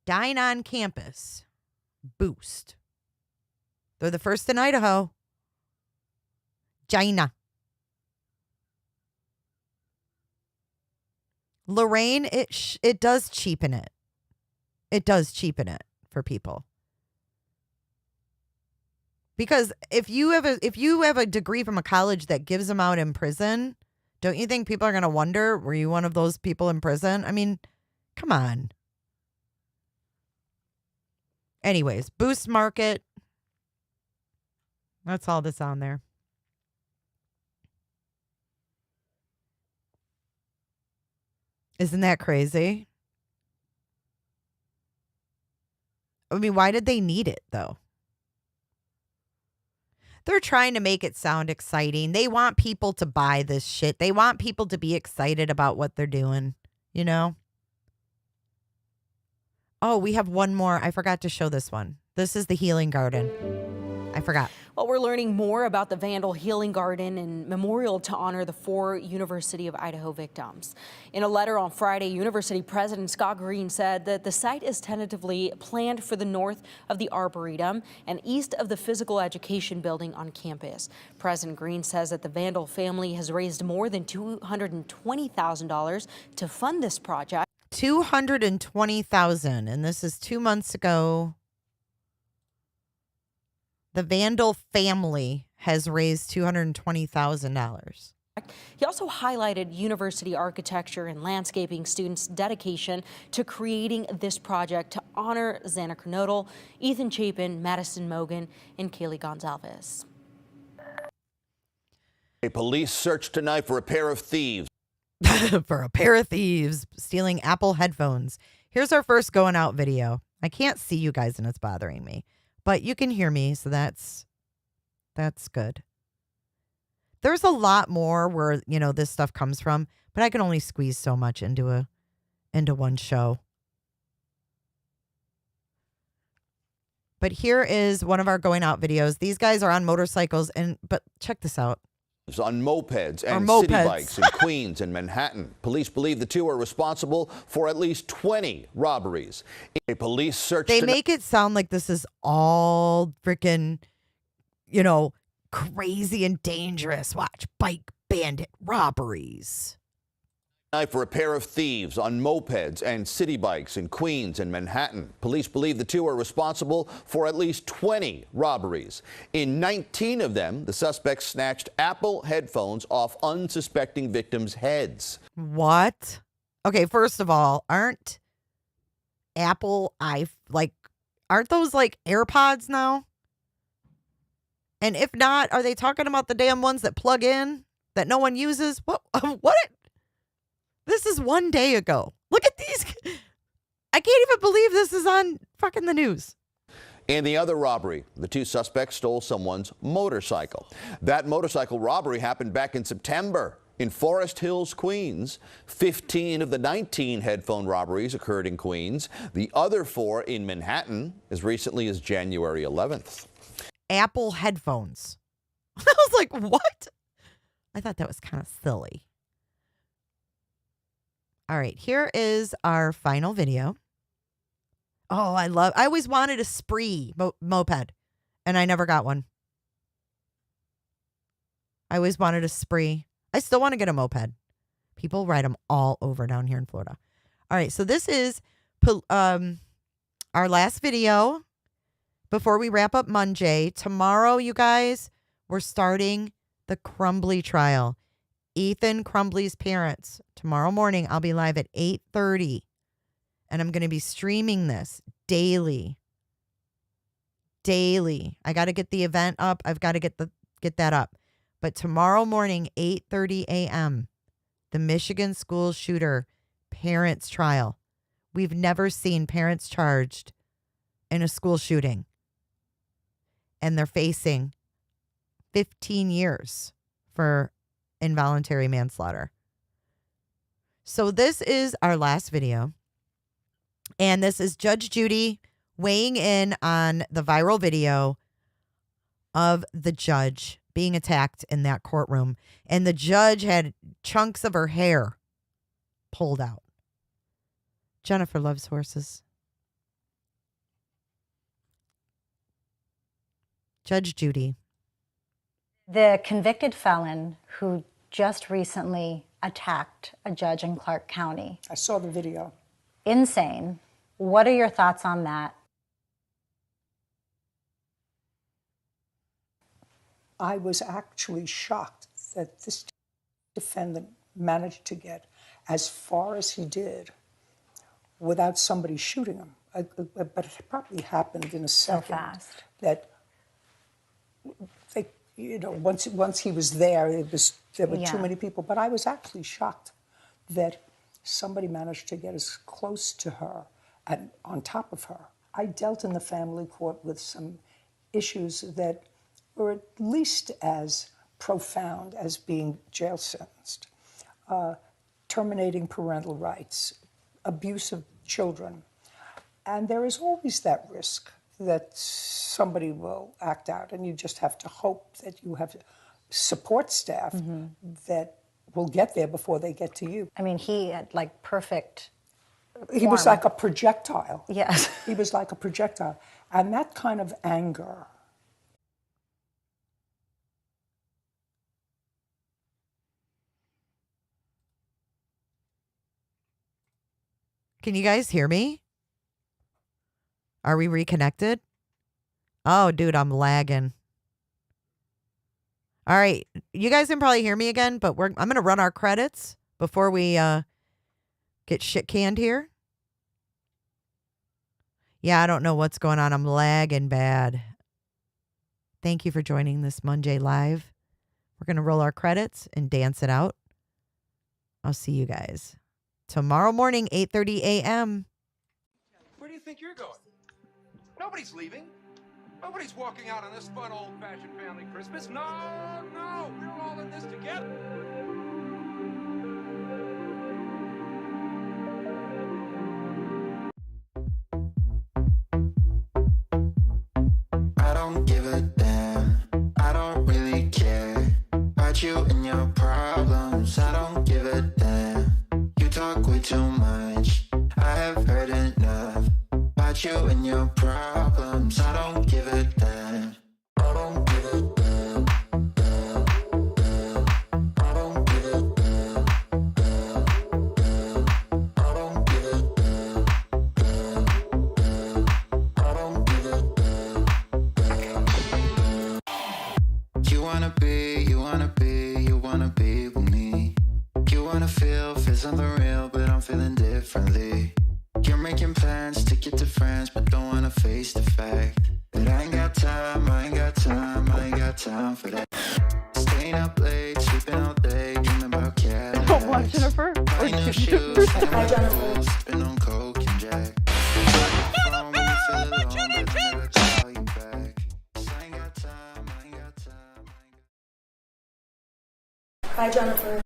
Dine on campus. Boost. They're the first in Idaho. China. Lorraine, it does cheapen it. It does cheapen it for people. Because if you have a degree from a college that gives them out in prison, don't you think people are going to wonder, were you one of those people in prison? I mean, come on. Anyways, Boost Market. That's all that's on there. Isn't that crazy? I mean, why did they need it, though? They're trying to make it sound exciting. They want people to buy this shit. They want people to be excited about what they're doing, you know? Oh, we have one more. I forgot to show this one. This is the Healing Garden. I forgot. Well, we're learning more about the Vandal Healing Garden and memorial to honor the 4 University of Idaho victims. In a letter on Friday, University President Scott Green said that the site is tentatively planned for the north of the Arboretum and east of the physical education building on campus. President Green says that the Vandal family has raised more than $220,000 to fund this project. $220,000, and this is 2 months ago. The Vandal family has raised $220,000. He also highlighted university architecture and landscaping students' dedication to creating this project to honor Xana Kernodle, Ethan Chapin, Madison Mogan, and Kaylee Gonzalez. A police search tonight for a pair of thieves. For a pair of thieves stealing Apple headphones. Here's our first going out video. I can't see you guys and it's bothering me, but you can hear me, so that's good. There's a lot more where, you know, this stuff comes from, but I can only squeeze so much into one show. But here is one of our going out videos. These guys are on motorcycles, but check this out. On mopeds and city bikes in Queens and Manhattan. Police believe the two are responsible for at least 20 robberies. A police search. They make it sound like this is all freaking, you know, crazy and dangerous. Watch, bike bandit robberies. For a pair of thieves on mopeds and city bikes in Queens and Manhattan. Police believe the two are responsible for at least 20 robberies. In 19 of them, the suspects snatched Apple headphones off unsuspecting victims' heads. What? Okay, first of all, aren't those like AirPods now? And if not, are they talking about the damn ones that plug in that no one uses? What? This is 1 day ago. Look at these. I can't even believe this is on fucking the news. In the other robbery, the two suspects stole someone's motorcycle. That motorcycle robbery happened back in September in Forest Hills, Queens. 15 of the 19 headphone robberies occurred in Queens. The other 4 in Manhattan as recently as January 11th. Apple headphones. I was like, what? I thought that was kind of silly. All right, here is our final video. Oh, I always wanted a spree moped, and I never got one. I always wanted a spree. I still want to get a moped. People ride them all over down here in Florida. All right, so this is our last video before we wrap up Monday. Tomorrow, you guys, we're starting the Crumbly trial. Ethan Crumbly's parents. Tomorrow morning, I'll be live at 8:30. And I'm going to be streaming this daily. I got to get the event up. I've got to get that up. But tomorrow morning, 8:30 a.m., the Michigan school shooter parents trial. We've never seen parents charged in a school shooting. And they're facing 15 years for involuntary manslaughter. So this is our last video. And this is Judge Judy weighing in on the viral video of the judge being attacked in that courtroom. And the judge had chunks of her hair pulled out. Jennifer loves horses. Judge Judy. The convicted felon who just recently attacked a judge in Clark County. I saw the video. Insane. What are your thoughts on that? I was actually shocked that this defendant managed to get as far as he did without somebody shooting him. But it probably happened in a second. So fast. That they, you know, once he was there, there were too many people. But I was actually shocked that somebody managed to get as close to her and on top of her. I dealt in the family court with some issues that were at least as profound as being jail sentenced. Terminating parental rights, abuse of children. And there is always that risk that somebody will act out, and you just have to hope that you have support staff that will get there before they get to you. I mean, he had like perfect He was like a projectile. Yes. He was like a projectile. And that kind of anger. Can you guys hear me? Are we reconnected? Oh, dude, I'm lagging. All right. You guys can probably hear me again, but I'm going to run our credits before we get shit canned here. Yeah, I don't know what's going on. I'm lagging bad. Thank you for joining this Monday Live. We're going to roll our credits and dance it out. I'll see you guys tomorrow morning, 8:30 a.m. Where do you think you're going? Nobody's leaving. Nobody's walking out on this fun, old-fashioned family Christmas. No, no, we're all in this together. I don't give a damn. I don't really care about you and your problems. I don't give a damn. You talk way too much. I have heard enough about you and your problems. I don't give a damn. I don't give a damn. Damn, damn. I don't give a damn. Damn, damn. I don't give a damn. Damn, damn. I don't give a damn. Damn, damn. You wanna be with me. You wanna feel something real, but I'm feeling differently. You're making plans to get to friends, but don't wanna face the fact that I ain't got time, I ain't got time, I ain't got time for that. Staying up late, sleeping all day, dreaming about Cadillacs. Don't want Jennifer. I know shoes, hi Jennifer. Sipping on Coke and Jack. Hi, Jennifer.